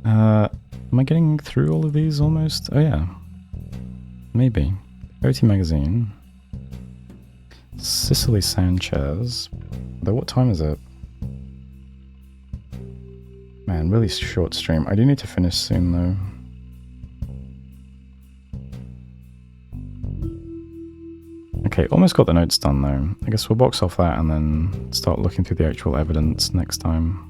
Am I getting through all of these almost? Oh yeah. Maybe. OT Magazine. Cicely Sanchez. Though what time is it? Man, really short stream. I do need to finish soon though. Okay, almost got the notes done though. I guess we'll box off that and then start looking through the actual evidence next time.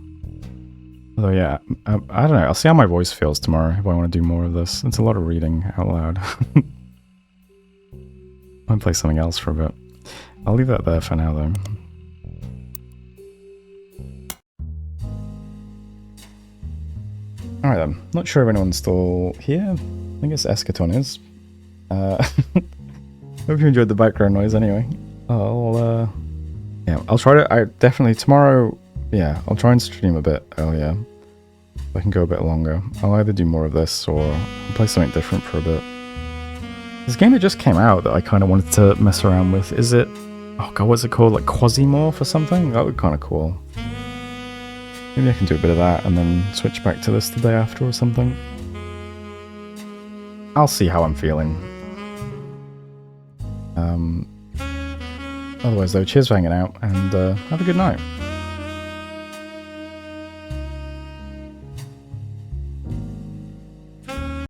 Although yeah, I don't know. I'll see how my voice feels tomorrow if I want to do more of this. It's a lot of reading out loud. Might play something else for a bit. I'll leave that there for now though. Alright then. Not sure if anyone's still here. I guess Eschaton is. Hope you enjoyed the background noise anyway. Yeah, I'll try to, definitely tomorrow, yeah, I'll try and stream a bit earlier. I can go a bit longer. I'll either do more of this or play something different for a bit. This game that just came out that I kind of wanted to mess around with, is it, oh god, what's it called, like Quasimorph or something? That would be kind of cool. Maybe I can do a bit of that and then switch back to this the day after or something. I'll see how I'm feeling. Otherwise though, cheers for hanging out and have a good night.